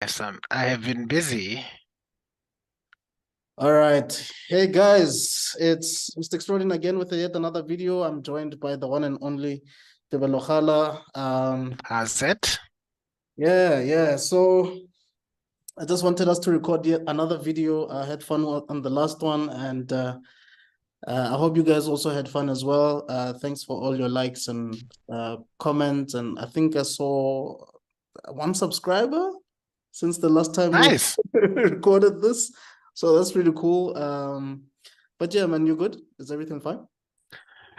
Yes, I have been busy. All right. Hey guys, it's Mr. Extraordinary again with yet another video. I'm joined by the one and only Tebelokhala. Has it? Yeah. So I just wanted us to record yet another video. I had fun on the last one, and I hope you guys also had fun as well. Thanks for all your likes and comments. And I think I saw one subscriber since the last time we Nice. recorded this. So that's pretty cool. But yeah, man, you good? Is everything fine?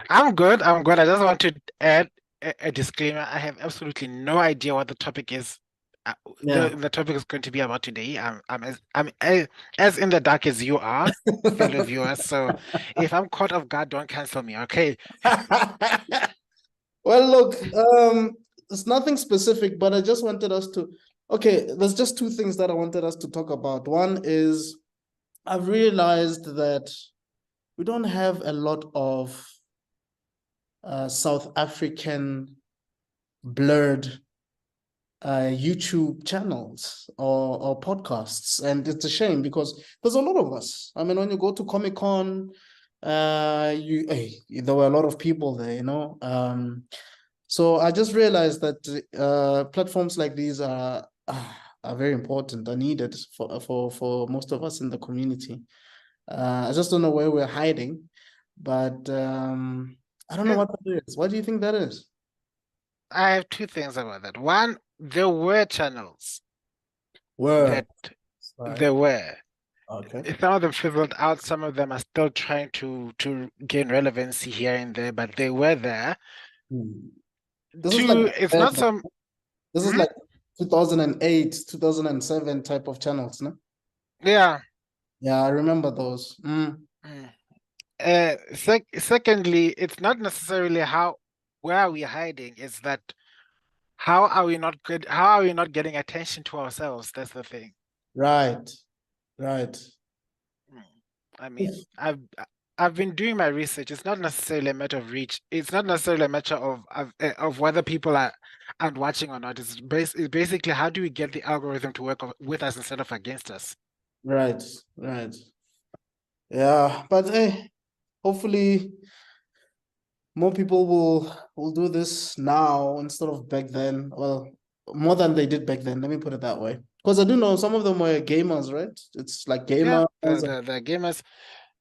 I'm good. I'm good. I just want to add a disclaimer. I have absolutely no idea what the topic is. Uh, the Yeah. the topic is going to be about today. I'm as in the dark as you are, fellow viewers. So if I'm caught off guard, don't cancel me, okay? Well, look, it's nothing specific, but I just wanted us to. Okay, there's just two things that I wanted us to talk about. One is I've realized that we don't have a lot of South African blurred YouTube channels or podcasts, and it's a shame because there's a lot of us. I mean, when you go to Comic Con, there were a lot of people there, you know. So I just realized that platforms like these are very important, are needed for most of us in the community. I just don't know where we're hiding, but I don't know what that is. What do you think that is? I have two things about that. One, there were channels Word. that Right. there were. Okay. Some of them fizzled out, some of them are still trying to gain relevancy here and there, but they were there. Hmm. This is like Two, it's uh, not some. this is Hmm? like 2008, 2007 type of channels, no? Yeah. Yeah, I remember those. Mm. Secondly, it's not necessarily where are we hiding, it's that how are we not good, how are we not getting attention to ourselves? That's the thing. Right, right. Mm. I mean, I've been doing my research. It's not necessarily a matter of reach. It's not necessarily a matter of whether people are watching or not. It's basically how do we get the algorithm to work with us instead of against us? Right, right. Yeah, but hey, hopefully more people will do this now instead of back then. Well, more than they did back then. Let me put it that way. Because I do know some of them were gamers, right? It's like Yeah, gamers. the gamers.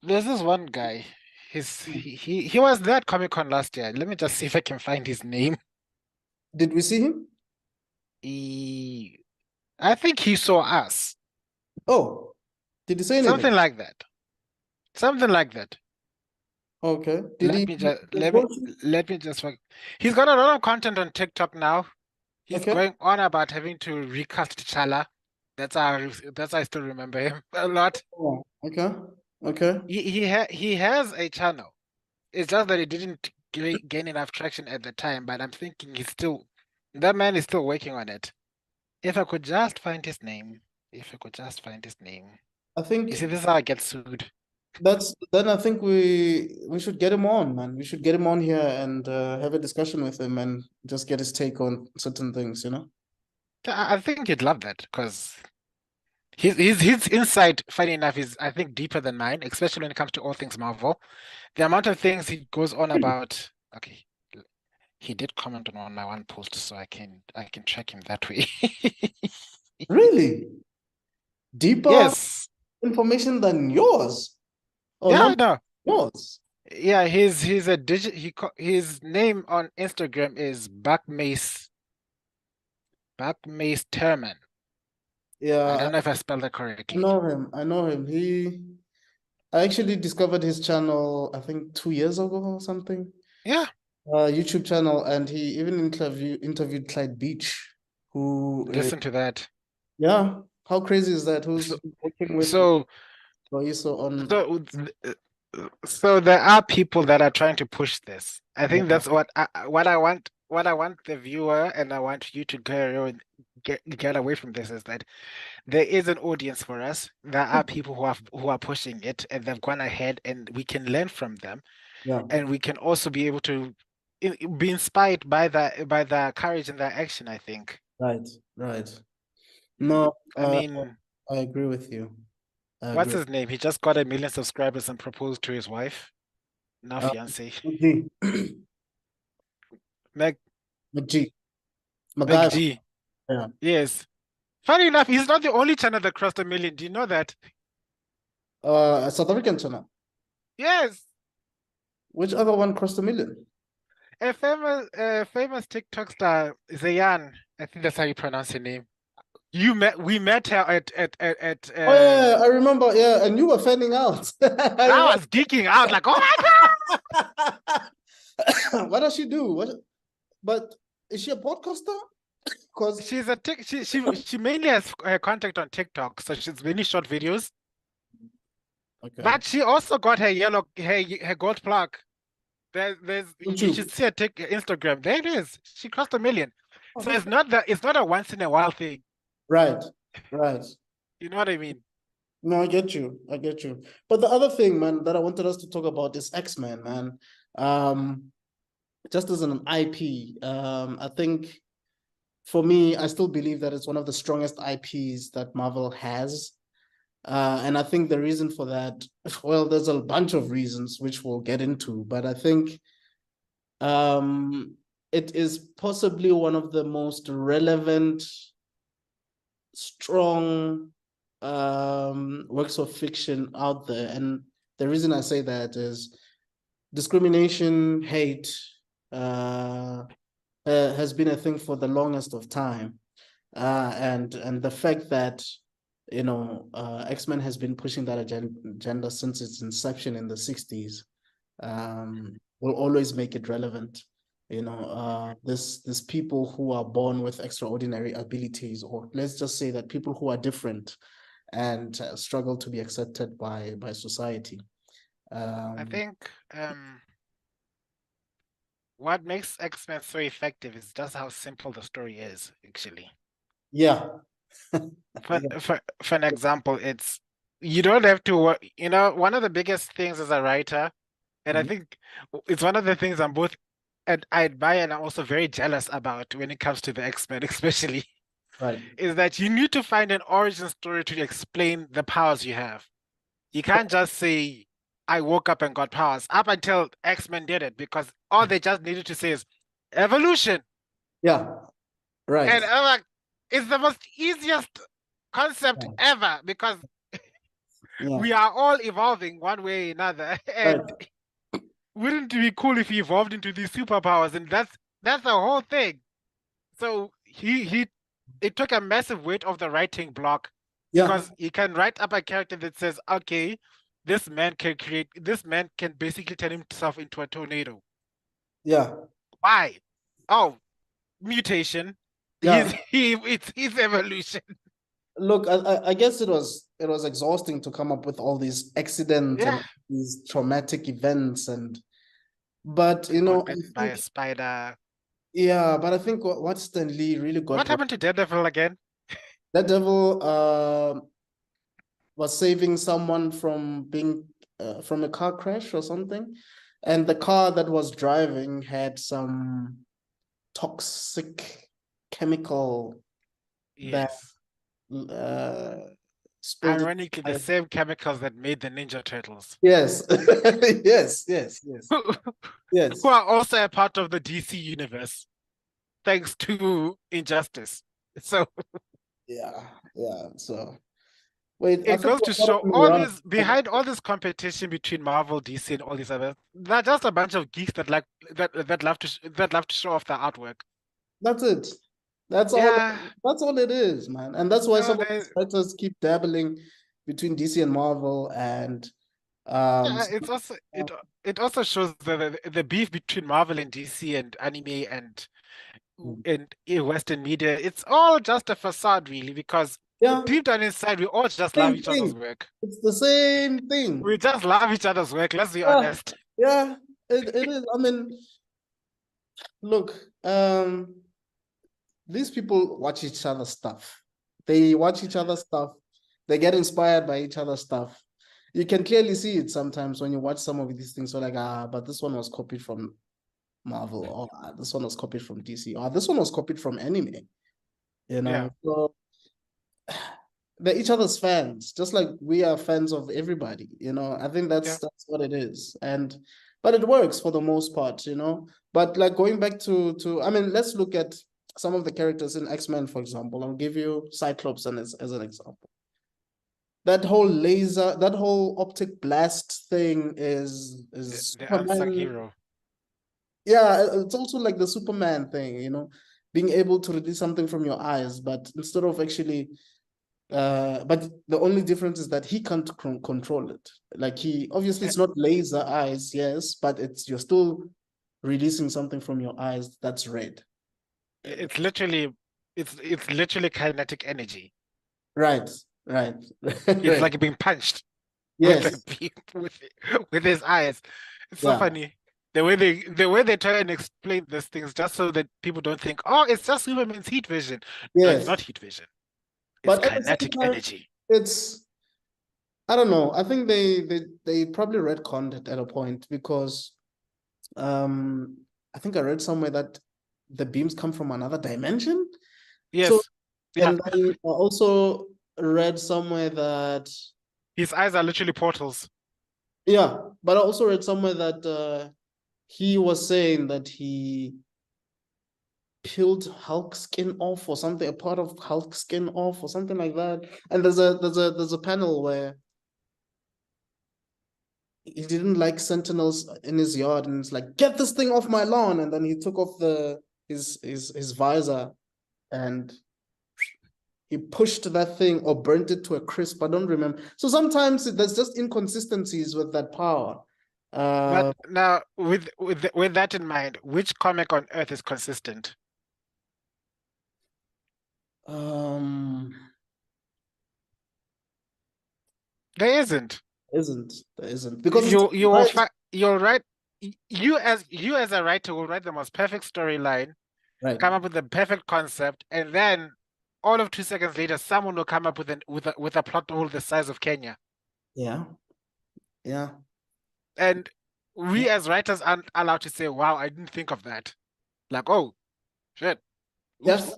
There's this one guy. He was there at Comic Con last year. Let me just see if I can find his name. Did we see him? He, I think he saw us. Oh, did he say anything? Something like that. Something like that. Okay. Did Let he me just approach you? let me just. He's got a lot of content on TikTok now. He's Okay. going on about having to recast T'Challa. That's how I still remember him a lot. Oh, okay. Okay. He has a channel. It's just that it didn't gain enough traction at the time. But I'm thinking that man is still working on it. If I could just find his name. If I could just find his name. I You think see, this is how I get sued. that's then I think we should get him on, man. We should get him on here and have a discussion with him and just get his take on certain things, you know? I think you'd love that because his insight, funny enough, is I think deeper than mine, especially when it comes to all things Marvel. The amount of things he goes on about. Okay, he did comment on my one post, so I can track him that way. Really? Deeper Yes. information than yours. Oh, Yeah, not no. yours. Yeah, he's a digit his name on Instagram is Buckmace Terman. I Yeah, don't know if I spelled that I correctly. know him. I know him. I actually discovered his channel, I think 2 years ago or something. Yeah, YouTube channel, and he even interviewed Clyde Beach, who listen to that. yeah, how crazy is that? So Who's working with so Loiso on so so there are people that are trying to push this. I think yeah. that's what I want the viewer and I want you to get away from this is that there is an audience for us. There are people who are pushing it and they've gone ahead and we can learn from them. Yeah. and we can also be able to be inspired by the courage and the action, I think. Right. Right. No, I mean, I agree with you. I what's agree. his name? He just got 1 million subscribers and proposed to his wife, now Uh, fiance. G. Meg McG. Meg MacGyver. G. Yeah. Yes. Funny enough, he's not the only channel that crossed 1 million. Do you know that? A South African channel. Yes. Which other one crossed a million? A famous TikTok star, Zayan. I think that's how you pronounce her name. We met her at Oh yeah, I remember. Yeah, and you were fanning out. I I remember. was geeking out like, oh my God. What does she do? But is she a podcaster? Because She's a tick she mainly has contact on TikTok, so she's really short videos. okay, But she also got her gold plaque. There's you YouTube. should see her Instagram. There it is. She crossed 1 million. Oh, So that's it's not a once in a while thing. right, right. You know what I mean? No, I get you. I get you. But the other thing, man, that I wanted us to talk about is X-Men, man. Um, just as an IP, I think for me, I still believe that it's one of the strongest IPs that Marvel has. And I think the reason for that, well, there's a bunch of reasons which we'll get into, but I think it is possibly one of the most relevant, strong works of fiction out there. And the reason I say that is discrimination, hate, has been a thing for the longest of time. And the fact that X-Men has been pushing that agenda since its inception in the 60s, will always make it relevant. This people who are born with extraordinary abilities, or let's just say that people who are different and struggle to be accepted by society. I think what makes X-Men so effective is just how simple the story is, actually. Yeah. For, for an example, it's you don't have to work, one of the biggest things as a writer, and I Mhm. think it's one of the things I'm both and I admire and I'm also very jealous about when it comes to the X-Men, especially, Right. is that you need to find an origin story to explain the powers you have. You can't just say, I woke up and got powers up until X-Men did it, because all they just needed to say is evolution. Yeah. Right. And I'm like, it's the most easiest concept Yeah. ever because Yeah. we are all evolving one way or another. Right. And wouldn't it be cool if he evolved into these superpowers? And that's the whole thing. So he it took a massive weight off the writing block Yeah. because he can write up a character that says, okay, this man can basically turn himself into a tornado. Yeah. Why? Oh, mutation. Yeah. It's his evolution. Look, I guess it was exhausting to come up with all these accidents Yeah. and these traumatic events, but Got I bitten by a think, spider. yeah, but I think what Stan Lee really got What right, happened to Daredevil again? that devil was saving someone from being from a car crash or something, and the car that was driving had some toxic chemical that Yes. spilled it. Ironically, the same chemicals that made the Ninja Turtles, Yes, yes, yes, yes, who yes. are also a part of the DC universe, thanks to Injustice. So Yeah, yeah. So wait, I it think goes to we're show following all around. this behind all this competition between Marvel, DC, and all these others. They're just a bunch of geeks that love to show off their artwork. That's it. That's all. Yeah, That's all it is, man. And that's why no, some of these writers keep dabbling between DC and Marvel, and yeah, it also shows the beef between Marvel and DC and anime and Western media. It's all just a facade, really, because yeah, deep down inside, we all just love same each other's thing. work. It's the same thing. We just love each other's work. Let's be Yeah, honest. yeah. It is. I mean, look, these people watch each other's stuff. They watch each other's stuff. They get inspired by each other's stuff. you can clearly see it sometimes when you watch some of these things. So like, but this one was copied from Marvel, or this one was copied from DC, or this one was copied from anime. You Yeah, know, so they're each other's fans, just like we are fans of everybody. You know, I think yeah. that's what it is, and but it works for the most part. You know, but like going back to, I mean, let's look at some of the characters in X-Men, for example. I'll give you Cyclops as an example. That whole laser, that whole optic blast thing is The unsung Superman. hero. Yeah, it's also like the Superman thing, you know, being able to release something from your eyes, but instead of actually, but the only difference is that he can't control it. Like he obviously Eh, it's not laser eyes, yes, but it's you're still releasing something from your eyes that's red. It's literally, it's literally kinetic energy. Right, right, It's right. like being punched with a Yes, beam with his eyes. It's so yeah, funny. The way they try and explain these things just so that people don't think, oh, it's just Superman's heat vision. No, it's yes. not heat vision. It's But at the same kinetic time, energy. it's I don't know. I think they probably retconned it at a point because um I think I read somewhere that the beams come from another dimension. So Yes. Yeah. and then I also read somewhere that His eyes are literally portals. yeah, but I also read somewhere that he was saying that he peeled Hulk skin off or something, a part of Hulk skin off or something like that. And there's a panel where he didn't like sentinels in his yard, and it's like, get this thing off my lawn. And then he took off his visor and he pushed that thing or burnt it to a crisp. I don't remember. So sometimes there's just inconsistencies with that power. But Uh, now, with that in mind, which comic on Earth is consistent? um, There isn't. there isn't because it's You will right, find you'll write you as a writer will write the most perfect storyline, right. come up with the perfect concept, and then all of 2 seconds later, someone will come up with a plot hole the size of Kenya. Yeah, yeah, And yeah, we as writers aren't allowed to say, "Wow, I didn't think of that." Like, oh shit, yeah. oops.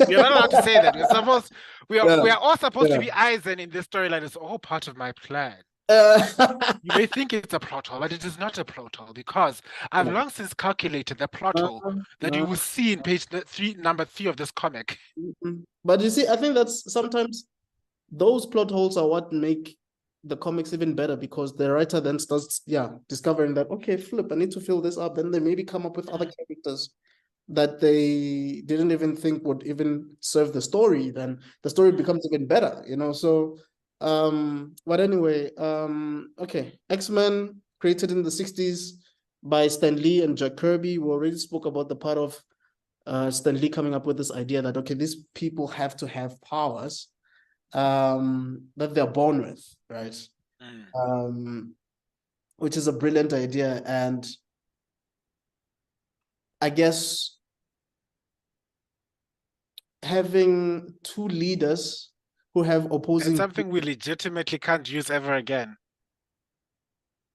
We're not allowed to say that. Yeah, We are all supposed to yeah. be eyes, and in this storyline, it's all part of my plan. You Uh, may think it's a plot hole, but it is not a plot hole because I've long since calculated the plot hole that you no. will see in page number 3 of this comic. But you see, I think that's sometimes those plot holes are what make the comics even better because the writer then starts, yeah, discovering that, okay, flip, I need to fill this up. And they maybe come up with other characters that they didn't even think would even serve the story. Then the story becomes even better, you know? So, but anyway, okay. X-Men created in the 60s by Stan Lee and Jack Kirby. We already spoke about the part of Stan Lee coming up with this idea that, okay, these people have to have powers that they're born with, right? Mm. Um, which is a brilliant idea. And I guess having two leaders who have And opposing something we legitimately can't use ever again.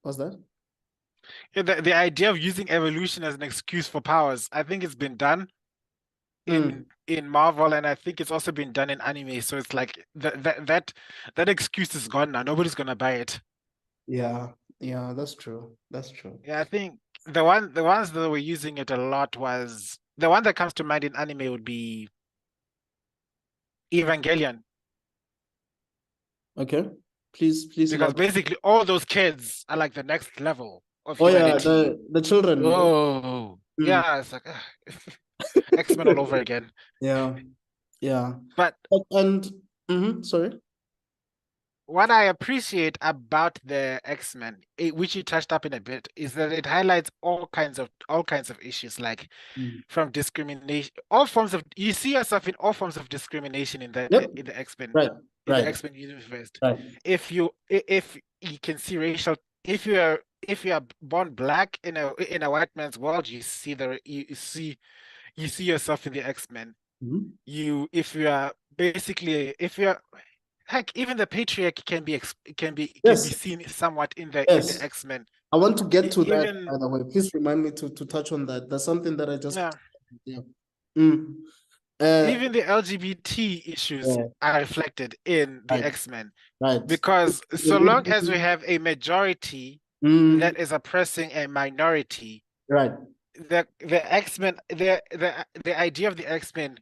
what's that? Yeah, the idea of using evolution as an excuse for powers, I think it's been done Mm, in Marvel, and I think it's also been done in anime. So it's like that excuse is gone now. Nobody's gonna buy it. yeah, yeah, that's true. That's true. Yeah, I think the ones that were using it a lot was the one that comes to mind in anime would be Evangelion, Okay. Please because elaborate. basically all those kids are like the next level of Oh yeah, humanity. the children. Oh, Mm, yeah, it's like X-Men all over again. yeah, yeah. But And sorry. what I appreciate about the X-Men, which you touched up in a bit, is that it highlights all kinds of issues, like Mm. from discrimination, all forms of you see yourself in all forms of discrimination in Yep. the X-Men Right. in the Right. X-Men universe. Right. If you can see racial, if you are born black in a white man's world, you see yourself in the X-Men. Mhm. If you are basically if you're Heck, even the patriarch can be Yes, seen somewhat in the yes. X-Men. I want to get to that, Even by the way. Please remind me to touch on that. That's something that I just, yeah, yeah. Mm. Uh, even the LGBT issues yeah, are reflected in the right, X-Men. right. Because so long as we Religion, have a majority mm, that is oppressing a minority, right, the X-Men, the idea of the X-Men,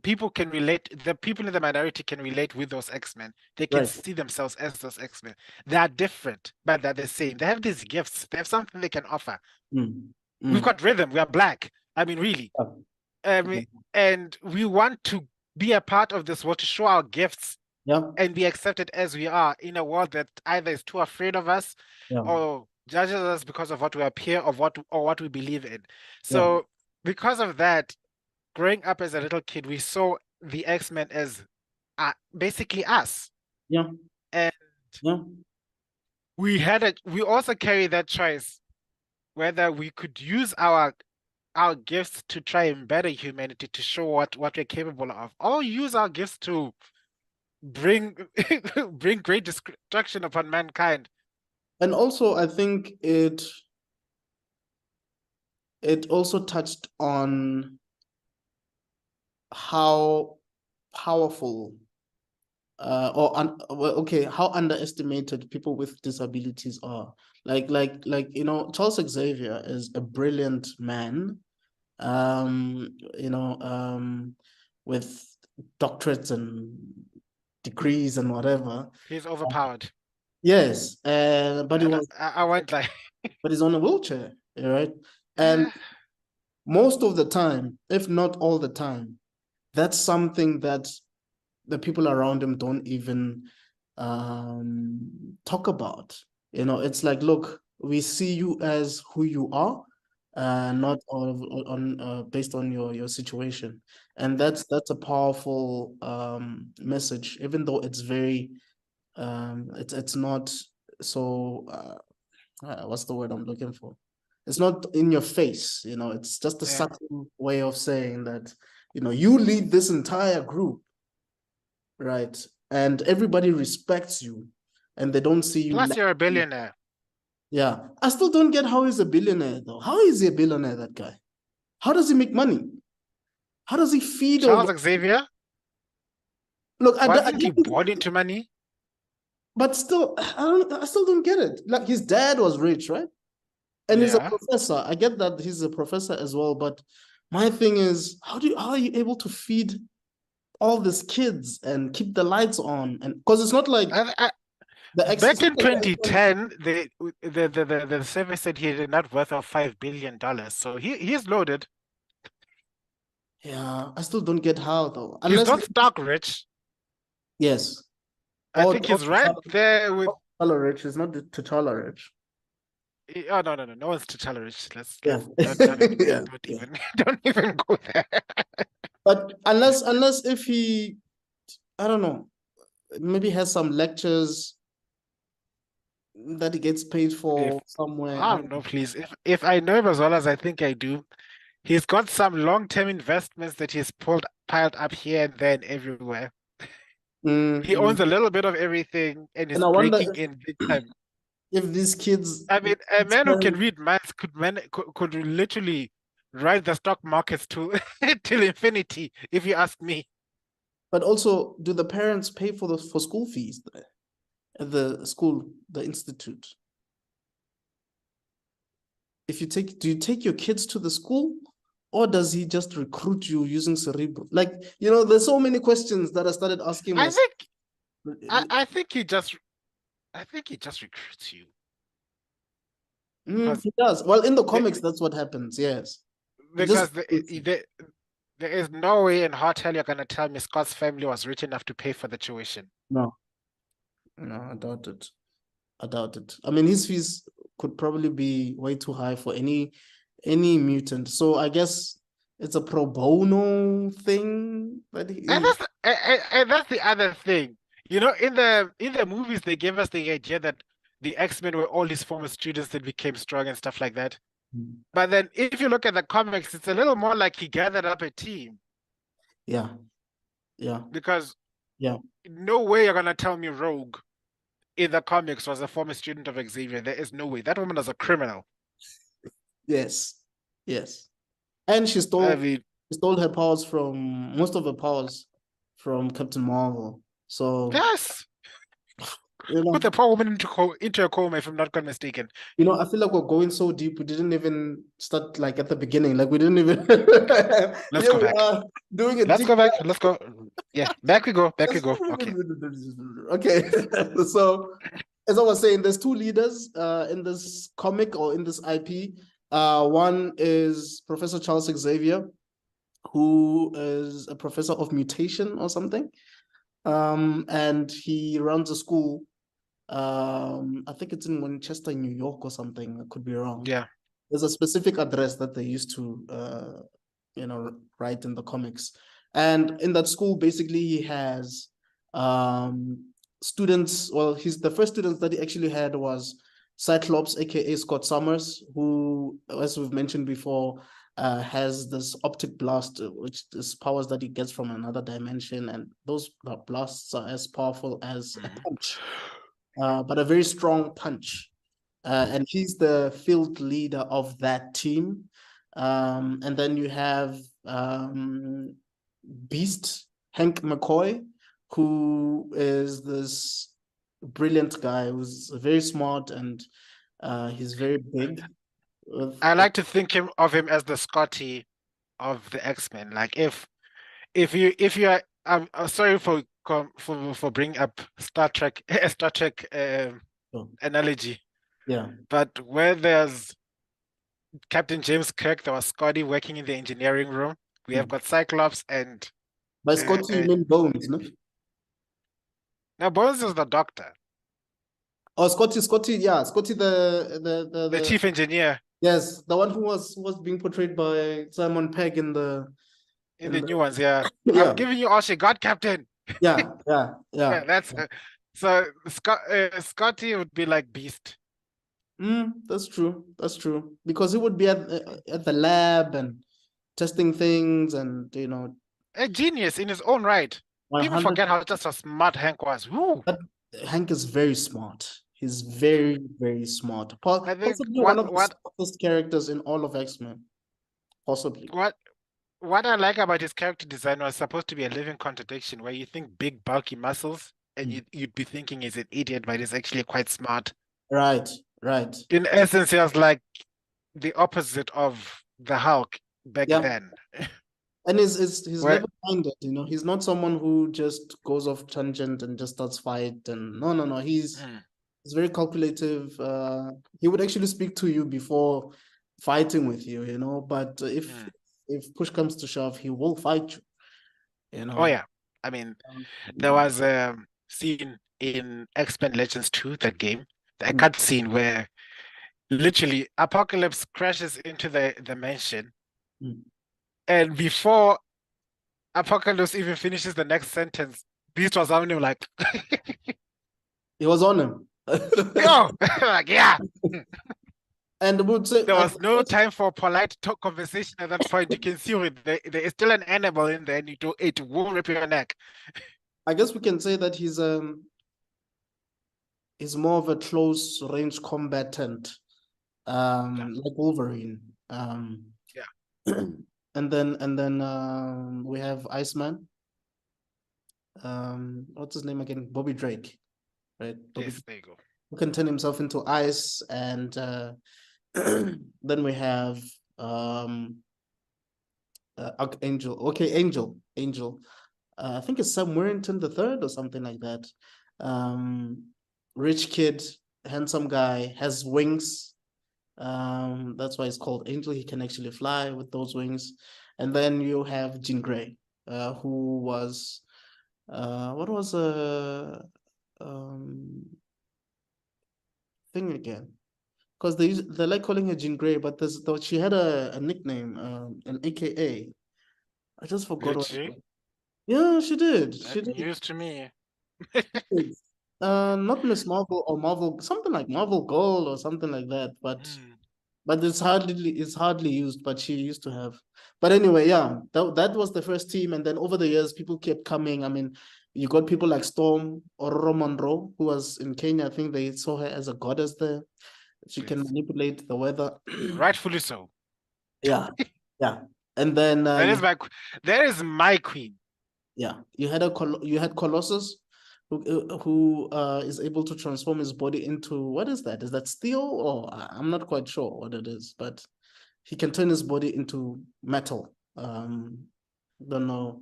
people can relate, the people in the minority can relate with those X-Men. They can right. see themselves as those X-Men. They are different, but they're the same. They have these gifts. They have something they can offer. Mm, We've mm. got rhythm. We are black. I mean, really. Yeah, I mean, and we want to be a part of this world to show our gifts yeah, and be accepted as we are in a world that either is too afraid of us yeah, or judges us because of what we appear of what we believe in. yeah, So because of that, growing up as a little kid, we saw the X-Men as basically us. yeah, And yeah, we also carry that choice whether we could use our gifts to try and better humanity to show what we're capable of, or use our gifts to bring bring great destruction upon mankind. And also, I think it also touched on how powerful well, okay, how underestimated people with disabilities are. Charles Xavier is a brilliant man, with doctorates and degrees and whatever. He's overpowered. Yes, but he And was I went like, but he's on a wheelchair, right? And most of the time, if not all the time, that's something that the people around him don't even talk about. It's like, look, we see you as who you are, not on based on your situation, and that's a powerful message, even though it's very it's not so what's the word I'm looking for? It's not in your face, it's just a yeah. subtle way of saying that, you lead this entire group, right? And everybody respects you and they don't see you Plus, you're a lacking. billionaire. Yeah. I still don't get how he's a billionaire though. How is he a billionaire, that guy? How does he make money? How does he feed all Charles the Xavier, look I wasn't he get born into money? but still I still don't get it. Like his dad was rich, right? And he's a Yeah. professor. I get that he's a professor as well, but my thing is, how are you able to feed all these kids and keep the lights on? And because it's not like I, the X Back it's not in like the X-Men. 2010, the survey said he had a net worth of $5 billion. So he's loaded. Yeah, I still don't get how though. He's Unless not stock rich. yes, I or think he's right there with. T'Challa rich is not the T'Challa rich. Oh no, no one's T'Challa rich. Yeah, Let's don't even yeah, yeah. don't even go there. But unless if he, I don't know, maybe has some lectures that he gets paid If for somewhere. I oh don't no, know. please. If I know him as well as I think I do, he's got some long-term investments that he's pulled piled up here and there and everywhere. He Mm. owns a little bit of everything and And is I wonder breaking in big time. if these kids, I mean, a man who can parents, read maths could literally ride the stock markets to till infinity, if you ask me. but also, do the parents pay for school fees there at the school, the institute? If you take, do you take your kids to the school, or does he just recruit you using Cerebro? Like, there's so many questions that I started asking I myself. think I think he just recruits you because He does. Well, in the the, comics, that's what happens. Yes, he just because there is no way in hot hell you're gonna tell me Scott's family was rich enough to pay for the tuition. no, no, I doubt it. I doubt it. I mean, his fees could probably be way too high for any mutant. So I guess it's a pro bono thing that And that's the other thing. You know, in the movies, they gave us the idea that the X-Men were all his former students that became strong and stuff like that. But then if you look at the comics, it's a little more like he gathered up a team yeah, yeah, because Yeah. No way you're gonna tell me Rogue in the comics was a former student of Xavier. There is no way. That woman is a criminal. Yes. Yes. And I mean, she stole her powers from most of her powers from Captain Marvel. So, yes. you Put know, the poor woman into a coma, if I'm not mistaken. I feel like we're going so deep. We didn't even start like at the beginning. Like we didn't even Let's here go we back. are doing a Let's deep go back. Let's go. Yeah, back we go. Back we go. Okay. okay. So as I was saying, there's two leaders in this comic or in this IP. One is Professor Charles Xavier, who is a professor of mutation or something. And he runs a school. I think it's in Manchester, New York or something. I could be wrong. Yeah. There's a specific address that they used to write in the comics. And in that school, basically he has students. Well, he's the first students that he actually had was Cyclops, aka Scott Summers, who, as we've mentioned before, has this optic blast, which is powers that he gets from another dimension, and those blasts are as powerful as a punch, but a very strong punch. And he's the field leader of that team. And then you have Beast, Hank McCoy, who is this brilliant guy who's very smart and he's very big. I like to think of him as the Scotty of the X-Men. Like if you are I'm sorry for bringing up Star Trek Star Trek analogy, Yeah. but where there's Captain James Kirk, there was Scotty working in the engineering room. We have got Cyclops and By uh, Scotty, you uh, mean Bones, no? now Bones is the doctor, Oh, Scotty, yeah, Scotty, the the chief engineer yes, the one who was being portrayed by Simon Pegg in in the the new ones. Yeah, I'm yeah, giving you all she got, Captain. yeah. Yeah, that's so Scotty would be like Beast. That's true. That's true. Because he would be at the lab and testing things and A genius in his own right. People 100. forget how just a smart Hank was. Woo! But Hank is very smart. He's very, very smart. I think Possibly one of the smartest characters in all of X-Men. Possibly. what what I like about his character design was supposed to be a living contradiction where you think big bulky muscles and you'd be thinking he's an idiot, but he's actually quite smart. Right, right. In essence, he was like the opposite of the Hulk back Yeah. then. And he's Where level-minded, he's not someone who just goes off tangent and just starts fight and no. He's very calculative. He would actually speak to you before fighting with you, but if push comes to shove, he will fight you, Oh yeah. I mean, there was a scene in X-Men Legends 2, that game, a cut scene where literally Apocalypse crashes into the mansion, and before Apocalypse even finishes the next sentence, Beast was on him like, He was on him. yo, like yeah. And would say There was no time for polite talk conversation at that point. You can see there is still an animal in there, and it will rip your neck. I guess we can say that he's more of a close range combatant, like Wolverine. Yeah. And then we have Iceman. What's his name again? Bobby Drake, right? Yes, there you go. Who can turn himself into ice, and then we have Archangel. Okay, Angel. I think it's Sam Worthington the third or something like that. Rich kid, handsome guy, has wings. That's why it's called Angel. He can actually fly with those wings. And then you have Jean Grey, who was what was thing again? Because they like calling her Jean Grey, but she had a nickname, an AKA. I just forgot Did what. she? Yeah, she did. She That did. news to me. Not Miss Marvel or Marvel, something like Marvel Girl or something like that. But it's hardly used. But she used to have. But anyway, yeah, that was the first team, and then over the years, people kept coming. I mean, you got people like Storm or Monroe, who was in Kenya. I think they saw her as a goddess there. She can Yes. manipulate the weather. Rightfully so. Yeah, yeah. And then That is my that is my queen. yeah, you had Colossus, who is able to transform his body into, what is that? Is that steel? Or I'm not quite sure what it is, but he can turn his body into metal. Don't know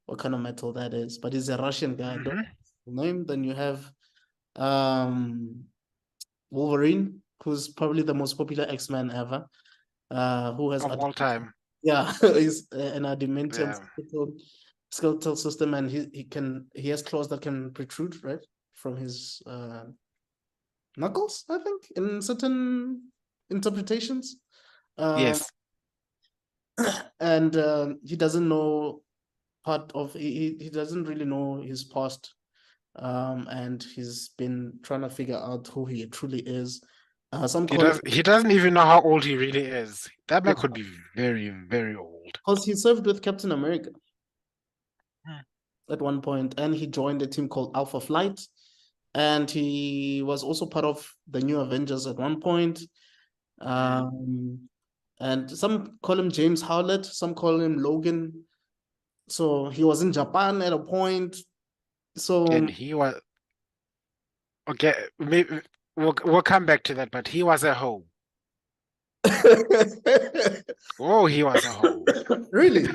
what kind of metal that is, but he's a Russian guy. I don't know his name. Then you have Wolverine, who's probably the most popular X-Men ever, who has Of all time. yeah, he's an adamantium Yeah. skeletal system, and he has claws that can protrude right from his knuckles, I think, in certain interpretations. Yes. And he doesn't know he doesn't really know his past, and he's been trying to figure out who he truly is. Some call He doesn't even know how old he really is. That man yeah, could be very, very old. because he served with Captain America Hmm. at one point, and he joined a team called Alpha Flight, and he was also part of the New Avengers at one point. And some call him James Howlett, some call him Logan. So he was in Japan at a point. So And he was okay. Maybe we'll come back to that, but he was a hoe. Oh, he was a hoe. really,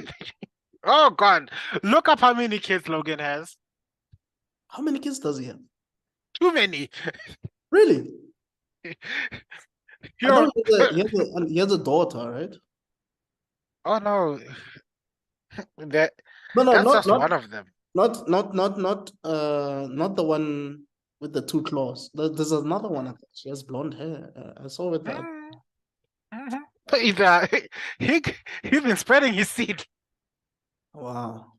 Oh God. Look up how many kids Logan has. how many kids does he have? Too many. Really? I know You're he has a daughter, right? oh no. That No, no, that's just one of them. not the one with the two claws. There's another one. I think she has blonde hair. I saw with that. Mm, mhm. He's, he, he's been spreading his seed. Wow.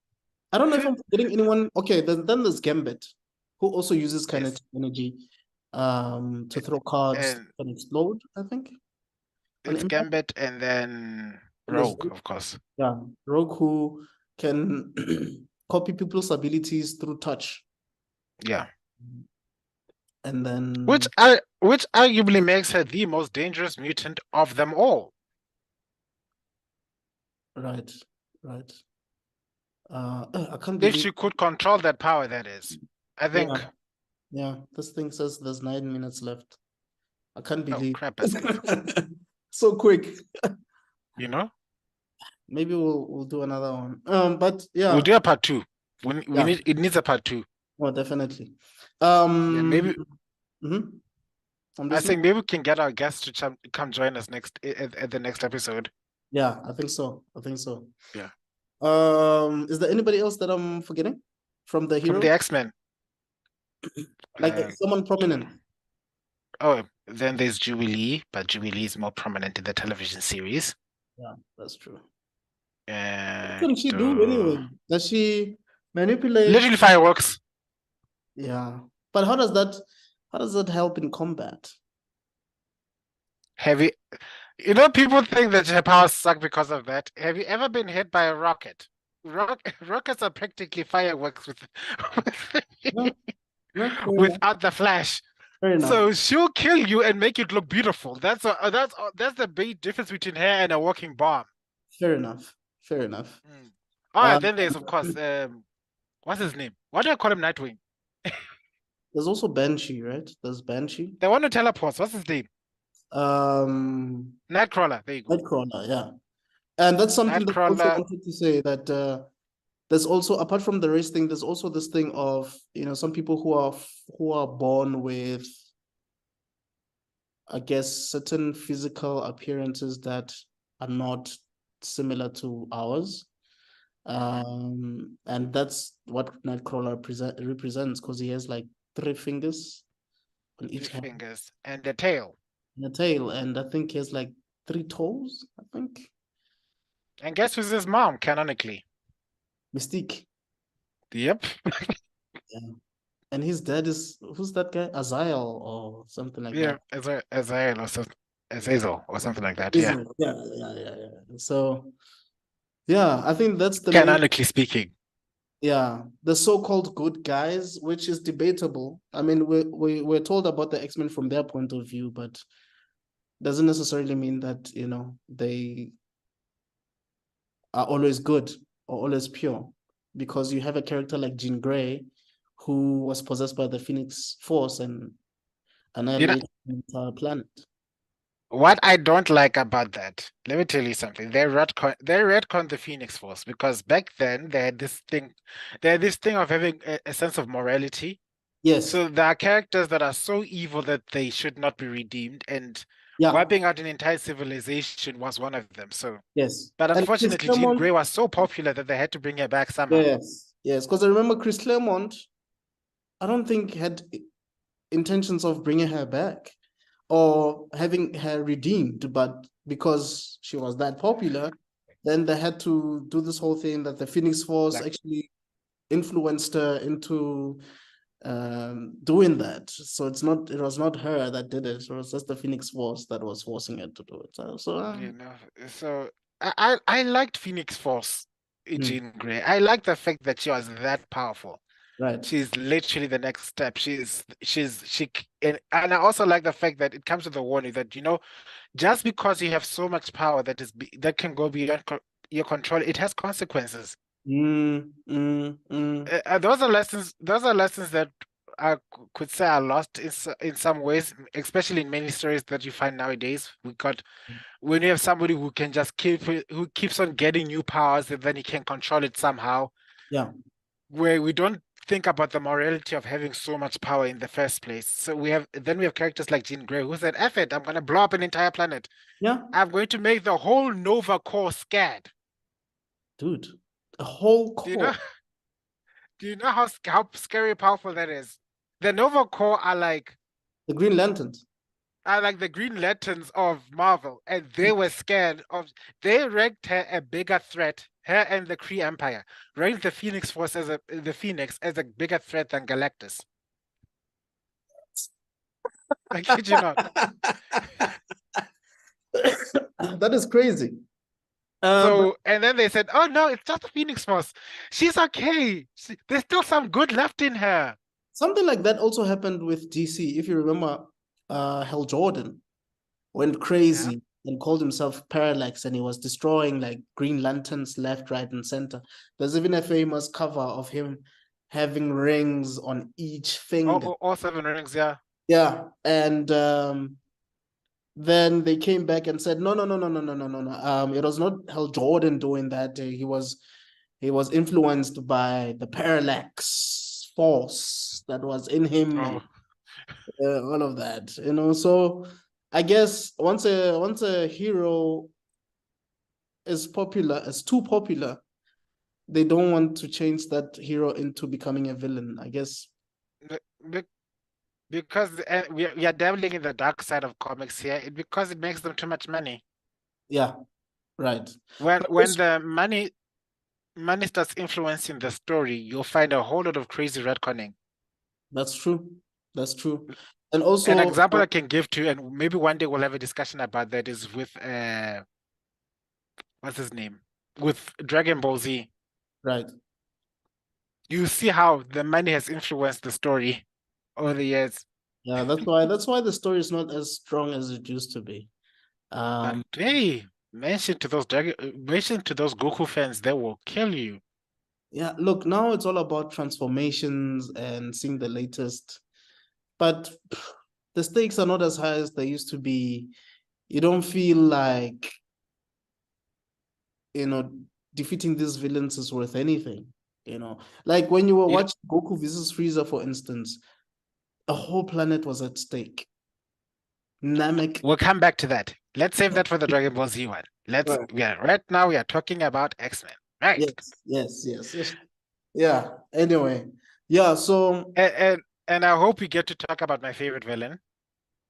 I don't know if I'm forgetting anyone. Okay, then there's Gambit, who also uses Yes. kinetic energy to throw cards And and explode, I think, on it's impact. Gambit and then And there's Rogue, of course. yeah, Rogue, who can copy people's abilities through touch. Yeah. And Which then which arguably makes her the most dangerous mutant of them all. right, right. I can't If believe she could control that power, that is. I yeah, think yeah. This thing says there's 9 minutes left. I can't oh believe crap, Pascal. so quick. You know? Maybe we'll do another one. But We'll yeah, do a part two. We yeah, need it needs a part two. well, definitely. Yeah, Um, maybe mhm, I'm I listening. think maybe we can get our guests to come join us next at the next episode. Yeah, I think so. I think so. Yeah. Is there anybody else that I'm forgetting from the From hero? the X-Men. Like Uh, someone prominent? oh, then there's Jubilee, but Jubilee is more prominent in the television series. Yeah, that's true. What And can she do anyway? Does she manipulate? literally fireworks. Yeah, but how does that help in combat? Have you, you know, people think that her powers suck because of that. Have you ever been hit by a rocket? Rockets are practically fireworks Yeah, yeah, fair enough. without the flash. Fair enough. So she'll kill you and make it look beautiful. That's the big difference between her and a walking bomb. Fair enough. Fair enough. Mm. Oh, Uh, and then there's of course what's his name? Why do I call him Nightwing? there's also Banshee, right? There's Banshee. The one who teleports. What's his name? Um, Nightcrawler. There you go. Nightcrawler, yeah. And that's something that I also Nightcrawler. wanted to say that there's also, apart from the race thing, there's also this thing of, some people who are born with, I guess, certain physical appearances that are not similar to ours. And that's what Nightcrawler represents, because he has like 3 fingers on Three each hand fingers and the tail. and a tail, and I think he has like 3 toes, I think. And guess who's his mom, canonically? Mystique. Yep. Yeah. And his dad is, who's that guy? Azael or something like Yeah, that. Azael or something, Azazel or something like that. Yeah. Yeah, yeah, yeah, yeah. So Yeah, I think that's the main. Canonically speaking. Yeah, the so-called good guys, which is debatable. I mean, we're told about the X-Men from their point of view, but doesn't necessarily mean that, they are always good or always pure. Because you have a character like Jean Grey who was possessed by the Phoenix Force and You know, annihilated the entire planet. what I don't like about that, let me tell you something. They retcon the Phoenix Force because back then they had this thing of having a sense of morality. Yes. So there are characters that are so evil that they should not be redeemed, and Yeah. wiping out an entire civilization was one of them. So, Yes. but And Chris unfortunately, Jean Claremont, Grey was so popular that they had to bring her back somehow. yes, yes, because I remember Chris Claremont, I don't think had intentions of bringing her back or having her redeemed, but because she was that popular, then they had to do this whole thing that the Phoenix Force Like, actually influenced her into doing that. So it was not her that did it. It was just the Phoenix Force that was forcing her to do it. you know, so I liked Phoenix Force, hmm, Jean Grey. I like the fact that she was that powerful. right. She's literally the next step. And I also like the fact that it comes with a warning that just because you have so much power that can go beyond your control, it has consequences. Mm, mm, mm. Those are lessons. Those are lessons that could say are lost in some ways, especially in many stories that you find nowadays. When you have somebody who can just who keeps on getting new powers and then he can control it somehow, Yeah. where we don't think about the morality of having so much power in the first place. So we have characters like Jean Grey who said, "F it, I'm gonna blow up an entire planet. Yeah. I'm going to make the whole Nova Corps scared." Dude, a whole Do you core. know? Do you know how scary powerful that is? The Nova Corps The Green Lanterns. are like the Green Lanterns of Marvel, and they were scared of. They ranked her a bigger threat. Her and the Kree Empire ranked the Phoenix as a bigger threat than Galactus. I kid you not. That is crazy. But So, and then they said, "Oh no, it's just the Phoenix Force. She's okay. There's still some good left in her." something like that also happened with DC. If you remember, Hal Jordan went Yeah. crazy and called himself Parallax, and he was destroying like Green Lanterns left, right, and center. There's even a famous cover of him having rings on each finger. All seven rings. Yeah. Yeah, and then they came back and said, no, no, no, no, no, no, no, no, no. It was not Hal Jordan doing that. He was influenced by the parallax force that was in him and Oh, all of that. So I guess once a hero is too popular, they don't want to change that hero into becoming a villain. I guess. be- be- because we are dabbling in the dark side of comics here. Because it makes them too much money. Yeah, right. When But when the money starts influencing the story, you'll find a whole lot of crazy retconning. that's true. That's true. And An also, example I can give to you, and maybe one day we'll have a discussion about that, is with what's his name? With Dragon Ball Z. right. You see how the money has influenced the story over the years. Yeah, that's why the story is not as strong as it used to be. But Um, hey, mention to those Goku fans, they will kill you. yeah, look, now it's all about transformations and seeing the latest, but the stakes are not as high as they used to be. You don't feel like, you know, defeating these villains is worth anything. Like when you were You know, watching Goku versus Frieza, for instance, a whole planet was at stake. Namek. we'll come back to that. Let's save that for the Dragon Ball Z one. Right. Right now we are talking about X-Men. Right. Yes, yes, yes, yes. Yeah. Anyway, yeah. So And, and and I hope we get to talk about my favorite villain.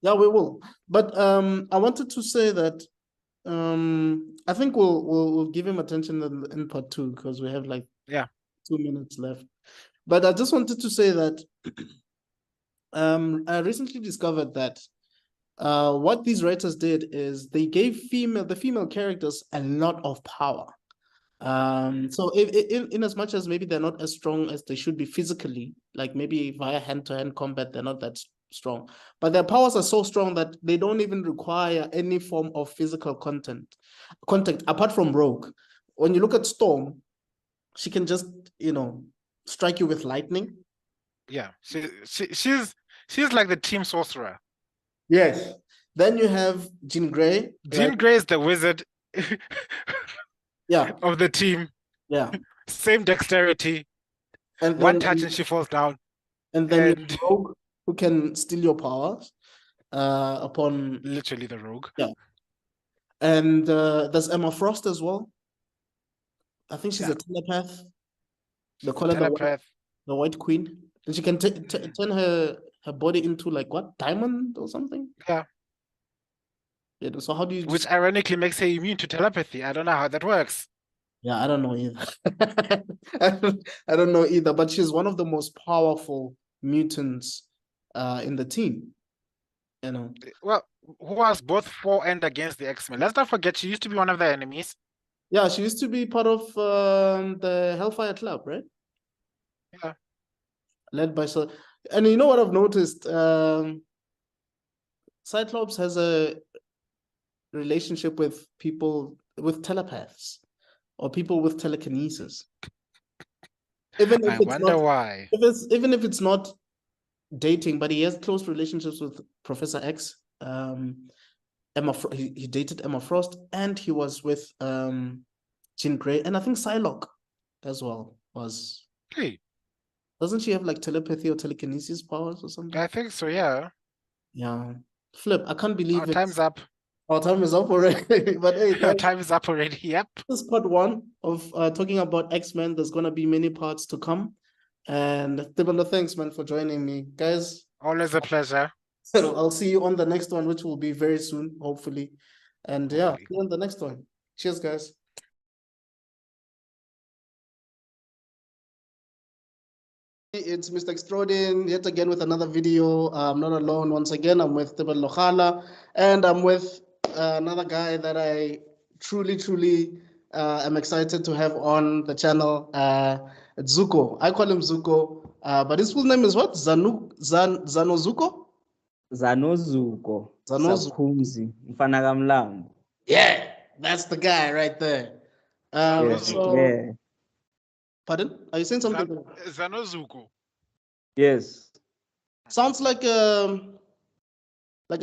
yeah, we will. But I wanted to say that I think we'll give him attention in part two because we have like Yeah. 2 minutes left. But I just wanted to say that I recently discovered that what these writers did is they gave the female characters a lot of power. So in as much as maybe they're not as strong as they should be physically, like maybe via hand-to-hand combat, they're not that strong. But their powers are so strong that they don't even require any form of physical contact, apart from Rogue. When you look at Storm, she can just, strike you with lightning. Yeah, she's like the team sorcerer. Yes. Then you have Jean Grey. Jean Right? Grey is the wizard Yeah. of the team. Yeah. Same dexterity. And One then touch and she falls down. you have Rogue, who can steal your powers upon literally the rogue. Yeah. And there's Emma Frost as well. I think she's a telepath. They call her the White Queen. And she can turn her body into like what? Diamond or something? Yeah. Yeah, so how do you Which ironically makes her immune to telepathy. I don't know how that works. Yeah, I don't know either. I don't know either, but she's one of the most powerful mutants in the team. Well, who was both for and against the X-Men? Let's not forget she used to be one of their enemies. Yeah, she used to be part of the Hellfire Club, right? Yeah. Led by and you know what I've noticed? Cyclops has a relationship with people with telepaths or people with telekinesis. I wonder why. Even if it's not dating, but he has close relationships with Professor X. He dated Emma Frost, and he was with Jean Grey, and I think Psylocke as well was. Hey. Doesn't she have like telepathy or telekinesis powers or something? I think so, yeah. Yeah. Flip, I can't believe Our time's up. Our time is up already. But hey, our time is up already. Yep. This is part 1 of talking about X-Men. There's gonna be many parts to come. And Tibanda, thanks, man, for joining me. Guys. Always a pleasure. I'll see you on the next one, which will be very soon, hopefully. And yeah, see you on the next one. Cheers, guys. It's Mr. Extraordin yet again with another video. I'm not alone once again. I'm with Tibet Lokhala, and I'm with another guy that I truly am excited to have on the channel. Zuko. I call him Zuko, but his full name is what? Zanozuko? Zanozuko. Sakumzi. Mfana kamlambo. Yeah, that's the guy right there. Yeah. Pardon? Are you saying something? Zanozuko. Yes. Sounds like a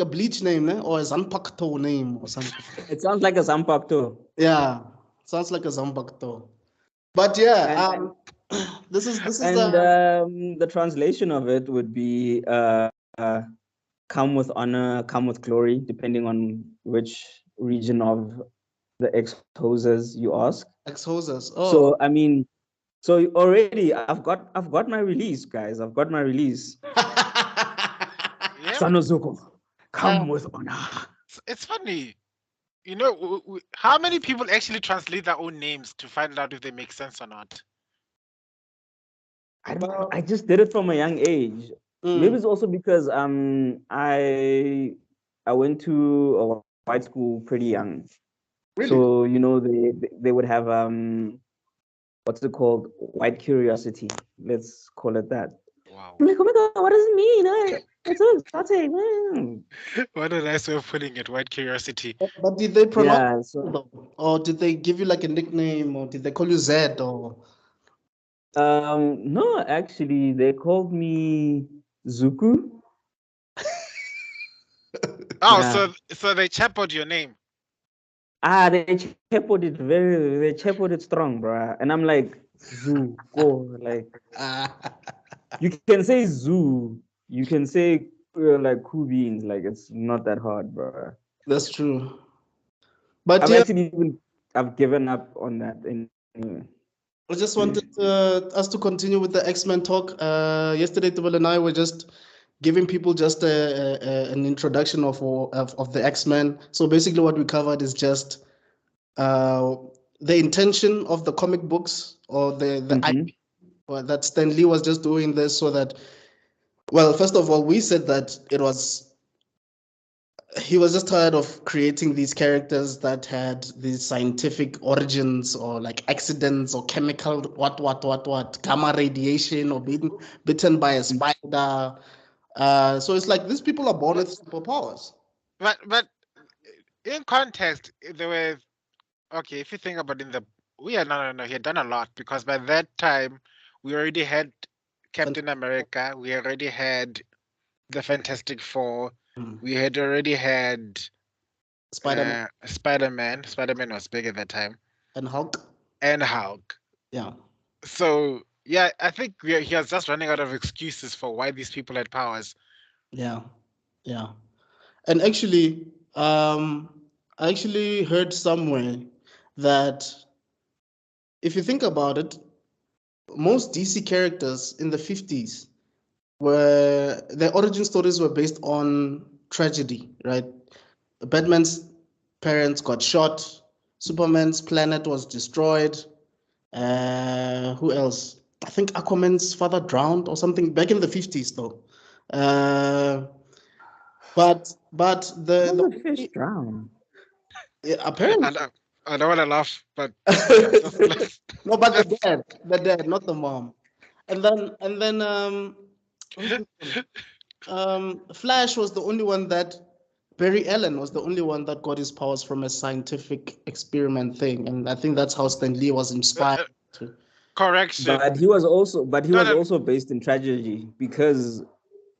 Bleach name, or a Zanpakuto name or something. It sounds like a Zanpakuto. Yeah, sounds like a Zanpakuto. But yeah, this is the translation of it would be come with honor, come with glory, depending on which region of the ex-hosers you ask. Ex-hosers. Oh. So I mean, so already I've got my release, guys. I've got my release. Sanozuko, come with honor. It's funny. You know, how many people actually translate their own names to find out if they make sense or not? I don't know. I just did it from a young age. Maybe it's also because I went to a white school pretty young. Really? So you know they would have what's it called? White curiosity. Let's call it that. Wow. I'm like, oh my god, what does it mean? It's so exciting. What a nice way of putting it, white curiosity. But did they pronounce or did they give you like a nickname, or did they call you Zed or? No, actually, they called me Zuku. So they chapoed your name. They chapoed it strong, bro. And I'm like, Zuko, like you can say zoo, you can say like cool beans, like it's not that hard, bro. That's true. But I've given up on that anyway. I just wanted us to continue with the X-Men talk. Yesterday, Tibble and I were just giving people just an introduction of the X-Men. So basically what we covered is just the intention of the comic books, or the IP, or that Stan Lee was just doing this so that, well, first of all, we said that it was he was just tired of creating these characters that had these scientific origins or like accidents or chemical what gamma radiation or being bitten by a spider. So it's like these people are born with superpowers. But in context, there were okay. If you think about no. He had done a lot because by that time we already had Captain America. We already had the Fantastic Four. We had already had Spider-Man Spider-Man. Spider-Man was big at that time. and Hulk. And Hulk. Yeah. So yeah, I think he was just running out of excuses for why these people had powers. Yeah. Yeah. And actually, I actually heard somewhere that if you think about it, most DC characters in the 50s were their origin stories were based on tragedy, right? Batman's parents got shot, Superman's planet was destroyed. Who else? I think Aquaman's father drowned or something back in the 50s though. But The fish drown. yeah, apparently I don't want to laugh, but no, but the dad, not the mom. And then Flash was the only one that Barry Allen was the only one that got his powers from a scientific experiment thing, and I think that's how Stan Lee was inspired to. Correction. But he was also based in tragedy because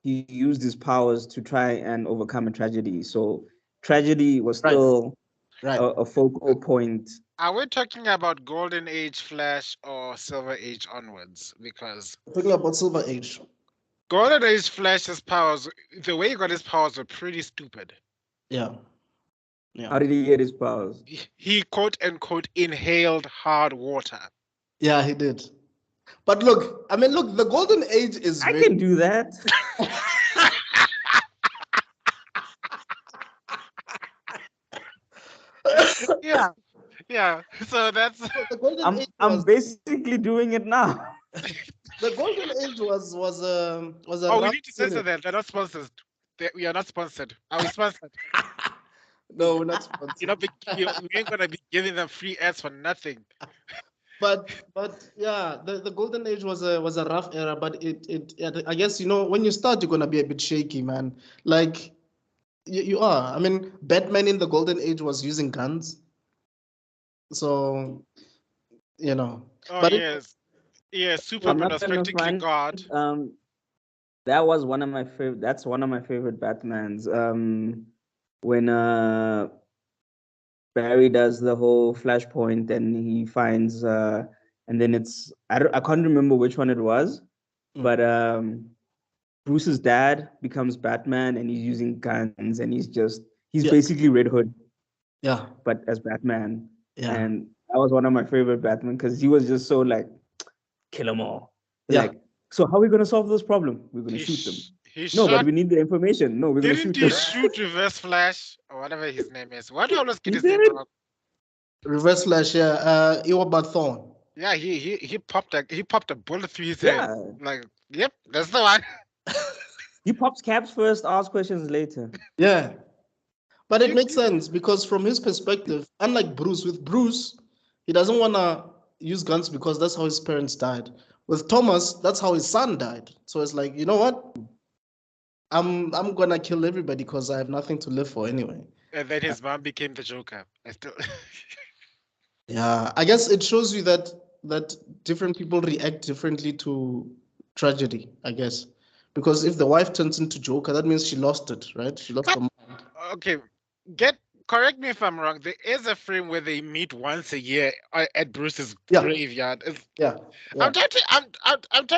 he used his powers to try and overcome a tragedy. So tragedy was still a focal point. Are we talking about Golden Age Flash or Silver Age onwards? Because we're talking about Silver Age. Golden Age Flash's powers, the way he got his powers were pretty stupid. Yeah. How did he get his powers? He quote unquote inhaled hard water. Yeah, he did. But look, the Golden Age is. I can do that. Yeah. So that's the Golden Age. I'm basically doing it now. The Golden Age was a. Oh, we need to censor that. They're not sponsored. We are not sponsored. Are we sponsored? No, we're not sponsored. We ain't gonna be giving them free ads for nothing. But yeah, the Golden Age was a rough era, but it I guess when you start, you're gonna be a bit shaky, man. Like you are. I mean, Batman in the Golden Age was using guns, so Oh, but yes. Superman was practically God. That was one of my favorite. That's one of my favorite Batmans. When Barry does the whole flashpoint and he finds and then it's I can't remember which one it was, but Bruce's dad becomes Batman and he's using guns and he's basically Red Hood. Yeah. But as Batman. Yeah. And that was one of my favorite Batman because he was just so like kill them all. Yeah. Like, so how are we gonna solve this problem? We're gonna shoot them. But we need the information. No, we're gonna shoot them. Didn't he shoot Reverse Flash or whatever his name is? Why do you always get his name wrong? Reverse Flash, yeah. Eobard Thorne. Yeah, he popped a bullet through his head. Like, yep, that's the one. He pops caps first, asks questions later. Yeah. But it makes sense because from his perspective, unlike Bruce, with Bruce, he doesn't want to use guns because that's how his parents died. With Thomas, that's how his son died. So it's like, you know what? I'm gonna kill everybody because I have nothing to live for anyway. And then his mom became the Joker. Yeah, I guess it shows you that different people react differently to tragedy, I guess. Because if the wife turns into Joker, that means she lost it, right? She lost her mind. Okay, correct me if I'm wrong. There is a frame where they meet once a year at Bruce's graveyard. I'm trying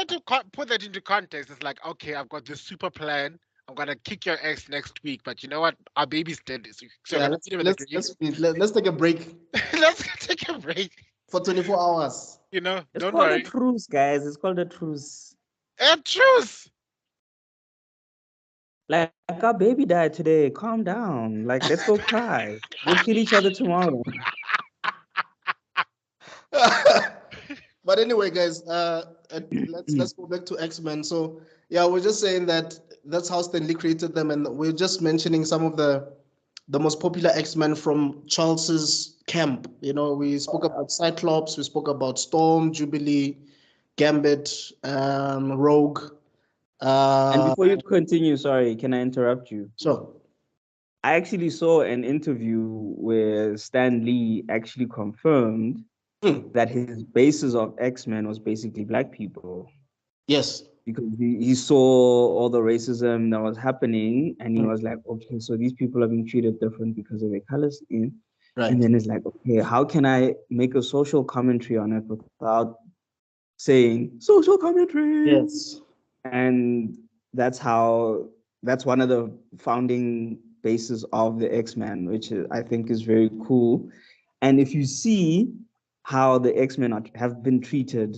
to put that into context. It's like, okay, I've got this super plan. I'm gonna kick your ex next week, but you know what? Our baby's dead. So let's take a break. Let's take a break for 24 hours. Don't worry. It's called a truce, guys. It's called a truce. A truce. Like our baby died today. Calm down. Like, let's go cry. We'll kill each other tomorrow. But anyway, guys, let's go back to X-Men. So yeah, we're just saying that that's how Stan Lee created them, and we're just mentioning some of the the most popular X-Men from Charles's camp. You know, we spoke about Cyclops, we spoke about Storm, Jubilee, Gambit, Rogue. And before you continue, sorry, can I interrupt you? Sure. I actually saw an interview where Stan Lee actually confirmed that his basis of X-Men was basically black people. Yes. Because he saw all the racism that was happening, and he was like, okay, so these people are being treated different because of their color scheme. Right. And then it's like, okay, how can I make a social commentary on it without saying social commentary? Yes. And that's one of the founding bases of the X-Men, which I think is very cool. And if you see how the X-Men have been treated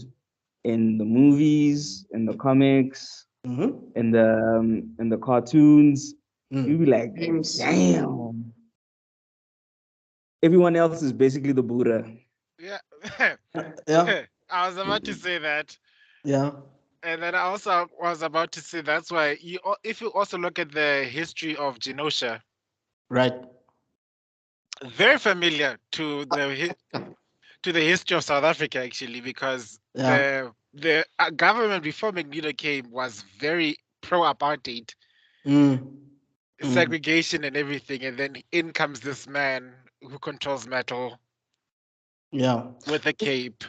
in the movies, in the comics, in the cartoons, you'd be like, damn. Everyone else is basically the Buddha. Yeah. Yeah. I was about to say that. Yeah. And then I also was about to say that's why if you also look at the history of Genosha, right, very familiar to the history of South Africa actually, because the government before Magneto came was very pro-apartheid, segregation and everything, and then in comes this man who controls metal. Yeah, with a cape.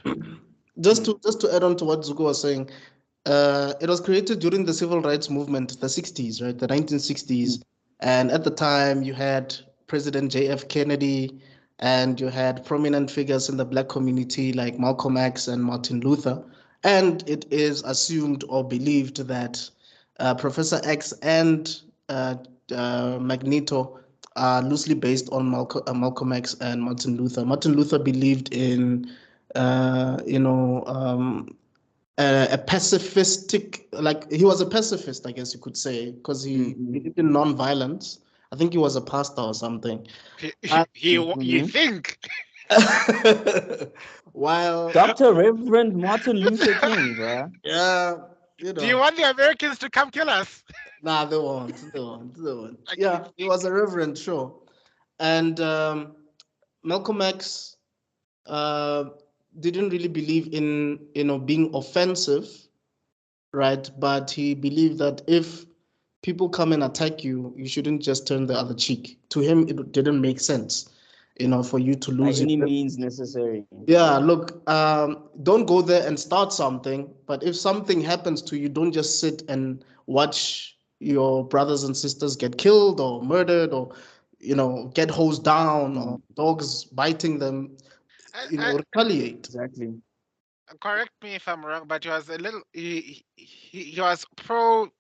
Just to add on to what Zuko was saying, it was created during the civil rights movement, the 60s, right? The 1960s. And at the time, you had President J.F. Kennedy, and you had prominent figures in the black community like Malcolm X and Martin Luther. And it is assumed or believed that Professor X and Magneto are loosely based on Malcolm X and Martin Luther. Martin Luther believed in, a pacifistic, like he was a pacifist, I guess you could say, because he believed in non-violence. I think he was a pastor or something. You think? While Dr. Reverend Martin Luther King, bro. Yeah, Do you want the Americans to come kill us? Nah, they won't. Yeah, he was a reverend, sure. And Malcolm X didn't really believe in being offensive, right? But he believed that if people come and attack you, you shouldn't just turn the other cheek. To him, it didn't make sense, for you to lose by any means necessary. Yeah, look, don't go there and start something. But if something happens to you, don't just sit and watch your brothers and sisters get killed or murdered or, get hosed down or dogs biting them. Retaliate. Exactly. Correct me if I'm wrong, but he was a little. He was pro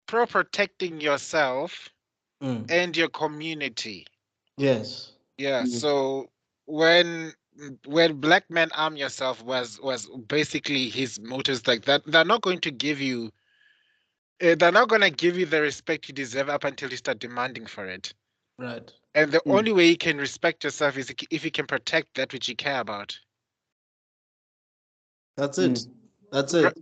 protecting yourself and your community. Yes. Yeah. So when black men arm yourself was basically his motives like that. They're not going to give you. They're not going to give you the respect you deserve up until you start demanding for it. Right. And the only way you can respect yourself is if you can protect that which you care about. That's it. That's it.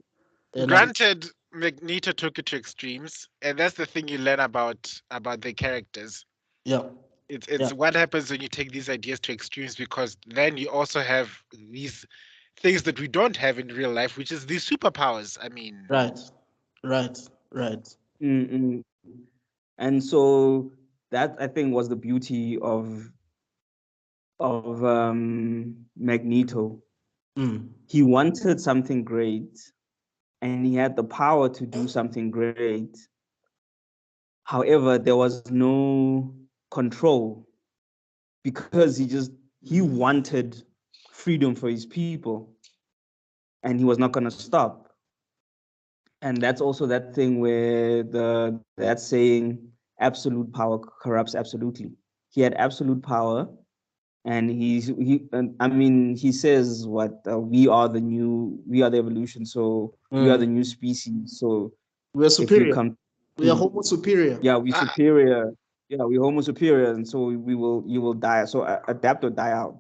Granted, Magneto took it to extremes, and that's the thing you learn about the characters. Yeah. It's what happens when you take these ideas to extremes, because then you also have these things that we don't have in real life, which is these superpowers. I mean, right. And so that, I think, was the beauty of Magneto. He wanted something great, and he had the power to do something great. However, there was no control, because he wanted freedom for his people, and he was not going to stop. And that's also that thing where that saying, absolute power corrupts absolutely. He had absolute power, and he says what, we are the evolution, so we are the new species. So we're superior. We are Homo superior. Yeah, we're superior. Yeah, we're Homo superior, and so you will die. So adapt or die out.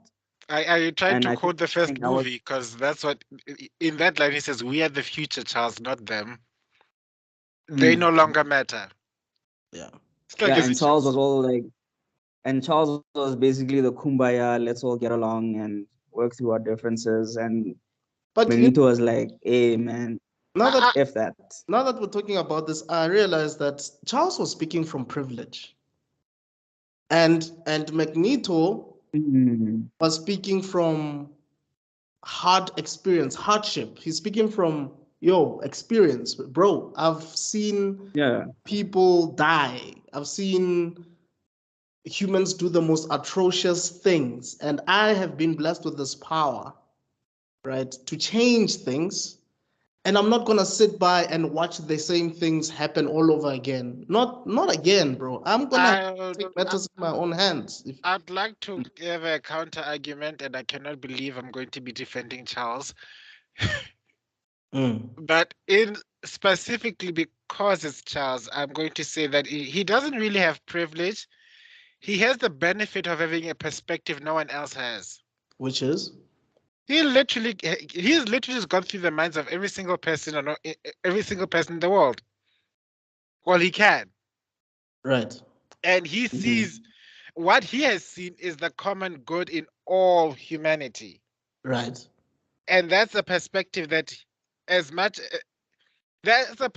I tried to quote the first movie, because that's what in that line he says, "We are the future, Charles, not them. They no longer matter." Yeah. And Charles was all like, And Charles was basically the kumbaya, let's all get along and work through our differences. And But Magneto was like, hey man, now that F that. now that we're talking about this, I realized that Charles was speaking from privilege, and Magneto was speaking from hard experience, hardship. He's speaking from experience, bro. I've seen people die. I've seen humans do the most atrocious things, and I have been blessed with this power, right, to change things. And I'm not gonna sit by and watch the same things happen all over again. Not again, bro. I'm gonna take matters in my own hands. I'd like to give a counter argument, and I cannot believe I'm going to be defending Charles. But specifically because it's Charles, I'm going to say that he doesn't really have privilege. He has the benefit of having a perspective no one else has. Which is? He's literally just gone through the minds of every single person in the world. Well, he can. Right. And he sees what he has seen is the common good in all humanity. Right. And that's a perspective that that's a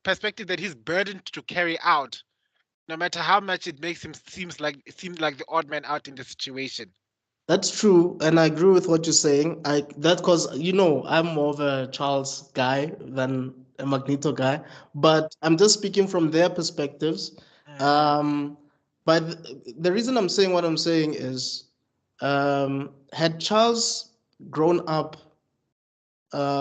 perspective that he's burdened to carry out, no matter how much it makes him seem like the odd man out in the situation. That's true, and I agree with what you're saying. That's because I'm more of a Charles guy than a Magneto guy, but I'm just speaking from their perspectives. But the reason I'm saying what I'm saying is, had Charles grown up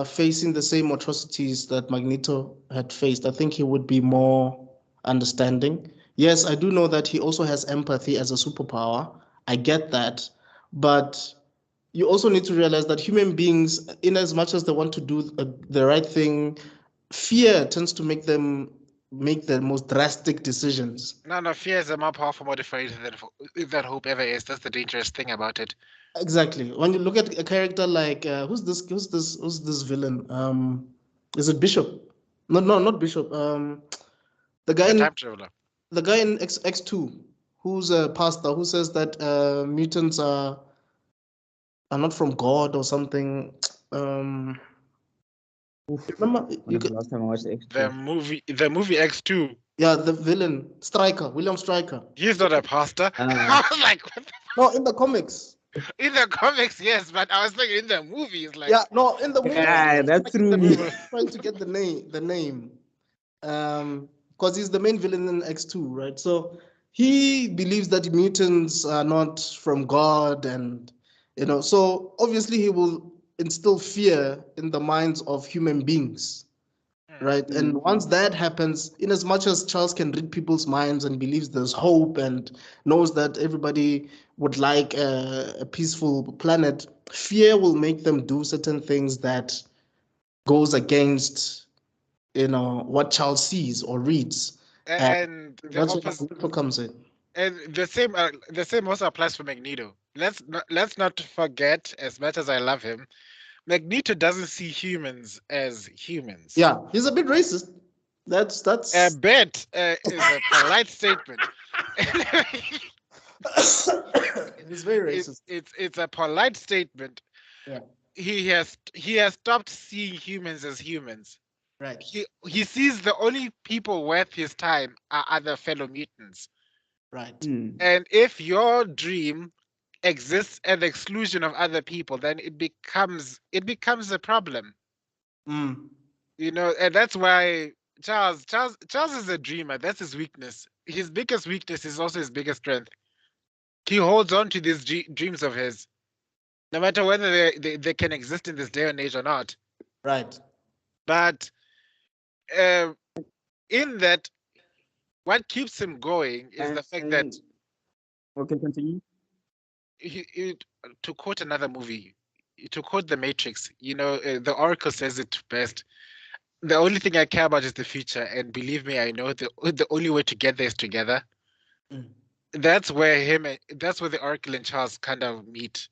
facing the same atrocities that Magneto had faced, I think he would be more understanding. Yes, I do know that he also has empathy as a superpower. I get that. But you also need to realize that human beings, in as much as they want to do the right thing, fear tends to make them make the most drastic decisions. No, fear is a more powerful modifier than hope ever is. That's the dangerous thing about it. Exactly. When you look at a character like who's this villain? Is it Bishop? No, not Bishop. The guy in Time traveler. The guy in X2, who's a pastor, who says that mutants are not from God or something. Remember the last time I watched X2? The movie X2. Yeah, the villain, William Stryker. He's not a pastor. I was like, what the no, in the comics. In the comics, yes, but I was thinking in the movies, like in the movie. Yeah, that threw me. Trying to get the name, because he's the main villain in X2, right? So he believes that mutants are not from God, and so obviously he will instill fear in the minds of human beings. Right. And once that happens, in as much as Charles can read people's minds and believes there's hope and knows that everybody would like a peaceful planet, fear will make them do certain things that goes against, what Charles sees or reads. And that's what Magneto comes in. And the same also applies for Magneto. Let's not forget, as much as I love him, Magneto doesn't see humans as humans. Yeah, he's a bit racist. That's a bit is a polite statement. He's very racist. It's a polite statement. Yeah. He has stopped seeing humans as humans. Right. He sees the only people worth his time are other fellow mutants. Right. And if your dream exists at the exclusion of other people, then it becomes a problem. And that's why Charles is a dreamer. That's his weakness. His biggest weakness is also his biggest strength. He holds on to these dreams of his, no matter whether they can exist in this day and age or not. Right. But in that, what keeps him going is the fact that. Okay, continue. To quote another movie, to quote The Matrix, the Oracle says it best. The only thing I care about is the future, and believe me, I know the only way to get there is together. That's where the Oracle and Charles kind of meet.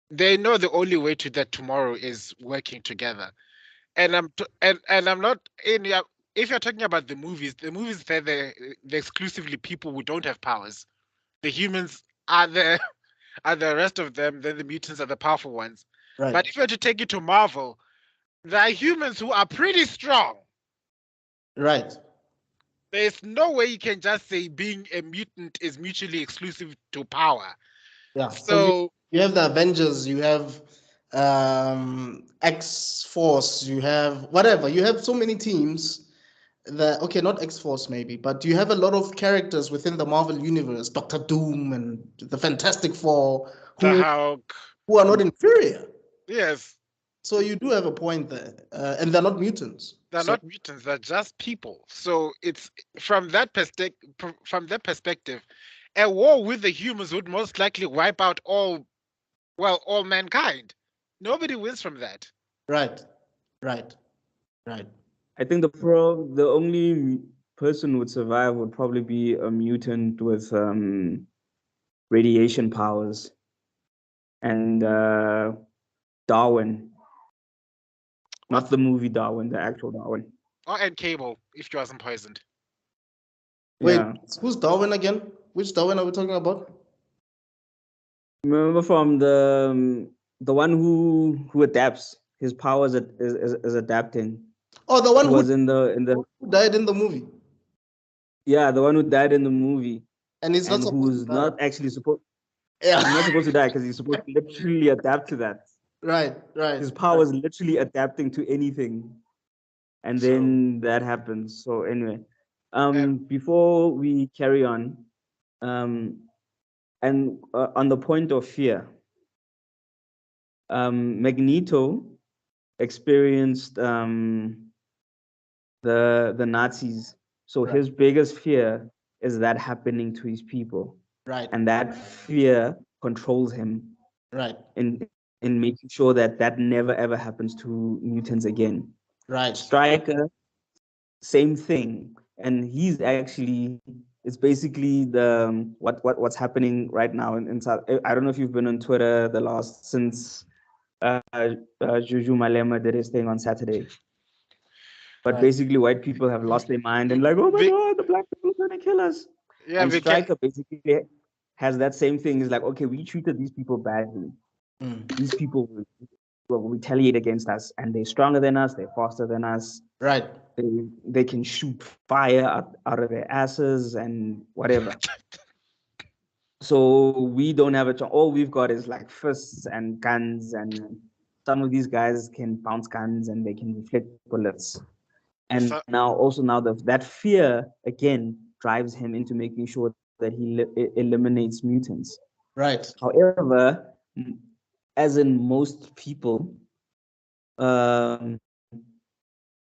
They know the only way to that tomorrow is working together. And I'm not if you're talking about the movies say they're exclusively people who don't have powers. the humans are the are the rest of them, then the mutants are the powerful ones. Right. But if you were to take it to Marvel, there are humans who are pretty strong. Right. There's no way you can just say being a mutant is mutually exclusive to power. Yeah. So you have the Avengers, you have X-Force, you have whatever. You have so many teams that, okay, not X-Force maybe, but you have a lot of characters within the Marvel universe, Doctor Doom and the Fantastic Four, the who Hulk, are not inferior. yes, So you do have a point there, and they're not mutants. they're So not mutants; they're just people. So it's from that perspective. From that perspective, a war with the humans would most likely wipe out all mankind. Nobody wins from that. right, right, right. I think the only person who would survive would probably be a mutant with radiation powers, and Darwin, not the movie Darwin, the actual Darwin. Or and Cable if she wasn't poisoned. Wait, Yeah. who's Darwin again? Which Darwin are we talking about? Remember from the one who adapts. His powers is adapting. Oh, the one Who was in the who died in the movie, yeah, the one who died in the movie, and he's not and supposed who's to die. not actually supposed Yeah. he's not supposed to die because he's supposed to literally adapt to that. Right, right. His power is literally adapting to anything, and So- then that happens. So anyway, And- before we carry on, and on the point of fear, Magneto experienced the Nazis. So Right. his biggest fear is that happening to his people, Right, and that fear controls him right, in making sure that that never ever happens to mutants again. right. Striker, same thing, and he's actually, it's basically the what's happening right now in South. I don't know if you've been on Twitter the last since Juju Malema did his thing on Saturday. But Right. basically, white people have lost their mind and like, oh my God, the black people are going to kill us. Yeah, And we Striker basically has that same thing. He's like, okay, we treated these people badly. These people will retaliate against us, and they're stronger than us, they're faster than us. Right. They can shoot fire out of their asses and whatever. So we don't have a chance. All we've got is like fists and guns, and some of these guys can bounce guns and they can reflect bullets. And So- now that fear again drives him into making sure that he eliminates mutants. Right. However, as in most people,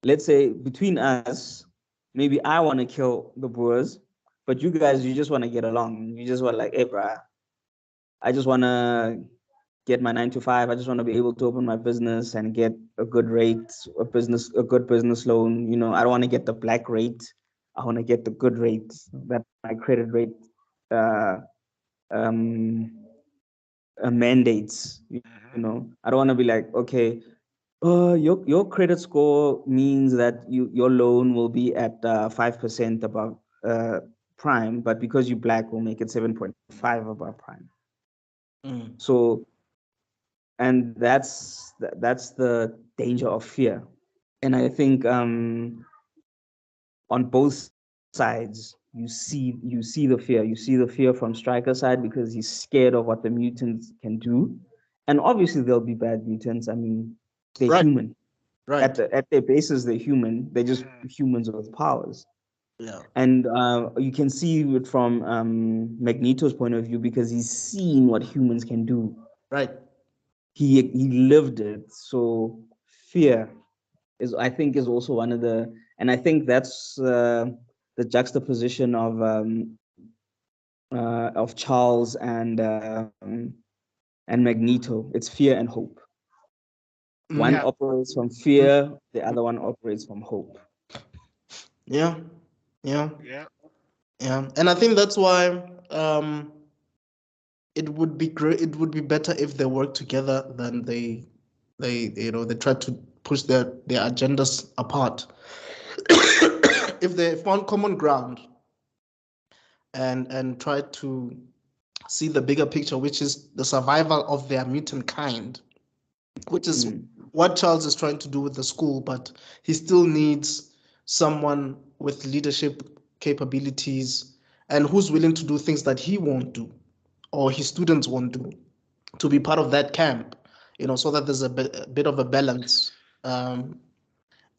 let's say between us, maybe I want to kill the Boers, but you guys, you just want to get along. You just want like, hey, bruh, I just want to get my 9 to 5. I just want to be able to open my business and get a good rate, a good business loan. You know, I don't want to get the black rate. I want to get the good rate, that my credit rate mandates. You know, I don't want to be like, okay, your credit score means that your loan will be at 5% above prime, but because you're black, we'll make it 7.5 above prime. So, and that's the danger of fear. And I think on both sides, you see the fear. You see the fear from Striker's side because he's scared of what the mutants can do. And obviously there'll be bad mutants. I mean, they're human. Right. At their basis, they're human. They're just humans with powers. Yeah. And you can see it from Magneto's point of view because he's seen what humans can do. Right. He lived it. So fear is, I think, is also one of the, and I think that's the juxtaposition of Charles and Magneto. It's fear and hope. One Yeah. operates from fear, the other one operates from hope. Yeah. Yeah. Yeah. Yeah. And I think that's why it would be great. It would be better if they work together than they try to push their agendas apart. If they found common ground and try to see the bigger picture, which is the survival of their mutant kind, which is what Charles is trying to do with the school, but he still needs someone with leadership capabilities and who's willing to do things that he won't do or his students won't do, to be part of that camp, so that there's a bit of a balance. I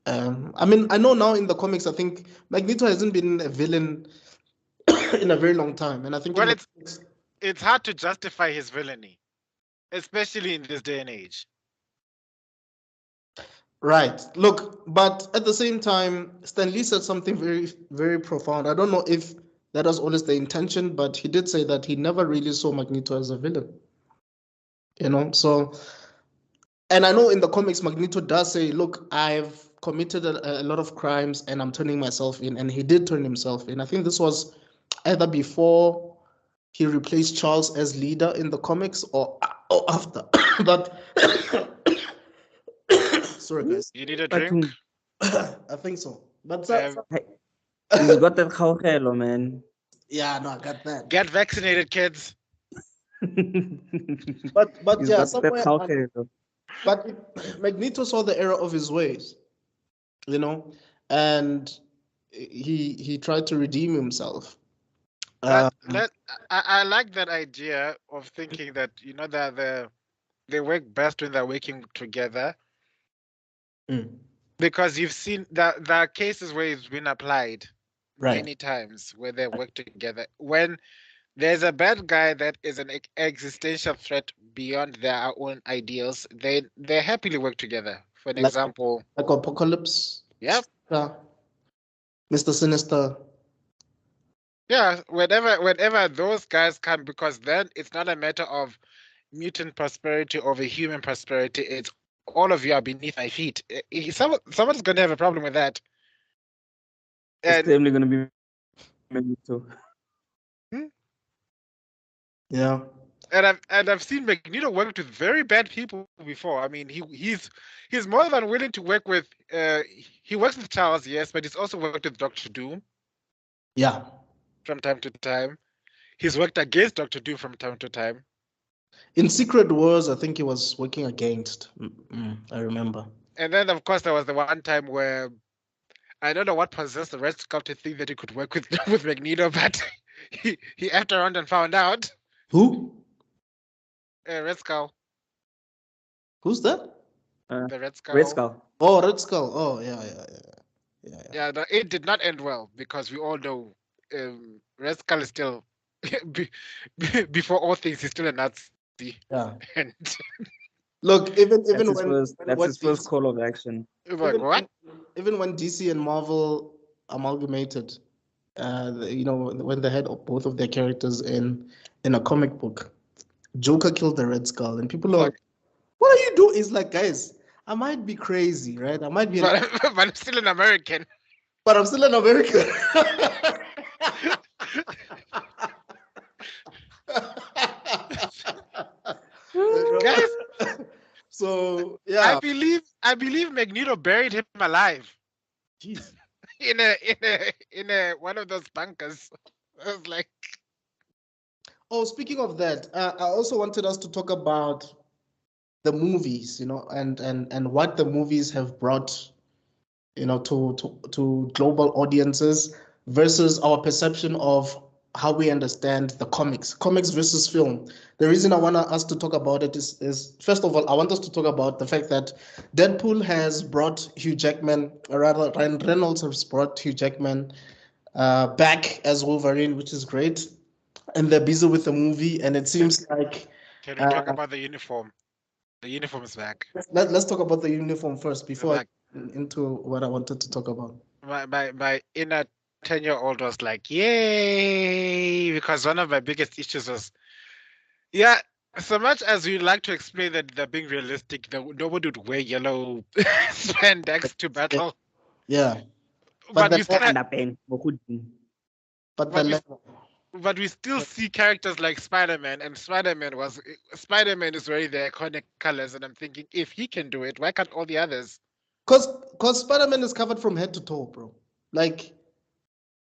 mean, I know now in the comics, I think Magneto hasn't been a villain in a very long time, and I think it's hard to justify his villainy, especially in this day and age. Right. Look, but at the same time, Stan Lee said something very, very profound. I don't know if that was always the intention, but he did say that he never really saw Magneto as a villain. So, and I know in the comics, Magneto does say, look, I've committed a lot of crimes and I'm turning myself in, and he did turn himself in. I think this was either before he replaced Charles as leader in the comics or after. But sorry, guys. You need a drink? I think so. But you got that hello, man. Yeah, no, I got that. Get vaccinated, kids. but yeah, somewhere. But Magneto saw the error of his ways, and he tried to redeem himself. I like that idea of thinking that that they work best when they're working together. Because you've seen that there are cases where it's been applied many times where they work together. When there's a bad guy that is an existential threat beyond their own ideals, they happily work together. For an example, like Apocalypse. Yep. Mr. Sinister. Yeah, whenever those guys come, because then it's not a matter of mutant prosperity over human prosperity. It's all of you are beneath my feet. Someone's going to have a problem with that. It's definitely going to be Magneto. Yeah. And I've seen Magneto work with very bad people before. I mean, he's more than willing to work with. He works with Charles, yes, but he's also worked with Dr. Doom. Yeah. From time to time, he's worked against Dr. Doom from time to time. In Secret Wars, I think he was working against. I remember. And then, of course, there was the one time where I don't know what possessed the Red Skull to think that he could work with Magneto, but he effed around and found out. Who? Red Skull. Who's that? The Red Skull. Red Skull. Oh, Red Skull. Oh, yeah. Yeah, it did not end well because we all know Red Skull is still before all things, he's still a Nazi. Yeah. And look, even that's his first call of action. Even when DC and Marvel amalgamated, when they had both of their characters in a comic book, Joker killed the Red Skull, and people are like, "What are you doing?" It's like, guys, I might be crazy, right? I might be, but I'm still an American. But I'm still an American. Guys, so yeah, I believe Magneto buried him alive. Jeez. in a one of those bunkers. I was like, oh, speaking of that, I also wanted us to talk about the movies, and what the movies have brought, to global audiences versus our perception of how we understand the comics versus film. The reason I want us to talk about it is first of all, I want us to talk about the fact that Deadpool has brought Hugh Jackman, or rather Ryan Reynolds has brought Hugh Jackman back as Wolverine, which is great. And they're busy with the movie, and it seems like... Can we talk about the uniform? The uniform is back. Let's talk about the uniform first before I get into what I wanted to talk about. My inner 10-year-old was like, yay, because one of my biggest issues was, so much as we like to explain that they're being realistic, nobody would wear yellow spandex to battle. Yeah. But we still see characters like Spider-Man, and Spider-Man is wearing the iconic colors, and I'm thinking, if he can do it, why can't all the others? Because Spider-Man is covered from head to toe, bro. Like,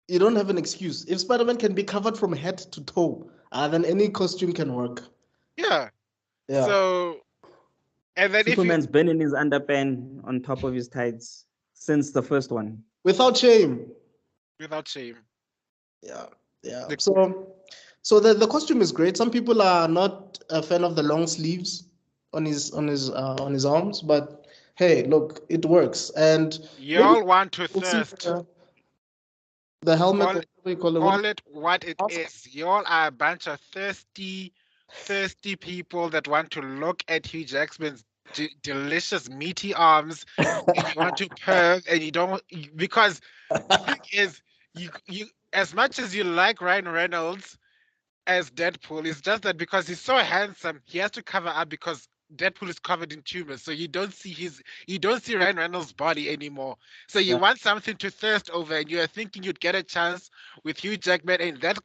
you don't have an excuse. If Spider-Man can be covered from head to toe, then any costume can work. Yeah. Yeah. So, and then Superman's been in his underpants on top of his tights since the first one. Without shame. without shame. Yeah. Yeah. The- So the costume is great. Some people are not a fan of the long sleeves on his arms, but hey, look, it works. And maybe Y'all want to we'll see thirst. the helmet, Call, or whatever you call it. call it what it Mask? is. Y'all are a bunch of thirsty people that want to look at Hugh Jackman's delicious meaty arms, and you want to perv, and you don't because the thing is, you as much as you like Ryan Reynolds as Deadpool, it's just that because he's so handsome, he has to cover up because Deadpool is covered in tumors, so you don't see Ryan Reynolds' body anymore. So you Yeah. want something to thirst over, and you're thinking you'd get a chance with Hugh Jackman, and that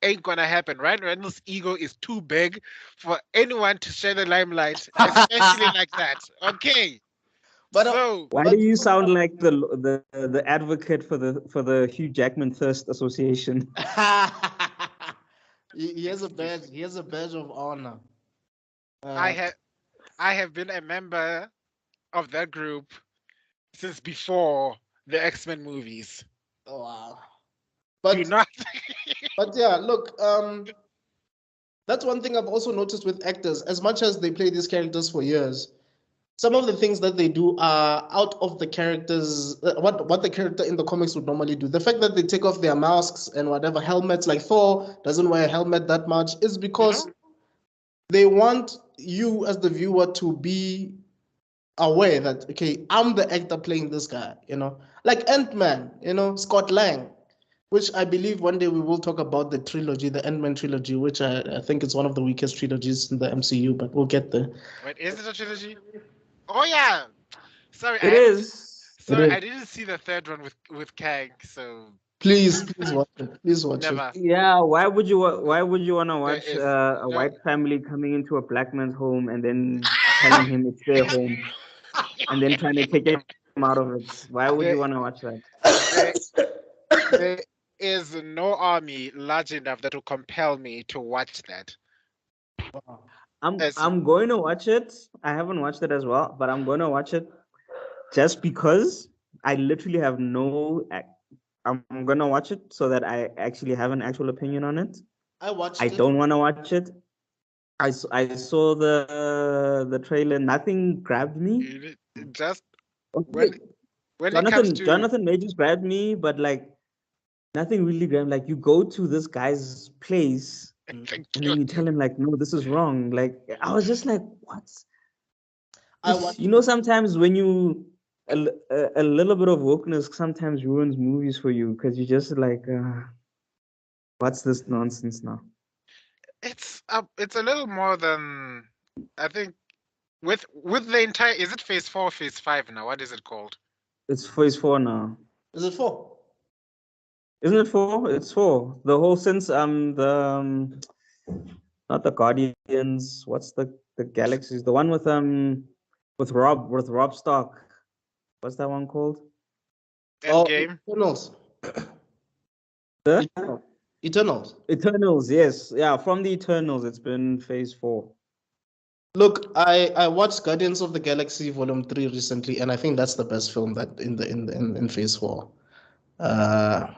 ain't gonna happen. Ryan Reynolds' ego is too big for anyone to share the limelight, especially like that. Okay, But so Why do you sound like the advocate for the Hugh Jackman Thirst Association? he has a badge. He has a badge of honor. I have been a member of that group since before the X-Men movies. Oh, wow. Do not. But yeah, look, that's one thing I've also noticed with actors. As much as they play these characters for years, some of the things that they do are out of the characters, what the character in the comics would normally do. The fact that they take off their masks and whatever helmets, like Thor doesn't wear a helmet that much, is because they want you as the viewer to be aware that, okay, I'm the actor playing this guy, like Ant-Man, Scott Lang, which I believe one day we will talk about the trilogy, the Ant-Man trilogy, which I think is one of the weakest trilogies in the MCU, but we'll get there. Wait, is it a trilogy? Oh yeah. Sorry, It is. I didn't see the third one with Kang, so Please watch it. Please watch it. never. Yeah, why would you want to watch is a no- white family coming into a black man's home and then telling him it's their home and then trying to kick him out of it? Why would you want to watch that? There is no army large enough that will compel me to watch that. I'm going to watch it. I haven't watched it as well, but I'm going to watch it just because I literally have no. I'm going to watch it so that I actually have an actual opinion on it. I don't want to watch it. I saw the trailer. Nothing grabbed me. Just when it comes to Jonathan Majors grabbed me, but like nothing really grabbed. Like you go to this guy's place and then you tell him like, no, this is wrong. Like I was just like, what? Sometimes when you a little bit of wokeness sometimes ruins movies for you because you just like, what's this nonsense now? it's a little more than I think with the entire is it phase 4 or phase 5 now? What is it called? It's phase 4 now. Is it 4? Isn't it 4? It's 4. The whole since the not the Guardians. What's the Galaxies? The one with Rob Stark. What's that one called? Endgame. Eternals. The Eternals. Yes, yeah. From the Eternals, it's been phase 4. Look, I watched Guardians of the Galaxy Volume 3 recently, and I think that's the best film that in phase 4. But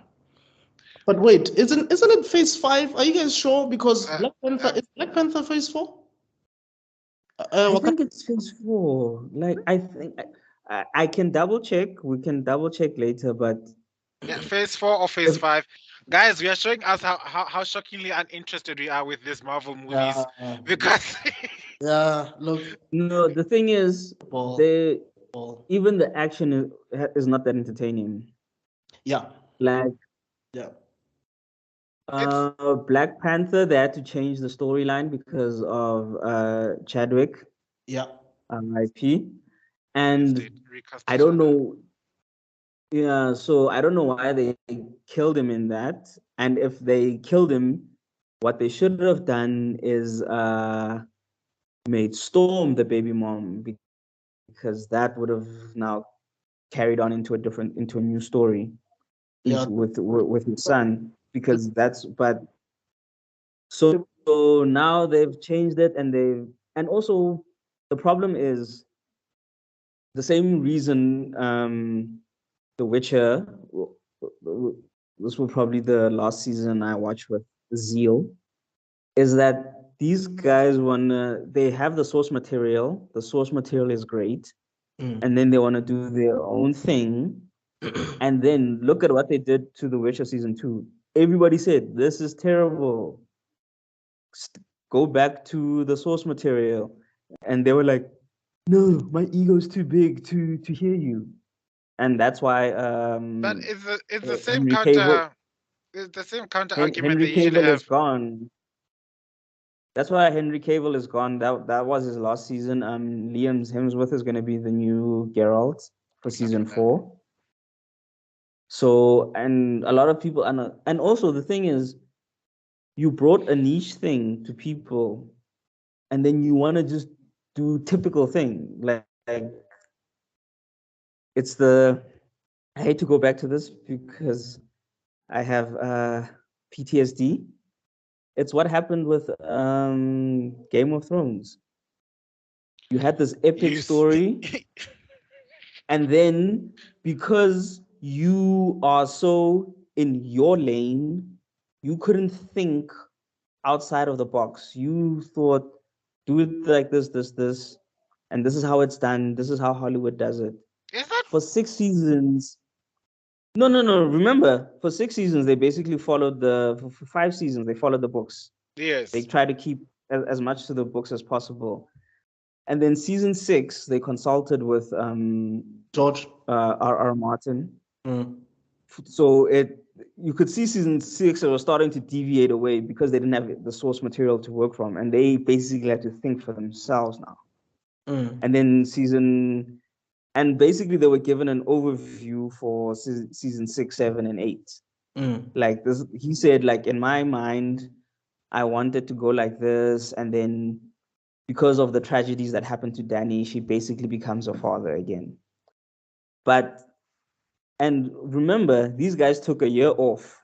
wait, isn't it phase 5? Are you guys sure? Because Black Panther is Black Panther phase 4? I think it's phase 4. Like I think I can double check. We can double check later, but yeah, phase 4 or phase 5. Guys, we are showing us how shockingly uninterested we are with these Marvel movies because look. No, the thing is, even the action is not that entertaining. Yeah. Like Black Panther, they had to change the storyline because of Chadwick. Yeah. IP. And I don't know. Yeah, so I don't know why they killed him in that. And if they killed him, what they should have done is made Storm the baby mom, because that would have now carried on into a new story with his son, because but so So now they've changed it, and also the problem is the same reason The Witcher, this will probably the last season I watched with zeal, is that these guys they have the source material. The source material is great, and then they want to do their own thing. And then look at what they did to The Witcher season 2. Everybody said, this is terrible. Go back to the source material. And they were like, no, my ego's too big to hear you. And that's why But it's the same Henry counter. Cavill, It's the same counter argument Henry they usually Cavill is have. gone. That's why Henry Cavill is gone. That was his last season. Liam Hemsworth is going to be the new Geralt for season 4. So, and a lot of people, and also the thing is, you brought a niche thing to people, and then you want to just do typical thing. Like it's I hate to go back to this because I have PTSD. It's what happened with Game of Thrones. You had this epic story, and then because you are so in your lane, you couldn't think outside of the box. You thought, do it like this, and this is how it's done. This is how Hollywood does it. Is that For 6 seasons? No. Remember, for 6 seasons, they basically followed for 5 seasons, they followed the books. yes? They try to keep as much to the books as possible. And then season 6, they consulted with George R.R. Martin. So you could see season 6 it was starting to deviate away because they didn't have the source material to work from, and they basically had to think for themselves now. And then and basically they were given an overview for season 6, 7, and 8. Like this, he said, like, in my mind, I wanted to go like this, and then because of the tragedies that happened to Dany, she basically becomes a father again. And remember, these guys took a year off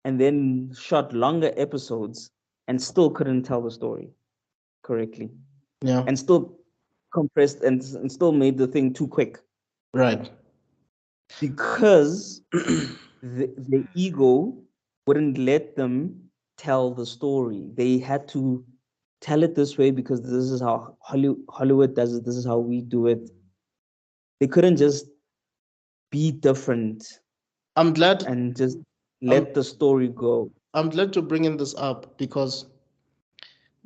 and then shot longer episodes and still couldn't tell the story correctly. Yeah. And still compressed and still made the thing too quick. Right. Because the ego wouldn't let them tell the story. They had to tell it this way because this is how Hollywood does it. This is how we do it. They couldn't just be different. I'm glad and just let the story go. I'm glad to bring in this up because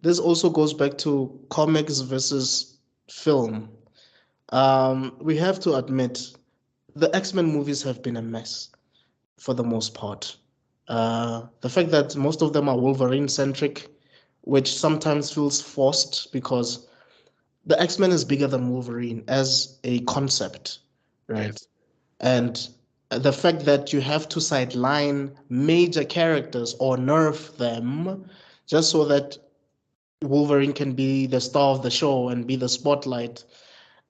this also goes back to comics versus film. We have to admit the X-Men movies have been a mess for the most part. The fact that most of them are Wolverine-centric, which sometimes feels forced because the X-Men is bigger than Wolverine as a concept, right? Yes. And the fact that you have to sideline major characters or nerf them just so that Wolverine can be the star of the show and be the spotlight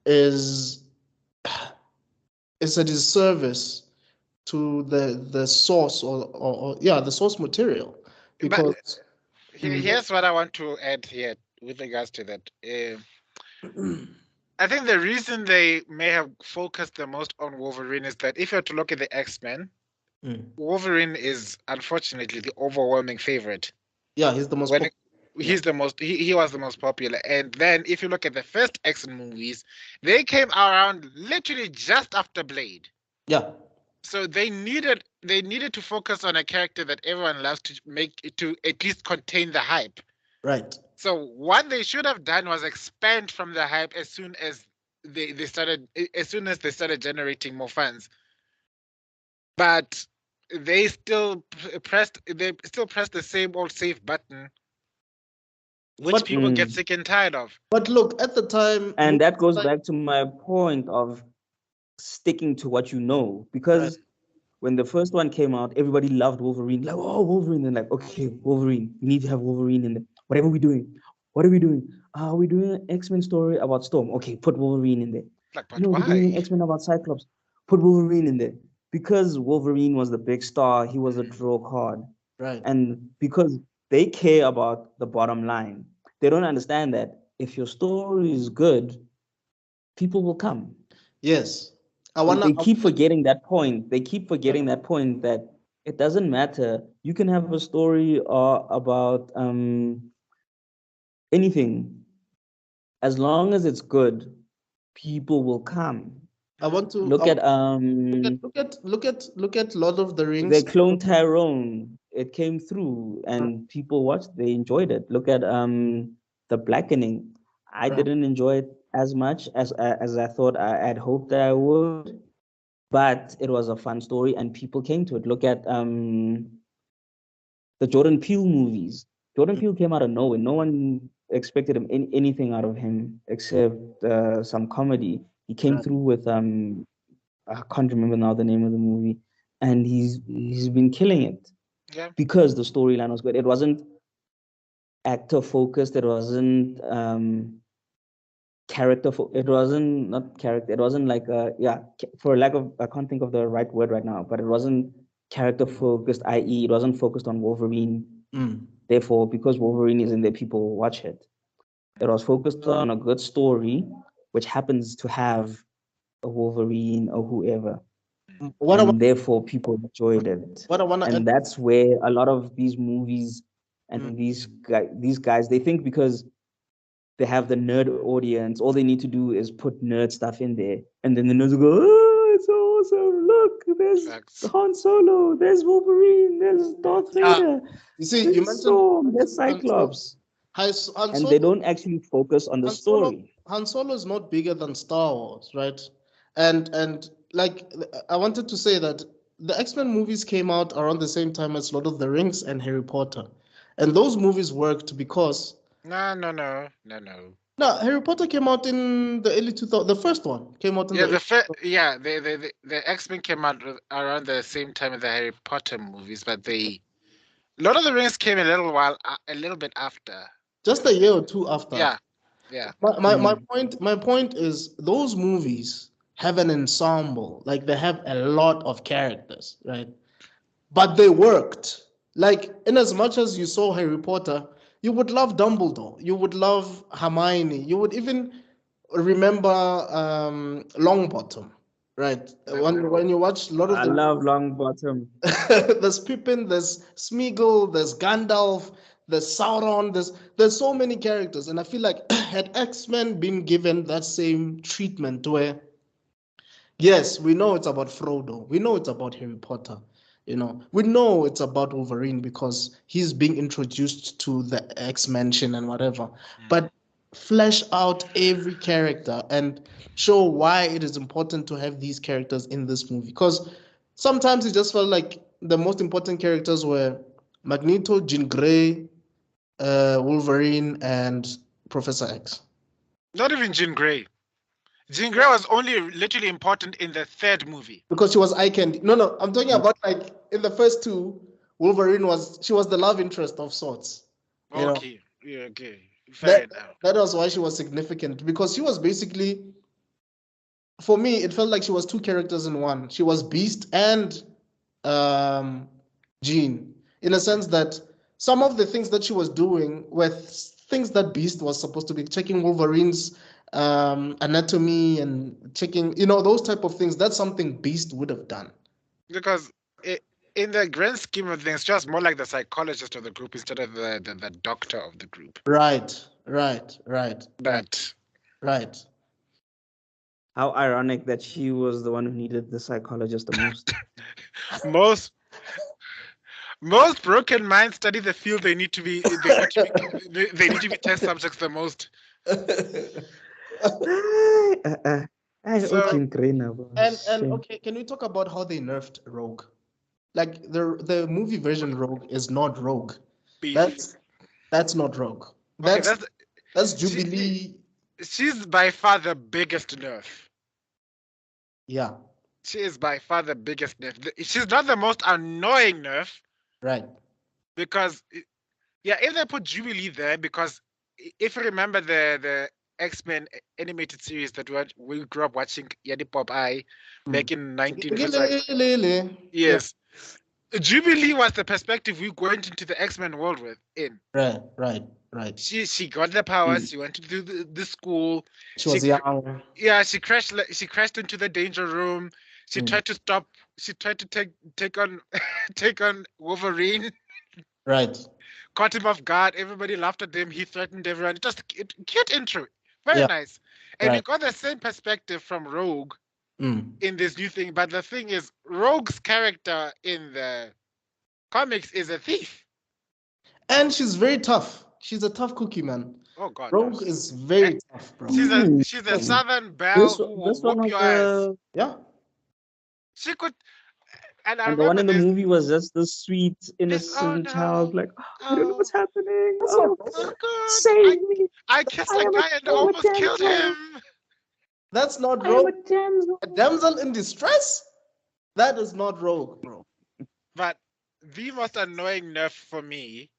is a disservice to the source or the source material. Because Here's what I want to add here with regards to that. I think the reason they may have focused the most on Wolverine is that if you were to look at the X-Men, Wolverine is unfortunately the overwhelming favorite. Yeah, he's the most he was the most popular. And then if you look at the first X-Men movies, they came around literally just after Blade. Yeah. So they needed to focus on a character that everyone loves to at least contain the hype. Right. So what they should have done was expand from the hype as soon as they started generating more fans. But they still pressed the same old save button, which people get sick and tired of. But look, at the time, and that goes back to my point of sticking to what you know, because when the first one came out, everybody loved Wolverine. Like, oh, Wolverine. And like, okay, Wolverine. We need to have Wolverine in there. Whatever we're doing. What are we doing? Are we doing an X-Men story about Storm? Okay, put Wolverine in there. Like, but no, why? We're doing an X-Men about Cyclops. Put Wolverine in there. Because Wolverine was the big star. He was a draw card. Right. And because they care about the bottom line. They don't understand that if your story is good, people will come. Yes. They keep forgetting that point. They keep forgetting that point that it doesn't matter. You can have a story about anything. As long as it's good, people will come. I want to Look at look at Lord of the Rings. the Clone Tyrone. It came through and people watched, they enjoyed it. Look at The Blackening. I didn't enjoy it as much as I thought I'd hoped that I would, but it was a fun story and people came to it. Look at the Jordan Peele movies. Jordan Peele came out of nowhere. No one expected him anything out of him except some comedy. He came through with I can't remember now the name of the movie, and he's been killing it. Yeah. Because the storyline was good. It wasn't actor focused. It wasn't character. It wasn't not character. It wasn't like for lack of, I can't think of the right word right now, but it wasn't character focused. I.e., it wasn't focused on Wolverine. Therefore, because Wolverine is in there, people watch it. It was focused on a good story, which happens to have a Wolverine or whoever. And therefore people enjoyed it. And that's where a lot of these movies and these guys, they think because they have the nerd audience, all they need to do is put nerd stuff in there. And then the nerds will go, oh, it's awesome. Look, there's Han Solo, there's Wolverine, there's Darth Vader. You see, there's you mentioned Storm, there's Cyclops. And they don't actually focus on the story. Han Solo is not bigger than Star Wars, right? And like I wanted to say that the X-Men movies came out around the same time as Lord of the Rings and Harry Potter. And those movies worked because No. no, Harry Potter came out in the early 2000s. The first one came out in the X-Men came out around the same time as the Harry Potter movies, but Lord of the Rings came a little bit after. Just a year or two after. Yeah. My point is those movies have an ensemble, like they have a lot of characters, right? But they worked. Like in as much as you saw Harry Potter, you would love Dumbledore, you would love Hermione, you would even remember Longbottom, right? When you watch a lot of I love Longbottom. there's Pippin, there's Smeagol, there's Gandalf, there's Sauron, there's so many characters, and I feel like had X-Men been given that same treatment where yes, we know it's about Frodo, we know it's about Harry Potter, we know it's about Wolverine because he's being introduced to the X-Mansion and whatever, but flesh out every character and show why it is important to have these characters in this movie, because sometimes it just felt like the most important characters were Magneto, Jean Grey, Wolverine, and Professor X. Not even Jean Grey. Jean Grey was only literally important in the third movie. Because she was eye candy. No, I'm talking about like in the first two, Wolverine was the love interest of sorts. Okay. Yeah, okay. Fair enough. That was why she was significant, because she was basically, for me, it felt like she was two characters in one. She was Beast and Jean, in a sense that some of the things that she was doing were things that Beast was supposed to be checking Wolverine's anatomy and checking, those type of things. That's something Beast would have done. Because in the grand scheme of things, just more like the psychologist of the group instead of the doctor of the group. Right. How ironic that she was the one who needed the psychologist the most. Most broken minds study the field they need to be test subjects the most. And okay, can we talk about how they nerfed Rogue? Like the movie version Rogue is not Rogue. That's not Rogue. That's Jubilee. She's by far the biggest nerf. Yeah. She is by far the biggest nerf. She's not the most annoying nerf. Right. Because, if they put Jubilee there, because if you remember the X-Men animated series that we grew up watching, Yadi Pop Eye, back in 19... Yes. Jubilee was the perspective we went into the X-Men world with. Right. She got the powers. She went to the school. She was young. Yeah, she crashed into the danger room. She tried to stop. She tried to take on take on Wolverine. Right. Caught him off guard. Everybody laughed at him. He threatened everyone. Just cute intro. Very nice. And we got the same perspective from Rogue in this new thing. But the thing is, Rogue's character in the comics is a thief. And she's very tough. She's a tough cookie, man. Oh God. Rogue is very tough, bro. She's a Southern belle who will whoop your ass. Yeah. She could. And the one in the movie was just the sweet, innocent child, like, I don't know what's happening. Oh God. Save me. I kissed a guy and almost killed him. That's not Rogue. A damsel in distress? That is not Rogue, bro. But the most annoying nerf for me,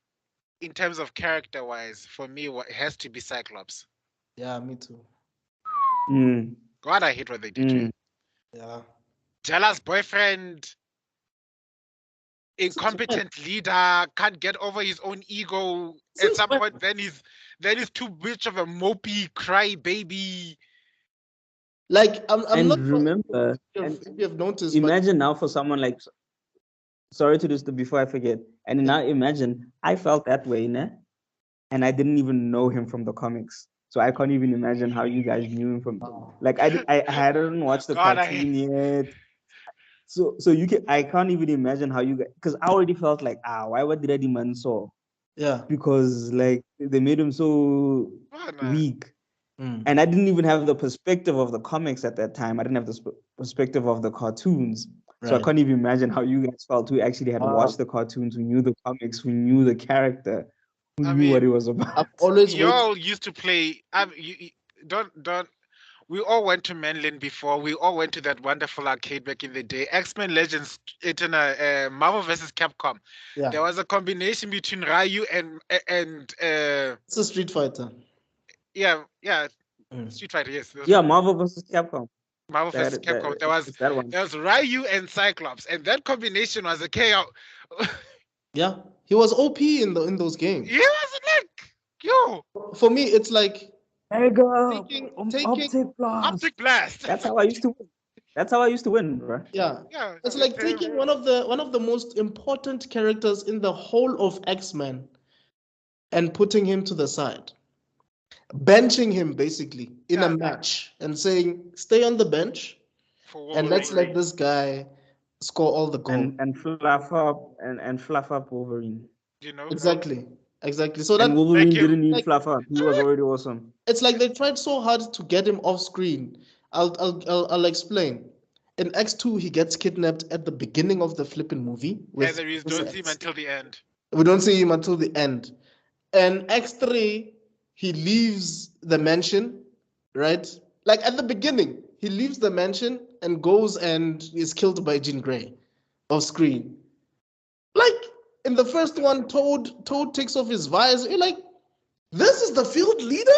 in terms of character-wise, for me, has to be Cyclops. Yeah, me too. God, I hate what they did to him. Yeah. Jealous boyfriend, incompetent leader, can't get over his own ego. At some point, then he's too much of a mopey cry baby. Like I'm not. Remember, if you have noticed. Imagine now for someone like. Sorry to do this before I forget. And now imagine I felt that way, né? And I didn't even know him from the comics. So I can't even imagine how you guys knew him from. Like I hadn't watched the cartoon yet. So I can't even imagine how you guys, because I already felt like, why would the Ready Man so? Yeah. Because like they made him so weak. And I didn't even have the perspective of the comics at that time. I didn't have the perspective of the cartoons. So I can't even imagine how you guys felt who actually had watched the cartoons, who knew the comics, who knew the character, who knew what it was about. I've always you all used to play. Don't. We all went to Menlyn before. We all went to that wonderful arcade back in the day. X-Men Legends, it's in a Marvel vs. Capcom. Yeah. There was a combination between Ryu and it's a Street Fighter. Yeah. Street Fighter, yes. Yeah, Marvel vs. Capcom. Marvel vs. Capcom. There was Ryu and Cyclops, and that combination was a chaos. Yeah, he was OP in those games. He was like, yo. For me, it's like taking Optic blast. That's how I used to win. That's how I used to win, right? Yeah. It's like taking one of the most important characters in the whole of X-Men and putting him to the side. Benching him basically in a match and saying, stay on the bench and let's let this guy score all the goals. And fluff up Wolverine. You know? Exactly. So that Wolverine didn't need fluff up. He was already awesome. It's like they tried so hard to get him off screen. I'll explain. In X2, he gets kidnapped at the beginning of the flipping movie. We don't see him until the end. We don't see him until the end. And X3, he leaves the mansion, right? Like at the beginning, he leaves the mansion and goes and is killed by Jean Grey off screen. Like in the first one, Toad takes off his visor. You're like, this is the field leader?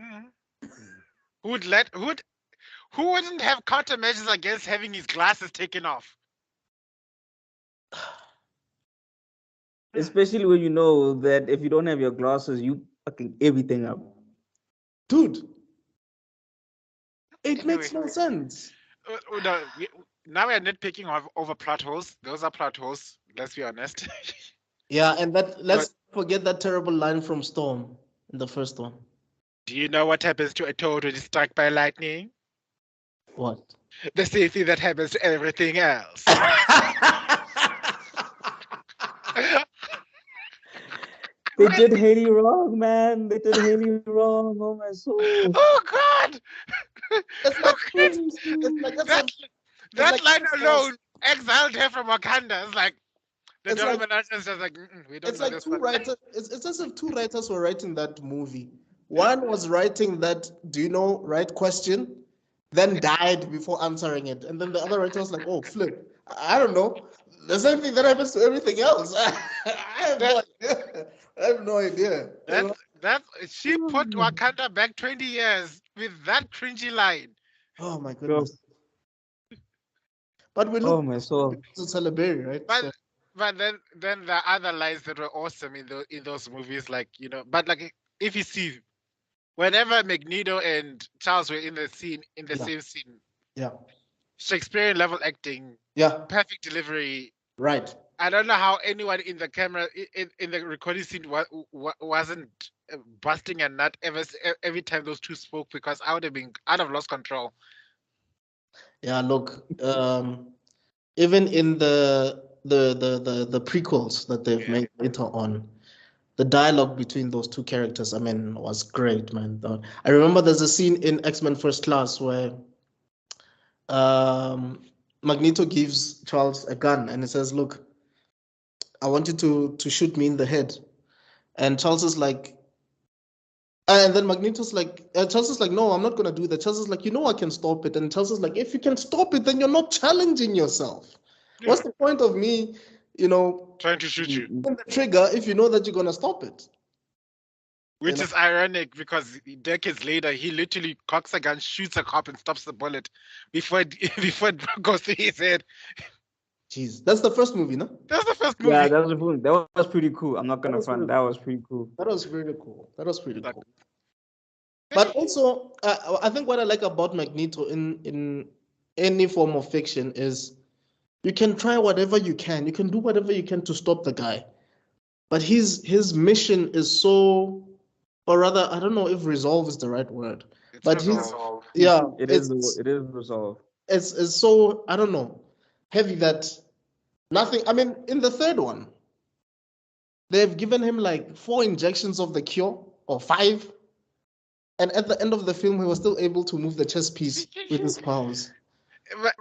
Mm-hmm. Who wouldn't have countermeasures against having his glasses taken off? Especially when you know that if you don't have your glasses, you fucking everything up. Dude, it makes no sense. Now we're nitpicking over plot holes. Those are plot holes, let's be honest. Yeah, and let's forget that terrible line from Storm in the first one. Do you know what happens to a toad when it's struck by lightning? What? The same thing that happens to everything else. They did Haley wrong, man. They did Haley wrong. Oh my soul. Oh God! That line alone exiled her from Wakanda. It's like the dominant is just like we don't. It's like two writers. It's as if two writers were writing that movie. One was writing that "Do you know?" right question, then died before answering it, and then the other writer was like, "Oh, flip! I don't know. The same thing that happens to everything else." I have no idea. That she put Wakanda back 20 years with that cringy line. Oh my goodness! But we look. Oh my soul! To celebrate, right? But then the other lines that were awesome in those movies, like, but like if you see whenever Magneto and Charles were in the Yeah. same scene, Yeah. Shakespearean level acting, Yeah. perfect delivery. Right. I don't know how anyone in the camera in the recording scene wasn't busting a nut every time those two spoke, because I'd have lost control. Yeah, look, even in the prequels that they've Yeah. made later on, the dialogue between those two characters, I mean, was great, man. I remember there's a scene in X-Men First Class where um, Magneto gives Charles a gun and he says, "Look, I want you to shoot me in the head." And Charles is like, and then Magneto's like, Charles is like, "No, I'm not gonna do that." Charles is like, "You know, I can stop it." And Charles is like, "If you can stop it, then you're not challenging yourself. What's Yeah. the point of me, Trying to shoot you. pulling the trigger if you know that you're gonna stop it?" Which is ironic, because decades later he literally cocks a gun, shoots a cop, and stops the bullet before before it goes to his head. Jeez, that's the first movie, no? That's the first movie. Yeah, that was pretty cool. I'm not gonna was front. really That was pretty cool. That was really cool. That was pretty Like, cool. But also, I think what I like about Magneto in any form of fiction is you can try whatever you can. You can do whatever you can to stop the guy. But his mission is so, or rather, I don't know if resolve is the right word. it's But resolve. yeah, It is resolved. it's so, I don't know, heavy that nothing. I mean, in the third one, they've given him like 4 injections of the cure or 5. And at the end of the film, he was still able to move the chess piece with his powers.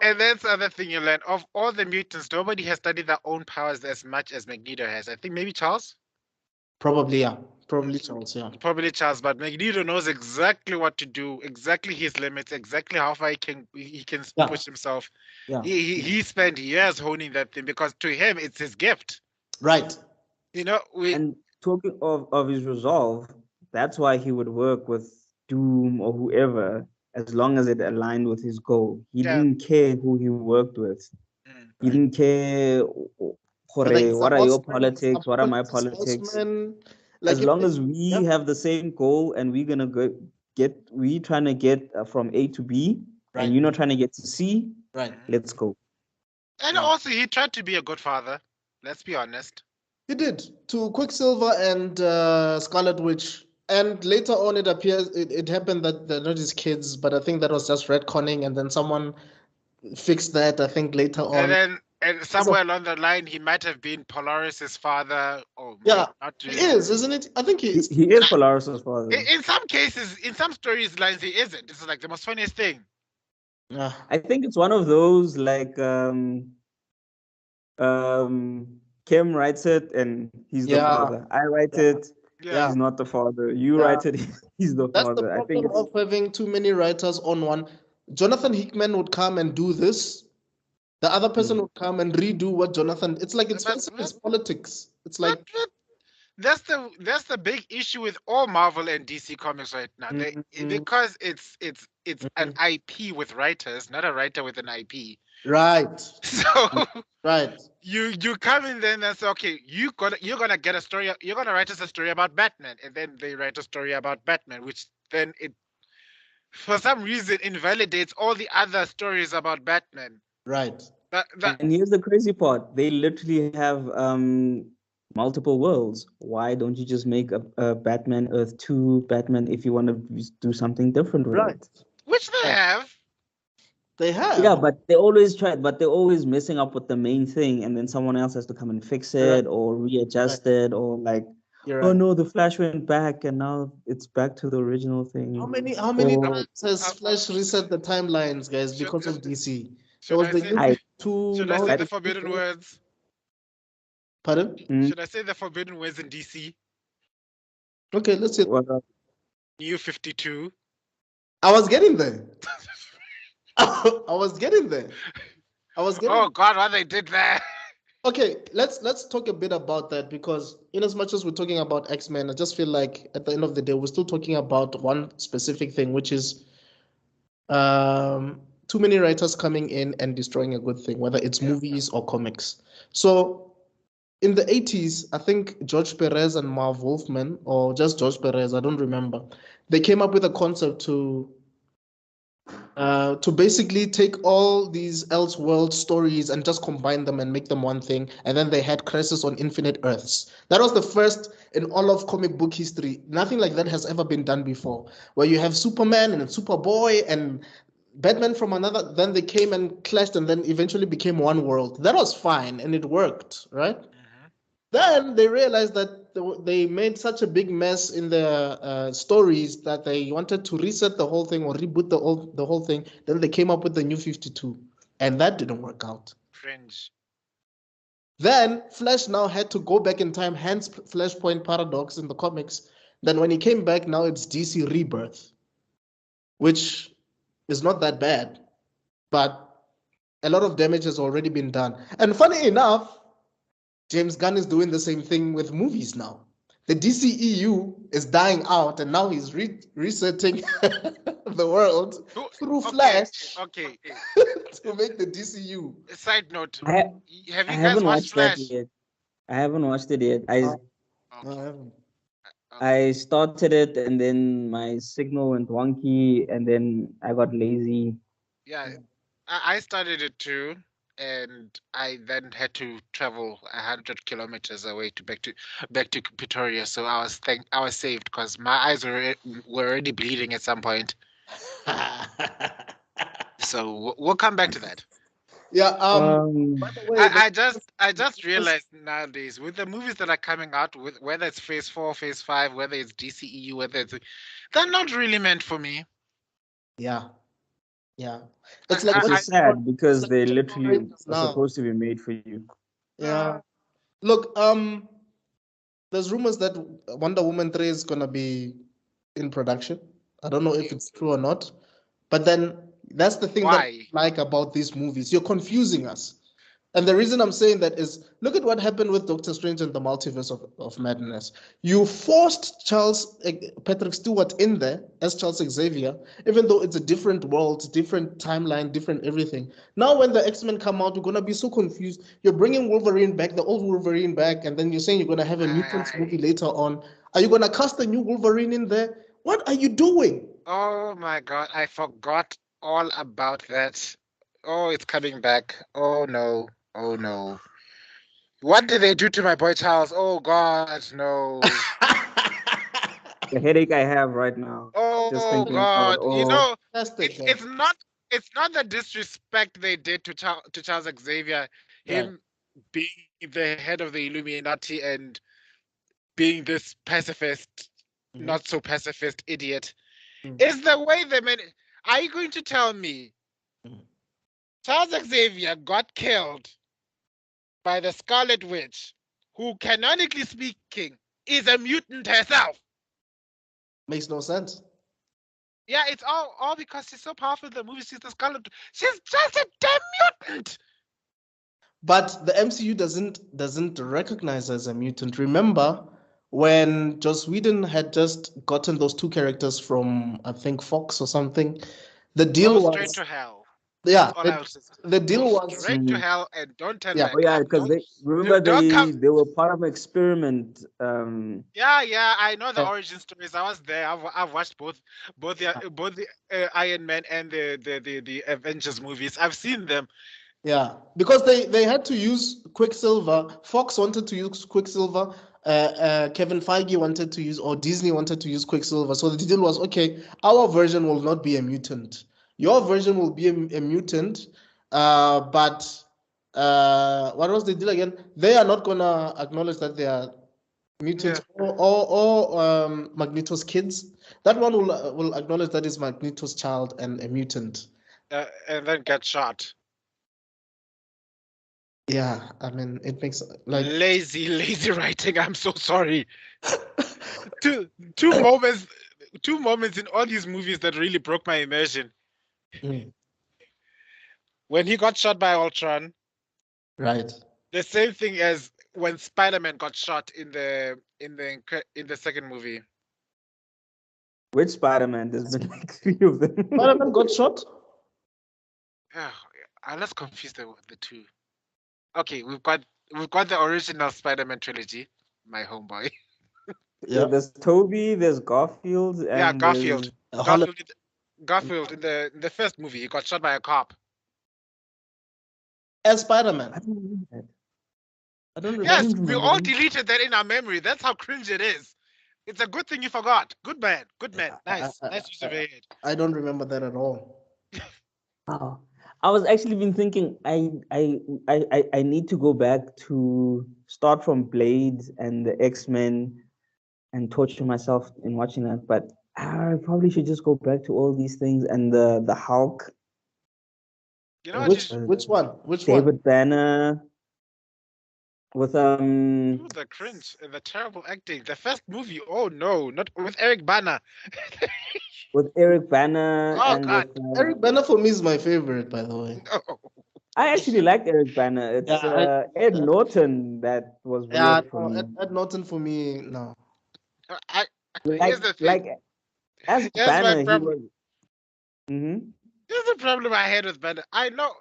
And that's the other thing you learn. Of all the mutants, nobody has studied their own powers as much as Magneto has. I think maybe Charles? Probably, yeah. Probably Charles, yeah. Probably Charles, but Magneto knows exactly what to do, exactly his limits, exactly how far he can Yeah. push himself. Yeah. He spent years honing that thing, because to him it's his gift. Right. And talking of his resolve, that's why he would work with Doom or whoever, as long as it aligned with his goal. He didn't care who he worked with. He didn't care, what are your politics? What are my politics? Like as long as we have the same goal and we're gonna we trying to get from A to B, Right. and you're not trying to get to C, right. let's go. And also, he tried to be a good father. Let's be honest. He did to Quicksilver and Scarlet Witch. And later on, it appears it happened that they're not his kids, but I think that was just retconning, and then someone fixed that. I think later on. And somewhere along the line, he might have been Polaris's father, or Yeah, not he is, isn't it? I think he is. He is Polaris's father. In some cases, in some stories lines, he isn't. This is like the most funniest thing. I think it's one of those like Kim writes it and he's the father. I write it. Yeah. He's not the father. You write it. He's the That's father. the I think problem of having too many writers on one. Jonathan Hickman would come and do this. The other person would come and redo what Jonathan. It's like it's politics. It's like that's the big issue with all Marvel and DC comics right now. Because it's an IP with writers, not a writer with an IP. Right. So right. You come in then and say, okay, you're gonna get a story. You're gonna write us a story about Batman, and then they write a story about Batman, which then it, for some reason, invalidates all the other stories about Batman. Right. And here's the crazy part: they literally have multiple worlds. Why don't you just make a Batman Earth 2 Batman if you want to do something different with it? Which they have. They have. Yeah, but they always try, but they're always messing up with the main thing, and then someone else has to come and fix it or readjust it, or like, oh no, the Flash went back and now it's back to the original thing. How many times has Flash reset the timelines, guys, because of DC? Should I say the forbidden words? Pardon? Should I say the forbidden words in DC? Okay, let's see. New 52. I was getting there. I was getting there. Oh God, what they did there. Okay, let's talk a bit about that, because in as much as we're talking about X-Men, I just feel like at the end of the day, we're still talking about one specific thing, which is too many writers coming in and destroying a good thing, whether it's movies or comics. So in the 80s, I think George Perez and Marv Wolfman, or just George Perez, I don't remember, they came up with a concept to basically take all these Elseworld stories and just combine them and make them one thing. And then they had Crisis on Infinite Earths. That was the first in all of comic book history. Nothing like that has ever been done before, where you have Superman and Superboy and Batman from another, then they came and clashed and then eventually became one world. That was fine and it worked, right? Then they realized that they made such a big mess in their stories that they wanted to reset the whole thing or reboot the whole thing. Then they came up with the New 52, and that didn't work out. Cringe. Then Flash now had to go back in time, hence Flashpoint Paradox in the comics. Then when he came back, now it's DC Rebirth, which is not that bad, but a lot of damage has already been done. And funny enough, James Gunn is doing the same thing with movies now. The DCEU is dying out, and now he's resetting the world through Flash. Okay. To make the DCU. Side note: have you I guys haven't watched watched that Flash? yet. I haven't watched it yet. No, I Okay. haven't. I started it and then my signal went wonky and then I got lazy. Yeah, I started it too, and I then had to travel 100 kilometers away to back to Pretoria. So I was saved because my eyes were already bleeding at some point. So we'll come back to that. Yeah. Um, By the way, I just realized nowadays with the movies that are coming out, with whether it's Phase 4, Phase 5, whether it's DCEU, they're not really meant for me. yeah. It's It's like which what is sad because they Power literally Rangers are now. supposed to be made for you. Yeah. Look, there's rumors that Wonder Woman 3 is gonna be in production. I don't know if it's true or not. But then that's the thing that I Why? like about these movies. You're confusing us. And the reason I'm saying that is look at what happened with Doctor Strange and the Multiverse of Madness. You forced Patrick Stewart in there as Charles Xavier, even though it's a different world, different timeline, different everything. Now when the X-Men come out, we're gonna be so confused. You're bringing Wolverine back, the old Wolverine back, and then you're saying you're gonna have a mutants movie later on. Are you gonna cast a new Wolverine in there? What are you doing? Oh my God, I forgot all about that. Oh, it's coming back. Oh no. Oh no. What did they do to my boy Charles? Oh God, no. The headache I have right now, just Oh thinking about God. Fantastic. It's not the disrespect they did to Charles Xavier, Right. him being the head of the Illuminati and being this pacifist, not so pacifist idiot. Is the way they made it. Are you going to tell me Charles Xavier got killed by the Scarlet Witch, who, canonically speaking, is a mutant herself? Makes no sense. Yeah, it's all because she's so powerful in the movie. She's the Scarlet. She's just a damn mutant. But the MCU doesn't recognize her as a mutant. Remember when Joss Whedon had just gotten those two characters from I think Fox or something? The deal Go straight was to hell. yeah. That's all I'll say. The deal Go was straight to hell and don't turn yeah. back. oh yeah, because they remember Don't come. they were part of an experiment. Yeah, I know the origin stories. I was there. I've watched both the Iron Man and the Avengers movies. I've seen them. Yeah, because they had to use Quicksilver. Fox wanted to use Quicksilver. Kevin Feige wanted to use, or Disney wanted to use Quicksilver. So the deal was, okay, our version will not be a mutant. Your version will be a mutant. But what was the deal again? They are not gonna acknowledge that they are mutants or Magneto's kids. That one will acknowledge that is Magneto's child and a mutant. And then get shot. Yeah, I mean, it makes like Lazy writing. I'm so sorry. two moments in all these movies that really broke my immersion. When he got shot by Ultron. Right. The same thing as when Spider-Man got shot in the second movie. Which Spider-Man? There's been like 3 of them. Spider-Man got shot? Oh, let's confuse the two. Okay, we've got we've got the original Spider-Man trilogy, my homeboy. Yeah. There's Toby, there's Garfield, and Yeah, Garfield. there's Garfield in the first movie, he got shot by a cop. As Spider-Man. I don't remember that. I don't remember. Yes, remember we all that. deleted that in our memory. That's how cringe it is. It's a good thing you forgot. Good man. Good man. Nice. Nice use of your head. I don't remember that at all. Oh, I was actually been thinking I need to go back to start from Blade and the X-Men and torture myself in watching that, but I probably should just go back to all these things and the Hulk. You know what? Which one? Which David Banner with Ooh, the cringe, the terrible acting. The first movie. Oh no, not with Eric Bana. with Eric Banner Oh, and God. with, Eric Bana for me is my favorite, by the way. No. I actually liked Eric Banner. It's Ed Norton that was weird for me. Ed Norton for me, no. Here's the thing. Like as Here's Banner, my he problem. was. Mm-hmm. Here's the problem I had with Bana. I know,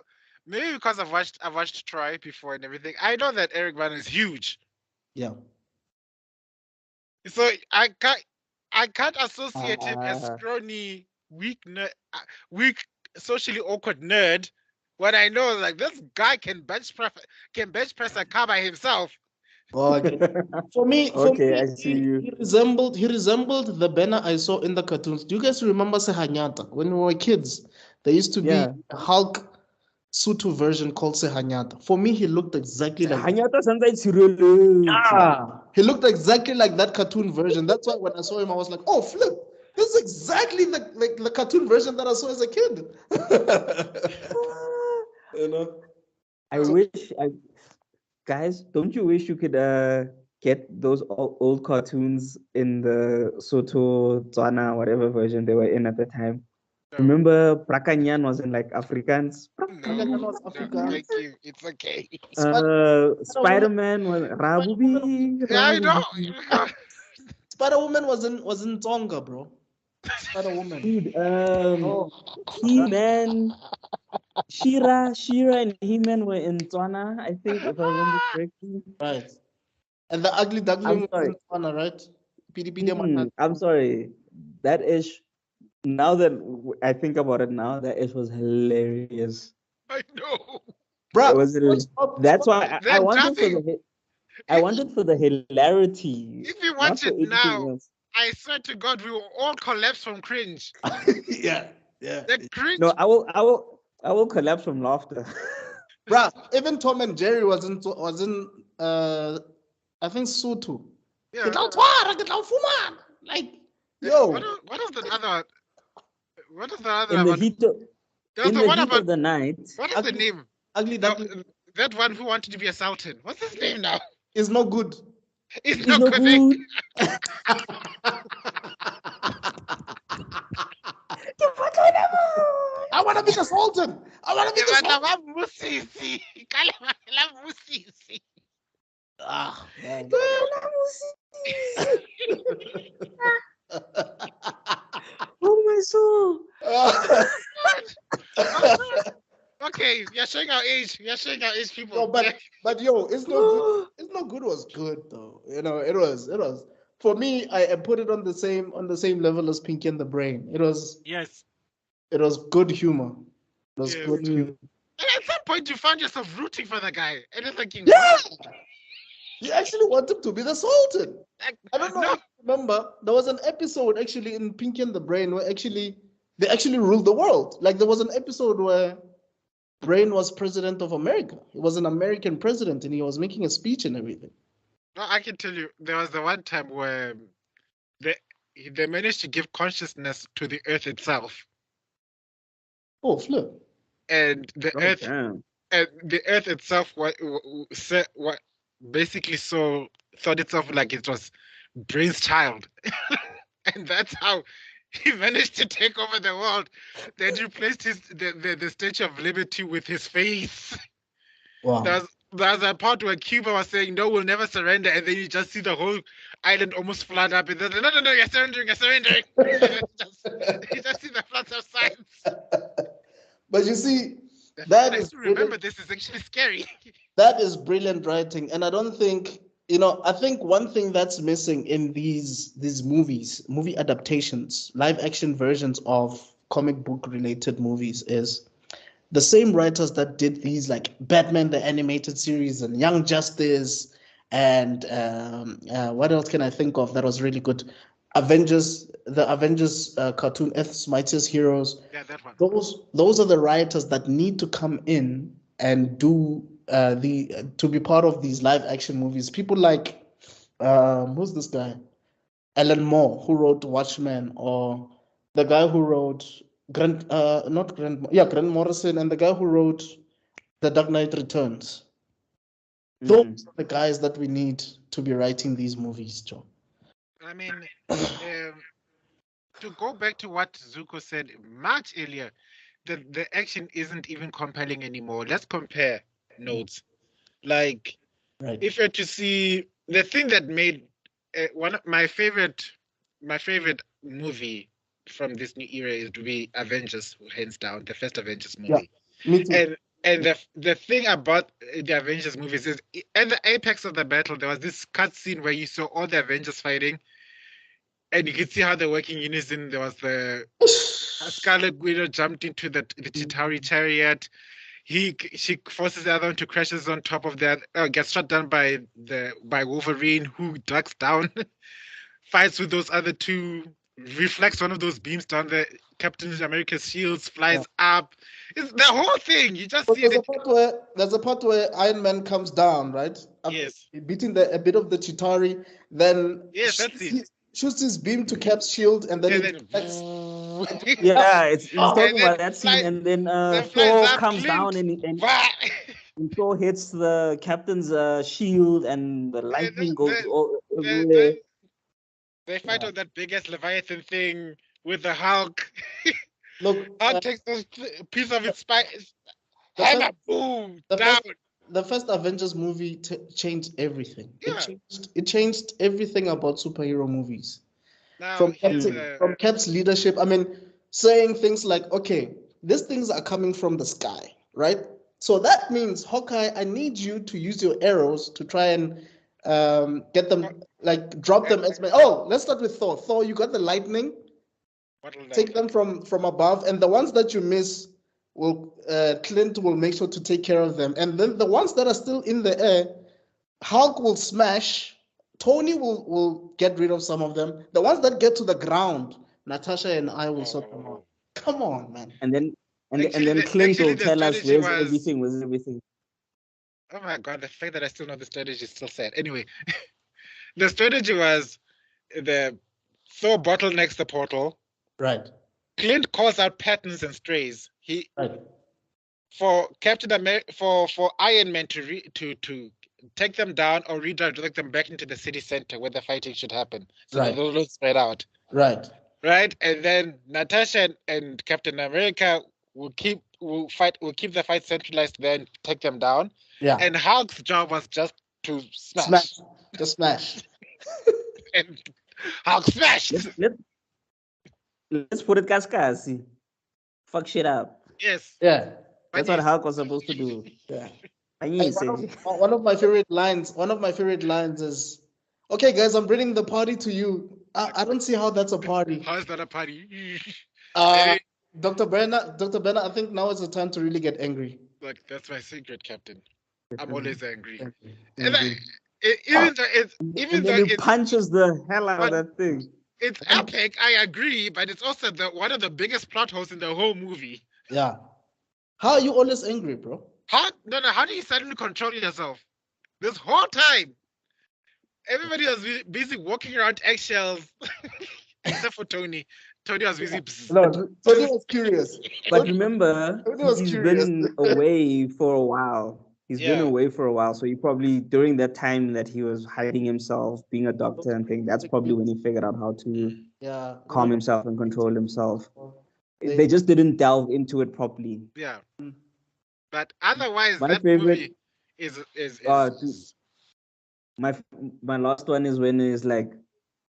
maybe because I've watched Troy before and everything. I know that Eric Bana is huge. Yeah. So I can't associate him as scrawny, weak, weak, socially awkward nerd. When I know like this guy can bench press a car by himself. Well, for me, I see you. He resembled the Banner I saw in the cartoons. Do you guys remember Sehanyata? When we were kids, there used to be a Hulk Sutu version called Sehanyata. For me, he looked exactly like Sehanyata sometimes he looked exactly like that cartoon version. That's why when I saw him, I was like, oh, flip. This is exactly the cartoon version that I saw as a kid. You know? Guys, don't you wish you could get those old cartoons in the Soto, Tswana, whatever version they were in at the time? No. Remember, Prakanyan was in like Afrikaans. No, thank you. It's okay. Spider-Man was Rabubi. I know. Spider-Woman was in Tonga, bro. Spider-Woman. Dude, He-Man, Shira and He-Man were in Tswana, I think, if I remember correctly. Right. And the ugly duckling was in Tswana, right? I'm sorry. That is, now that I think about it now, that ish was hilarious. I know. Bro, that's why I wanted for the hilarity. If you watch it now, I swear to God, we will all collapse from cringe. Yeah. The cringe. No, I will collapse from laughter. Bruh, even Tom and Jerry was in I think Sutu. Yeah. Like, yo. What is the other? What is the other? In the heat of the night. What is the name? Ugly Duckling. That one who wanted to be a sultan. What's his name now? It's no good. It's not good. I want to be the sultan. I want to be the sultan. Ah, man. Oh my soul. Okay, you're showing our age. You're showing our age, people. No, but yo, it's no good. It's no good was good though. You know, it was. For me, I put it on the same level as Pinky and the Brain. It was. Yes. It was good humor. It was good humor. And at some point, you found yourself rooting for the guy, and you're thinking, yeah. You actually want him to be the sultan. I don't know if you remember, there was an episode actually in Pinky and the Brain where they actually ruled the world. Like there was an episode where Brain was president of America. He was an American president and he was making a speech and everything. No, I can tell you, there was the one time where they managed to give consciousness to the earth itself. Oh, flip. And the earth, damn. And the earth itself, what basically thought itself like it was Brain's child. And that's how he managed to take over the world. They replaced the Statue of Liberty with his face. Wow. There's a part where Cuba was saying, no, we'll never surrender. And then you just see the whole island almost flood up. And then, no, you're surrendering. You just see the floods of science. But you see, that is remember, this is actually scary. That is brilliant writing, and I don't think I think one thing that's missing in these movies, movie adaptations, live action versions of comic book related movies is the same writers that did these like Batman the animated series and Young Justice and what else can I think of that was really good? The Avengers cartoon, Earth's Mightiest Heroes. Yeah, that one. Those are the writers that need to come in and do the to be part of these live action movies. People like who's this guy? Alan Moore, who wrote Watchmen, or the guy who wrote Grant Morrison, and the guy who wrote The Dark Knight Returns. Those are the guys that we need to be writing these movies, Joe. I mean, to go back to what Zuko said much earlier, the action isn't even compelling anymore. Let's compare notes. Like, if you're to see the thing that made one of my favorite movie from this new era is to be Avengers, hands down, the first Avengers movie. Yeah, me too. And the thing about the Avengers movies is at the apex of the battle, there was this cutscene where you saw all the Avengers fighting, and you could see how they work in unison. There was the Scarlet Widow jumped into the Chitauri chariot. She forces the other one to crashes on top of that, gets shot down by Wolverine, who ducks down, fights with those other two, reflects one of those beams down the Captain America's shields, flies up. It's the whole thing. You just see it. There's a part where Iron Man comes down, right? Yes. Beating a bit of the Chitauri, then shoots his beam to Cap's shield, and then it's talking about that scene, and then Thor comes down and Thor hits the Captain's shield, and the lightning goes everywhere. They fight on that biggest Leviathan thing with the Hulk. Look, Hulk takes a piece of its spine, hammer, boom, down. The first Avengers movie changed everything. Yeah. It changed everything about superhero movies. Now, from Cap's leadership, I mean, saying things like, okay, these things are coming from the sky, right? So that means, Hawkeye, I need you to use your arrows to try and get them, like drop them as many. Oh, let's start with Thor. Thor, you got the lightning. Take them from above, and the ones that you miss, Clint will make sure to take care of them. And then the ones that are still in the air, Hulk will smash. Tony will get rid of some of them. The ones that get to the ground, Natasha and I will sort them out. Come on, man. And then Clint will tell us where's everything. Oh my God, the fact that I still know the strategy is still sad. Anyway, the strategy was the Thor bottlenecks the portal. Right. Clint calls out patterns and strays. For Captain America, for Iron Man to take them down or redirect them back into the city center where the fighting should happen. So they don't spread out. Right. And then Natasha and Captain America will keep the fight centralized there and take them down. Yeah. And Hulk's job was just to smash. Just smash. And Hulk smashed. Let's put it kaskasi. Fuck shit up. Yes. Yeah. That's what Hulk was supposed to do. Yeah. One of my favorite lines is, okay, guys, I'm bringing the party to you. I don't see how that's a party. How is that a party? Dr. Brenner, I think now is the time to really get angry. Look, that's my secret, Captain. I'm always angry. Even though he punches the hell out of that thing. It's epic, I agree, but it's also one of the biggest plot holes in the whole movie. Yeah. How are you always angry, bro? How do you suddenly control yourself? This whole time, everybody was busy walking around eggshells, except for Tony. Tony was busy. No, Tony was curious. But remember, he's been away for a while. Been away for a while, so he probably, during that time that he was hiding himself, being a doctor and things, that's probably when he figured out how to calm himself and control himself. They just didn't delve into it properly. Yeah. But otherwise, that movie is my last one is when it's like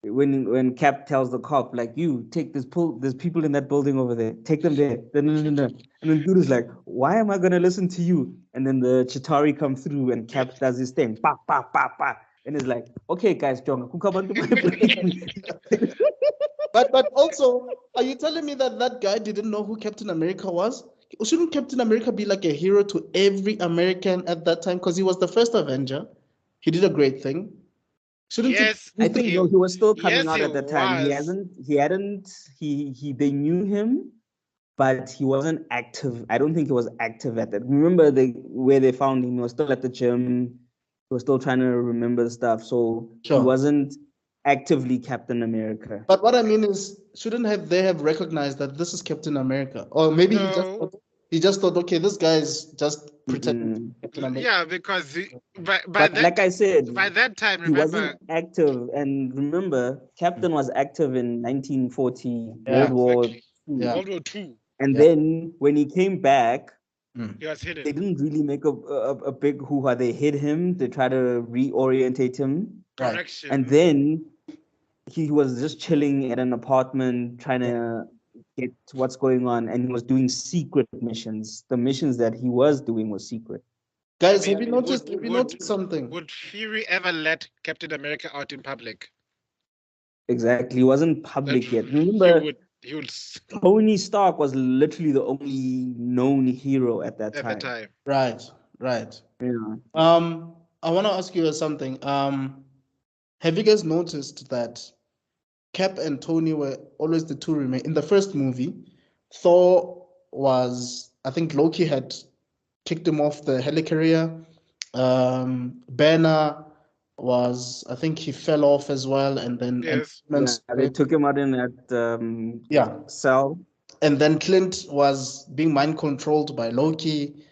when Cap tells the cop, like, you take there's people in that building over there, take them there. And then dude is like, why am I gonna listen to you? and then the Chitauri come through and Cap does his thing. Pa, pa, pa, pa. And it's like, okay, guys, John, But also, are you telling me that that guy didn't know who Captain America was? Shouldn't Captain America be like a hero to every American at that time? Because he was the first Avenger. He did a great thing. Shouldn't Yes, I think he was still coming yes, out he at the time. They knew him, but he wasn't active. I don't think he was active at that. Remember where they found him? He was still at the gym. He was still trying to remember stuff. So he wasn't actively Captain America. But what I mean is, they have recognized that this is Captain America? Or maybe he just thought, okay, this guy is just pretending Captain America. Yeah, because like I said, by that time, he wasn't active. And remember, Captain was active in 1940, World War II. And then when he came back, he was hidden. They didn't really make a big hoo-ha. They hid him. They tried to reorientate him. Correction. And then he was just chilling at an apartment trying to get what's going on, and he was doing secret missions. The missions that he was doing was secret. Guys, have you noticed something? Would Fury ever let Captain America out in public? Exactly. He wasn't public yet. Remember, Tony Stark was literally the only known hero at that time. Right. Yeah. I want to ask you something. Have you guys noticed that Cap and Tony were always the two remain in the first movie? Thor was, I think Loki had kicked him off the helicarrier. Banner was, I think he fell off as well, and then they took him out in that cell. And then Clint was being mind controlled by Loki.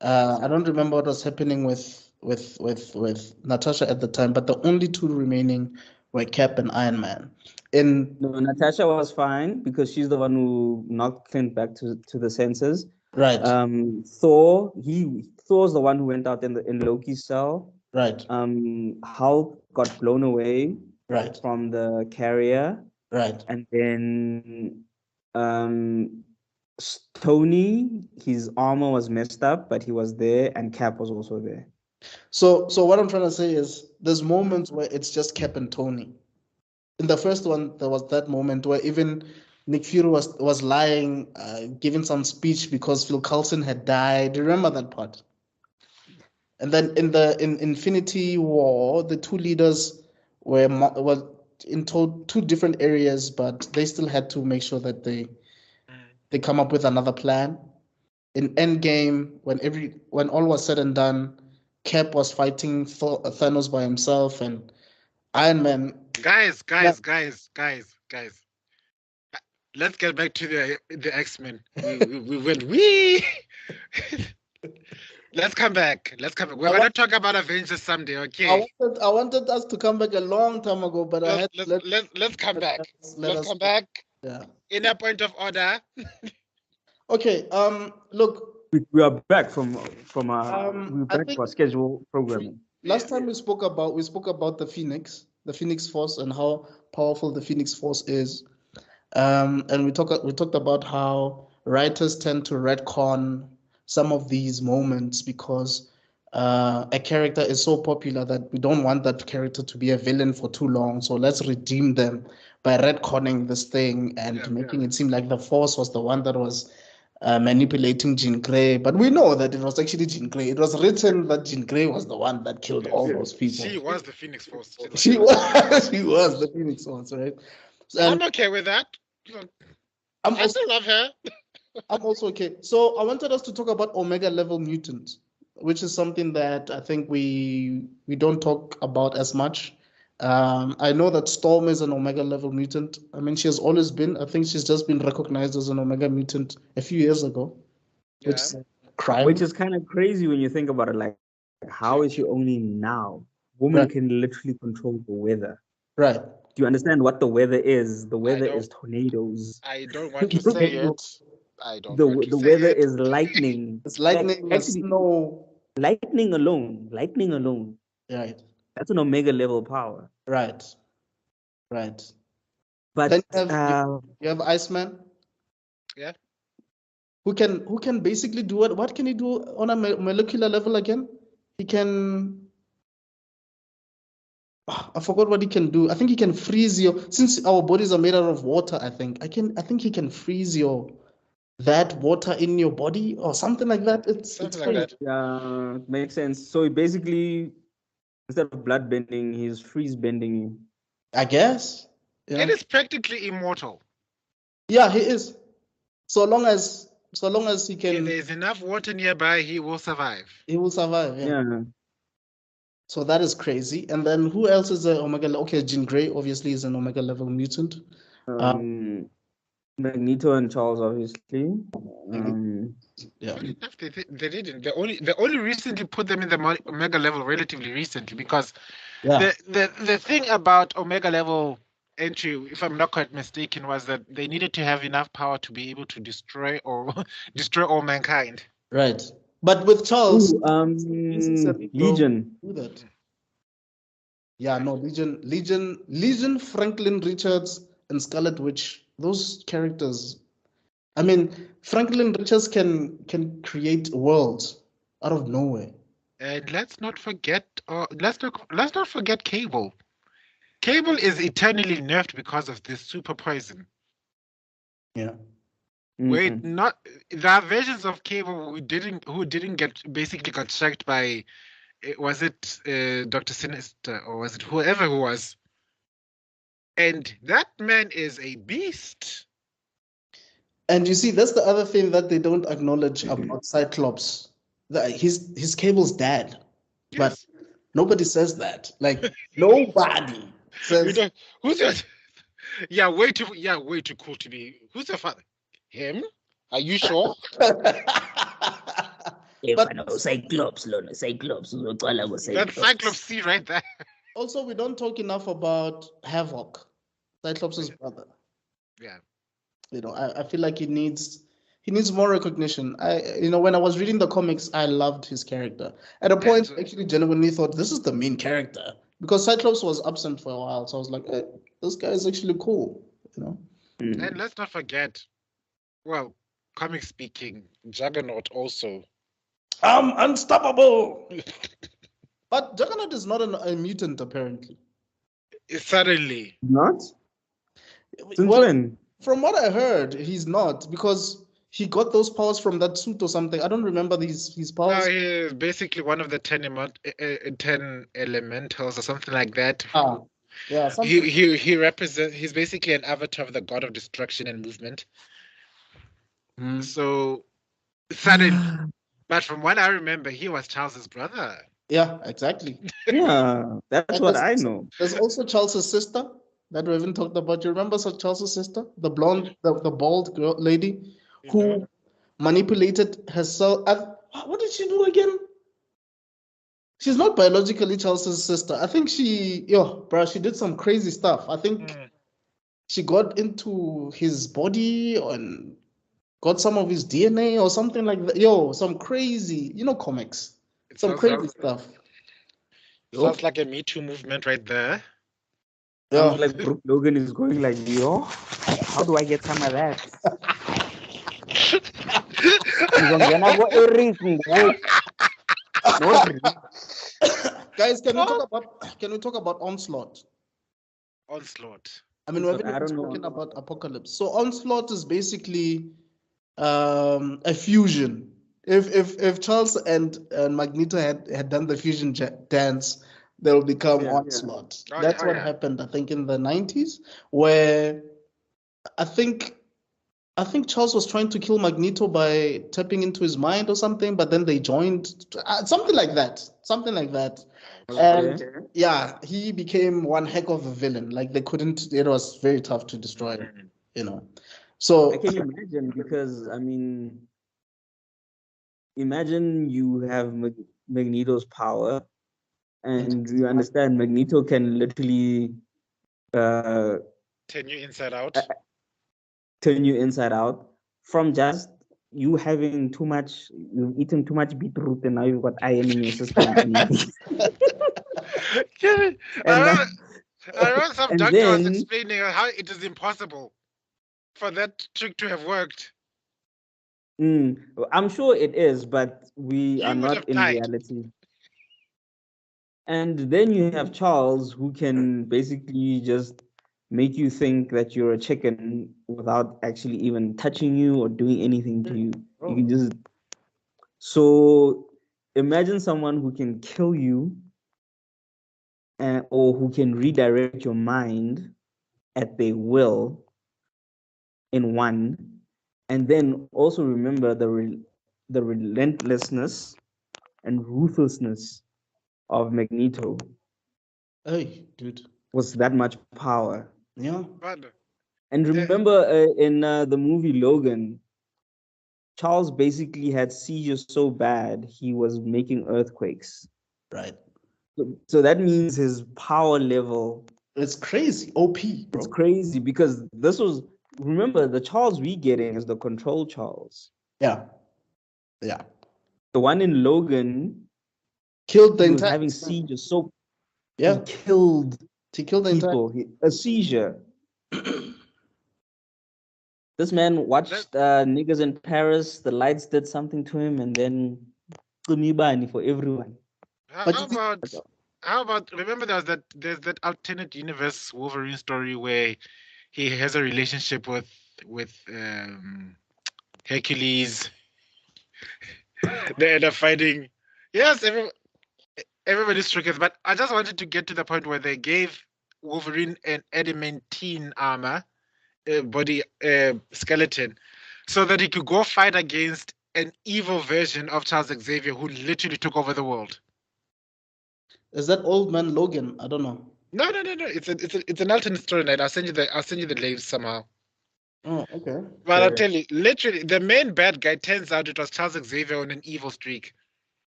I don't remember what was happening with Natasha at the time, but the only two remaining were Cap and Iron Man. No, Natasha was fine because she's the one who knocked Clint back to the senses. Right. Thor's the one who went out in Loki's cell. Right. Hulk got blown away. Right. From the carrier. Right. And then Tony, his armor was messed up, but he was there, and Cap was also there. So what I'm trying to say is there's moments where it's just Cap and Tony. In the first one, there was that moment where even Nick Fury was lying, giving some speech because Phil Coulson had died. Do you remember that part? And then in Infinity War, the two leaders were in two different areas, but they still had to make sure that they come up with another plan. In Endgame, when all was said and done, Cap was fighting Thanos by himself, and Iron Man. Guys. Let's get back to the X-Men. We went wee. Let's come back. We're gonna talk about Avengers someday, okay? I wanted us to come back a long time ago, but let's come back. Let's come back. Yeah. In a point of order. Okay. Look. We are back from our schedule programming. Last time we spoke about the Phoenix Force, and how powerful the Phoenix Force is. And we talked about how writers tend to retcon some of these moments because a character is so popular that we don't want that character to be a villain for too long. So let's redeem them by retconning this thing and making it seem like the Force was the one that was manipulating Jean Grey. But we know that it was actually Jean Grey. It was written that Jean Grey was the one that killed all those people. She was the Phoenix Force. She was the Phoenix Force, right? I'm okay with that. I still love her. I'm also okay. So I wanted us to talk about Omega level mutants, which is something that I think we don't talk about as much. I know that Storm is an Omega level mutant. I mean, she has always been. I think she's just been recognized as an Omega mutant a few years ago. Which is kind of crazy when you think about it. Like, how is she only now? Women can literally control the weather. Right. Do you understand what the weather is? The weather is tornadoes. I don't want to say it. The weather is lightning. It's lightning, snow. Lightning alone. Right. That's an Omega level power. Right. But then you have Iceman. Yeah. who can basically do what? What can he do on a molecular level again? He can. I forgot what he can do. I think he can freeze your. Since our bodies are made out of water, I think he can freeze that water in your body or something like that. It's Something like funny. that. Yeah, makes sense. So basically, instead of blood bending, he's freeze bending you. I guess. It Yeah. is practically immortal. Yeah, he is. So long as he If can, there's enough water nearby, he will survive. he will survive. Yeah. Yeah. So that is crazy. And then who else is a Omega? Okay, Jean Grey obviously is an Omega level mutant. Magneto and Charles, obviously. Yeah. They didn't. They only recently put them in the Omega level relatively recently because Yeah. the thing about Omega level entry, if I'm not quite mistaken, was that they needed to have enough power to be able to destroy or destroy all mankind. Right. But with Charles, Legion. do that. Yeah, no, Legion, Franklin Richards, and Scarlet Witch. Those characters. I mean, Franklin Richards can create worlds out of nowhere. And let's not forget Cable. Cable is eternally nerfed because of this super poison. Yeah. Wait, not there are versions of Cable who didn't basically got shacked by was it Dr. Sinister or was it whoever who was? And that man is a beast. And you see, that's the other thing that they don't acknowledge about Cyclops. That his Cable's dad. Yes. But nobody says that. Like nobody says. Who's your? Yeah, way too cool to be. Who's your father? Him? Are you sure? Cyclops, Lona, Cyclops. That's Cyclops C right there. Also, we don't talk enough about Havoc, Cyclops' brother. Yeah. You know, I feel like he needs more recognition. When I was reading the comics, I loved his character. At a point, I actually genuinely thought this is the main character because Cyclops was absent for a while. So I was like, hey, this guy is actually cool, you know. And let's not forget, well, comic speaking, Juggernaut also. I'm unstoppable. But Juggernaut is not a mutant, apparently. Suddenly. Not? Since when? From what I heard, he's not because he got those powers from that suit or something. I don't remember his powers. No, he's basically one of the 10 elementals or something like that. Yeah. He represents. He's basically an avatar of the god of destruction and movement. So suddenly, but from what I remember, he was Charles's brother. Yeah, exactly. Yeah, that's what I know. There's also Charles's sister that we haven't talked about. You remember Charles's sister, the blonde, the bald girl lady who manipulated herself? What did she do again? She's not biologically Charles's sister. I think she did some crazy stuff. I think she got into his body and got some of his DNA or something like that. Some crazy, comics. Some crazy stuff. Sounds like a Me Too movement right there. Yeah. Like Brooke Logan is going like, how do I get some of that? Guys, can we talk about Onslaught? Onslaught. I mean, we've been talking about Apocalypse. So Onslaught is basically a fusion. If Charles and Magneto had done the fusion dance, they'll become Onslaught. That's what happened, I think, in the 90s, where I think Charles was trying to kill Magneto by tapping into his mind or something, but then they joined, something like that. And he became one heck of a villain. Like it was very tough to destroy, So I can imagine because, I mean, imagine you have Magneto's power and you understand Magneto can literally turn you inside out. From just you having you've eaten too much beetroot and now you've got iron in your system. I remember some doctor was explaining how it is impossible for that trick to have worked. I'm sure it is, but we He are would not have in died. reality. And then you have Charles, who can basically just make you think that you're a chicken without actually even touching you or doing anything to you. You can just. So imagine someone who can kill you, or who can redirect your mind at their will in one, and then also remember the relentlessness and ruthlessness of Magneto. Hey, dude. Was that much power. Yeah. But And remember, in the movie Logan, Charles basically had seizures so bad he was making earthquakes. Right. So that means his power level. It's crazy. OP, bro. It's crazy because this was, remember, the Charles we getting is the control Charles. Yeah. Yeah. The one in Logan Killed the he was entire having seizures, so Yeah. he killed He killed the entire people. A seizure. This man watched niggas in Paris. The lights did something to him, and then Kumibani for everyone. How about remember there's that alternate universe Wolverine story where he has a relationship with Hercules. They end up fighting. Yes, everybody's tricky, but I just wanted to get to the point where they gave Wolverine an adamantine armor, body skeleton, so that he could go fight against an evil version of Charles Xavier who literally took over the world. Is that Old Man Logan? I don't know. No. It's an alternate storyline. I'll send you the names somehow. Oh, okay. But I'll tell you, literally, the main bad guy turns out it was Charles Xavier on an evil streak,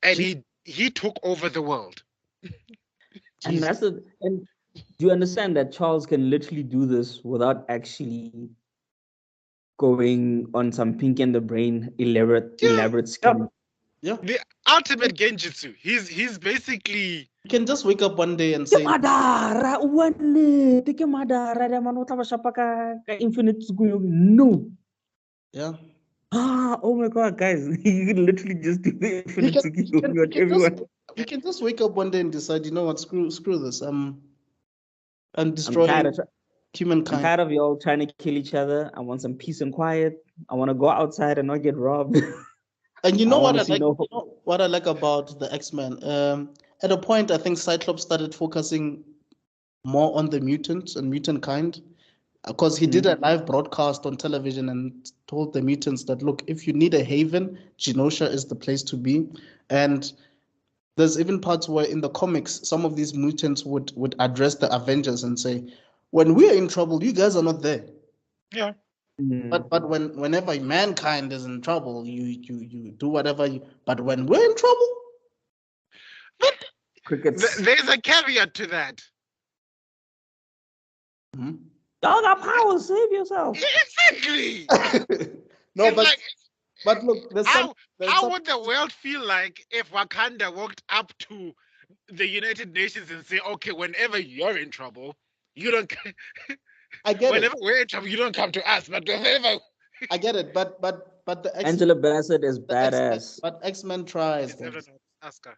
and he took over the world. And and do you understand that Charles can literally do this without actually going on some Pink and the Brain elaborate scheme? Yeah. The ultimate genjutsu. He's basically. You can just wake up one day and say, Madara, infinite no. Yeah. Oh my god, guys. You can literally just do the infinite on everyone. You can just wake up one day and decide, you know what, screw this. I'm destroying humankind. I'm tired of y'all trying to kill each other. I want some peace and quiet. I want to go outside and not get robbed. And you know what I like? You know what I like about the X-Men? At a point, I think Cyclops started focusing more on the mutants and mutant kind, because he did a live broadcast on television and told the mutants that, look, if you need a haven, Genosha is the place to be. And there's even parts where in the comics, some of these mutants would address the Avengers and say, when we're in trouble, you guys are not there. Yeah. But whenever mankind is in trouble, you do whatever you. But when we're in trouble, there's a caveat to that. Y'all got power. Save yourself. Exactly. No, but look, how would the world feel like if Wakanda walked up to the United Nations and say, "Okay, whenever you're in trouble, you don't." I get whenever we're in trouble, you don't come to us. But whenever I get it, but the Angela Bassett is badass. But X-Men tries. Oscar.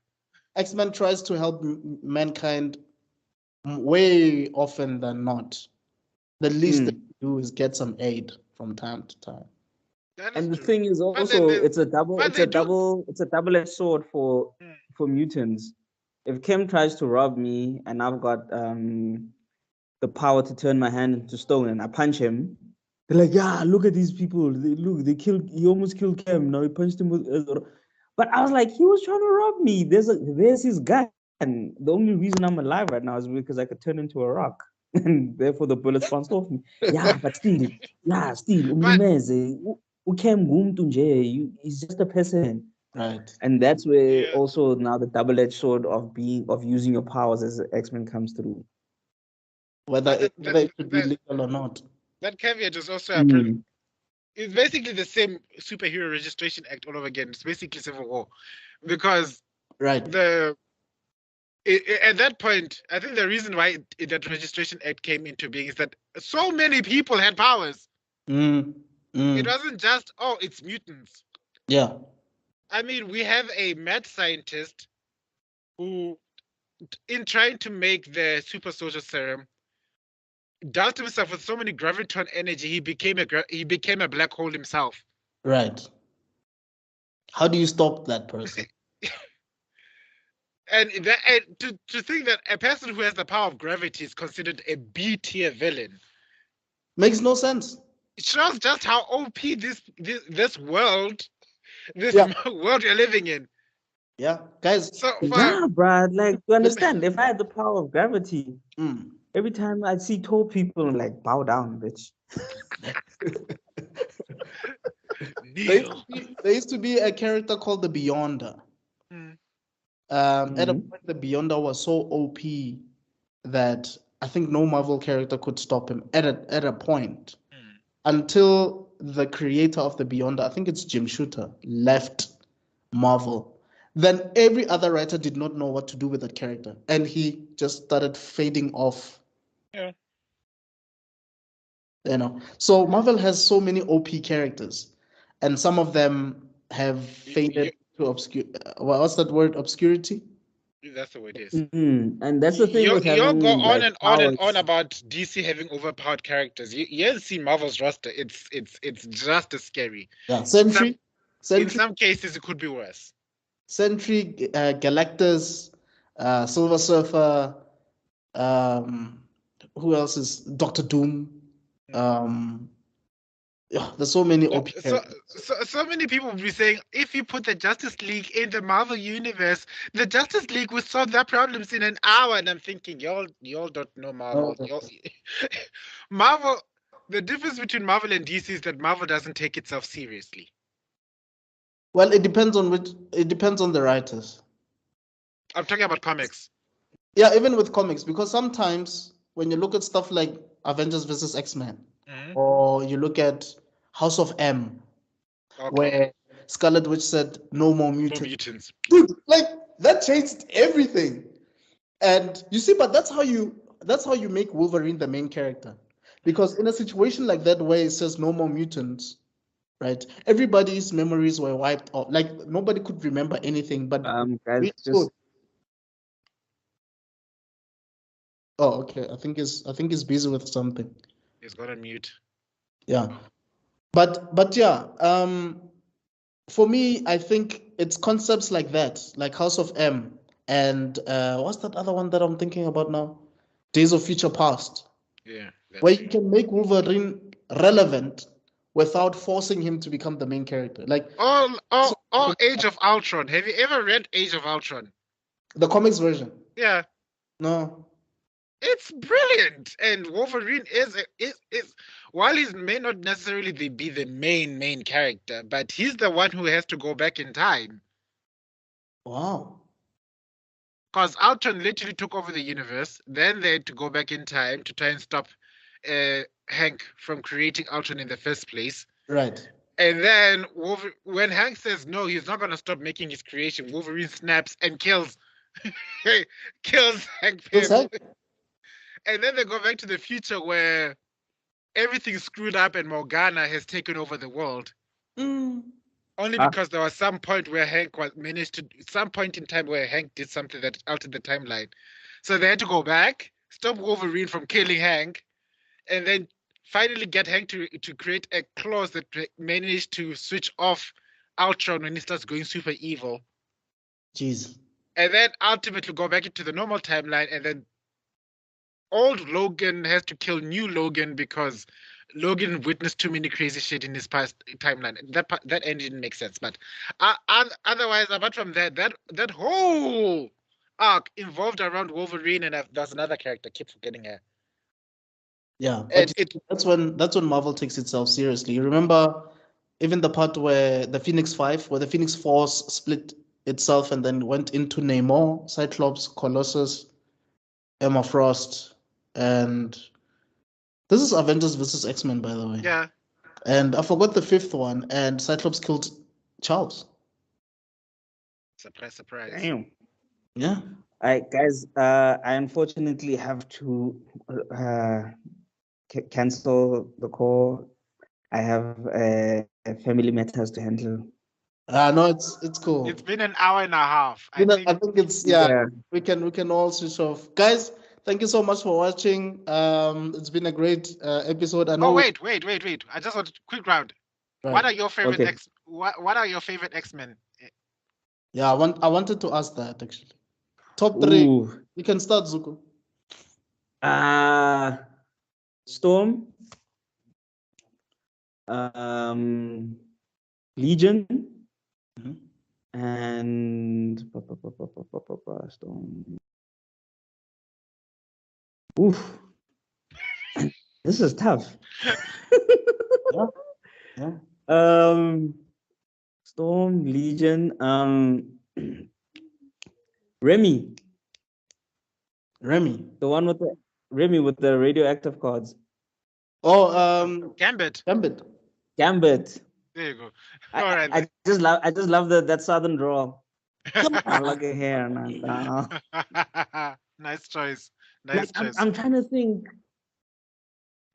X-Men tries to help mankind way often than not. The least they do is get some aid from time to time. And the thing is also, it's a double-edged sword for mutants. If Kim tries to rob me and I've got the power to turn my hand into stone and I punch him, they're like, yeah, look at these people. He almost killed Kim. Now he punched him with. But I was like, he was trying to rob me. There's his gun. And the only reason I'm alive right now is because I could turn into a rock. And therefore the bullets bounced off me. Yeah, but still, he's just a person. Right. And that's where also now the double-edged sword of using your powers as X-Men comes through. Whether it should be legal or not. That caveat is also a it's basically the same superhero registration act all over again. It's basically Civil War, because at that point, I think the reason why that registration act came into being is that so many people had powers. It wasn't just, oh, it's mutants. Yeah. I mean, we have a mad scientist who, in trying to make the super soldier serum, doused himself with so many graviton energy, he became a black hole himself. Right. How do you stop that person? And to think that a person who has the power of gravity is considered a B tier villain Makes no sense. it shows just how OP this world, this Yeah. world you're living in. Yeah, guys. So Yeah, bruh. Like, you understand? If I had the power of gravity, Mm. every time I see tall people, I'm like, bow down, bitch. There used to be a character called the Beyonder. At a point, the Beyonder was so OP that I think no Marvel character could stop him at a point until the creator of the Beyonder, I think it's Jim Shooter, left Marvel. Then every other writer did not know what to do with that character, and he just started fading off. Yeah. You know, so Marvel has so many OP characters, and some of them have faded to obscure. What's that word? Obscurity. That's the way it is. And that's the thing with having, you'll go on like, and on and on about DC having overpowered characters. You haven't seen Marvel's roster. It's just as scary. Yeah, Sentry. In some cases, it could be worse. Sentry, Galactus, Silver Surfer. Who else is Doctor Doom? Yeah, there's so many OP characters. So many people will be saying, if you put the Justice League in the Marvel universe, the Justice League will solve their problems in an hour. And I'm thinking, y'all don't know Marvel. Marvel, the difference between Marvel and DC is that Marvel doesn't take itself seriously. Well, it depends on the writers. I'm talking about comics. Yeah, even with comics, because sometimes when you look at stuff like Avengers versus X-Men, or you look at House of M, where Scarlet Witch said no more mutants. Dude, like that changed everything. And you see, but that's how you make Wolverine the main character. Because in a situation like that where it says no more mutants, right? Everybody's memories were wiped off. Like nobody could remember anything. But guys, just... Oh, okay. I think he's busy with something. He's got a mute. Yeah. But yeah, for me, I think it's concepts like that, like House of M and what's that other one that I'm thinking about now? Days of Future Past. Yeah. Where you can make Wolverine relevant without forcing him to become the main character. Like all Age of Ultron. Have you ever read Age of Ultron? The comics version? Yeah. No. It's brilliant, and Wolverine is while he may not necessarily be the main character, but he's the one who has to go back in time. Wow. Because Ultron literally took over the universe, then they had to go back in time to try and stop Hank from creating Ultron in the first place. Right. And then when Hank says no, he's not gonna stop making his creation, Wolverine snaps and kills Hank Pym. And then they go back to the future where everything's screwed up and Morgana has taken over the world. Only because there was some point where some point in time where Hank did something that altered the timeline. So they had to go back, stop Wolverine from killing Hank, and then finally get Hank to create a clause that managed to switch off Ultron when he starts going super evil. Jeez. And then ultimately go back into the normal timeline, and then old Logan has to kill new Logan because Logan witnessed too many crazy shit in his past timeline. That end didn't make sense. But otherwise, apart from that whole arc involved around Wolverine, and there's another character, I keep forgetting her. Yeah, that's when Marvel takes itself seriously. You remember even the part where the Phoenix Five, where the Phoenix Force split itself and then went into Namor, Cyclops, Colossus, Emma Frost, and this is Avengers versus X-Men, by the way. Yeah. And I forgot the fifth one, and Cyclops killed Charles. Surprise. Damn. Yeah. All right, guys. I unfortunately have to cancel the call. I have family matters to handle. No, it's cool. It's been an hour and a half. I think it's Yeah. we can all switch off. Guys, thank you so much for watching. It's been a great episode. I know Oh wait. I just want a quick round. Right. What are your favorite Okay. What are your favorite X-Men? Yeah, I wanted to ask that actually. Top 3. Ooh. You can start, Zuko. Storm. Legion. Mhm. And Storm. Oof. This is tough. Yeah. Storm, Legion, Remy. The one with the Remy with the radioactive cards. Oh, Gambit. Gambit. There you go. I, All right. I just love that southern drawl. I like a hair. Nice choice. I'm trying to think.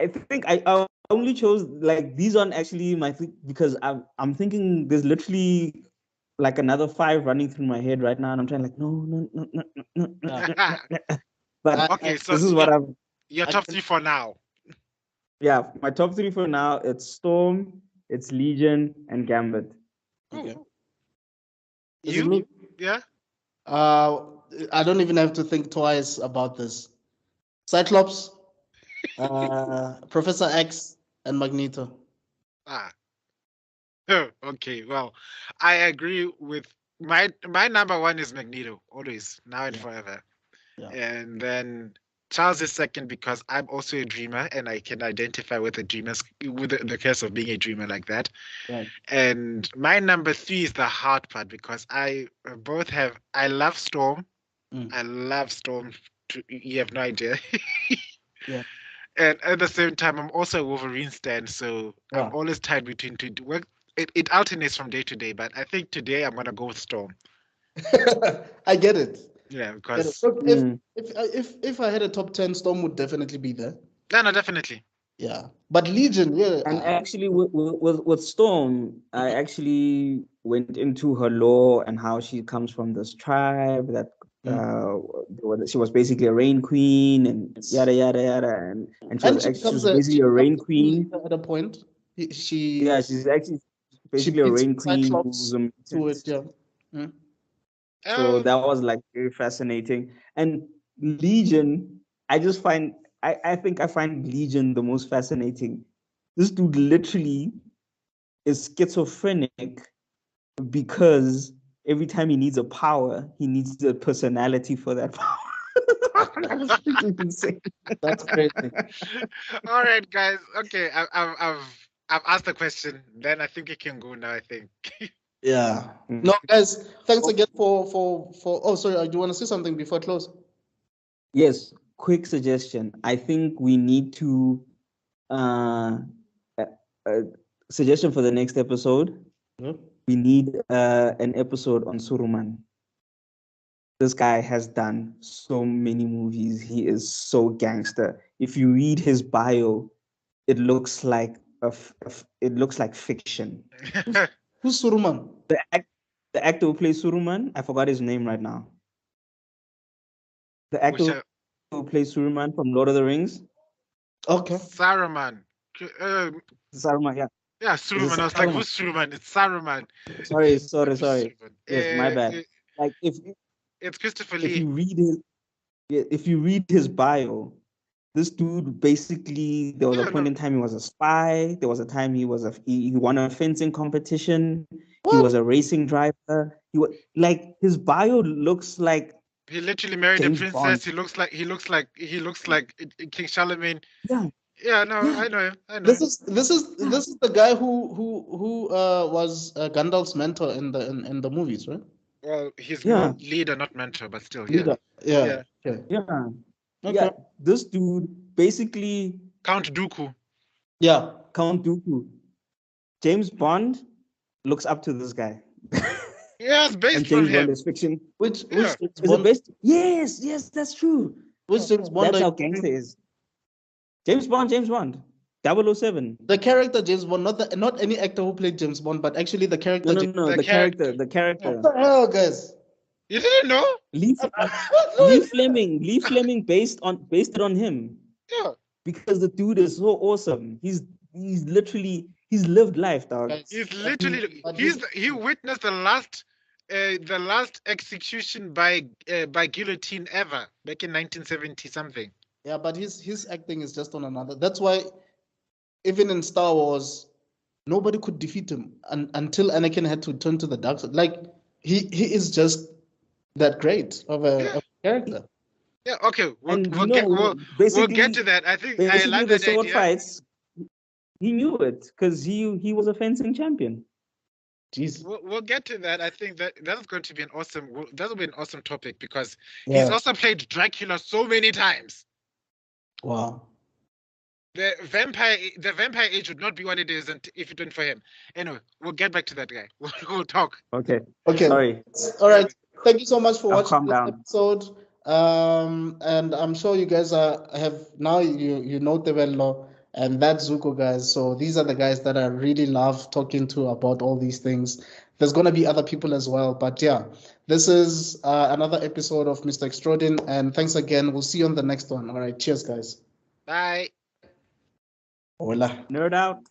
I think I only chose like these on actually because I'm thinking there's literally like another 5 running through my head right now, and I'm trying like no. But Okay, so this is what I'm. Your top 3 for now. Yeah, my top 3 for now. It's Storm, it's Legion, and Gambit. Okay. Is it me? Yeah. I don't even have to think twice about this. Cyclops, Professor X, and Magneto. Oh, okay. Well, I agree with my number 1 is Magneto, always, now and forever. Yeah. And then Charles is second because I'm also a dreamer and I can identify with the curse of being a dreamer like that. Right. And my number 3 is the hard part because I love Storm. I love Storm. You have no idea. Yeah. And at the same time, I'm also a Wolverine stan, so I'm always tied between two. It alternates from day to day, but I think today I'm gonna go with Storm. I get it. Yeah, because Look, if I had a top 10, Storm would definitely be there. No, definitely. Yeah, but Legion, yeah. And actually, with Storm, I actually went into her lore and how she comes from this tribe that she was basically a rain queen and yada yada yada, and she was basically a rain queen at a point. She's actually basically a rain queen who's a mutant. So that was like very fascinating. And Legion, I think I find Legion the most fascinating. This dude literally is schizophrenic because every time he needs a power, he needs a personality for that power. That's freaking insane. That's crazy. All right, guys. Okay, I've asked the question. Then I think it can go now. I think. Yeah. No, guys. Thanks again for. Oh, sorry. Do you want to say something before I close? Yes. Quick suggestion. I think we need to. Suggestion for the next episode. We need an episode on Suruman. This guy has done so many movies. He is so gangster. If you read his bio, it looks like fiction. Who's Suruman? The actor who plays Suruman, I forgot his name right now. The actor who plays Suruman from Lord of the Rings. Okay. Saruman. Saruman, yeah. Yeah, Suruman. I was like, who's Suruman? It's Saruman. Sorry. Yes, my bad. Like it's Christopher Lee. If you read his bio, this dude basically, there was a point in time he was a spy. There was a time he won a fencing competition. What? He was a racing driver. His bio looks like he literally married James a princess. Bond. He looks like King Charlemagne. Yeah. Yeah, no, yeah. I know him. This is the guy who was Gandalf's mentor in the movies, right? Well, he's more leader, not mentor, but still, leader. Yeah. Yeah. This dude basically Count Dooku. Yeah, Count Dooku. James Bond looks up to this guy. Yeah, it's based and James from Bond him. is fiction. Which is it based? Yes, that's true. Which James Bond? That's how gangster is. James Bond. 007. The character James Bond, not any actor who played James Bond, but actually the character. No, the character. The character. What the hell, guys? You didn't know? Lee Fleming based it on him. Yeah. Because the dude is so awesome. He's lived life, dog. He's literally he witnessed the last execution by guillotine ever back in 1970 something. Yeah, but his acting is just on another. That's why even in Star Wars, nobody could defeat him until Anakin had to turn to the dark side. Like he is just that great of a character. Yeah, okay. We'll get to that. I think I like the that sword idea. fights. He knew it because he was a fencing champion. Jeez. We'll get to that. I think that's going to be an awesome topic because he's also played Dracula so many times. Wow. The vampire age would not be what it is if it weren't for him. Anyway, we'll get back to that guy. We'll talk. Okay. Sorry. All right. Thank you so much for watching this episode. And I'm sure you guys have now you know Tebello and that's Zuko, guys. So these are the guys that I really love talking to about all these things. There's gonna be other people as well, but yeah, this is another episode of Mr. Extraordin, and thanks again. We'll see you on the next one. All right, cheers, guys. Bye. Hola. Nerd out.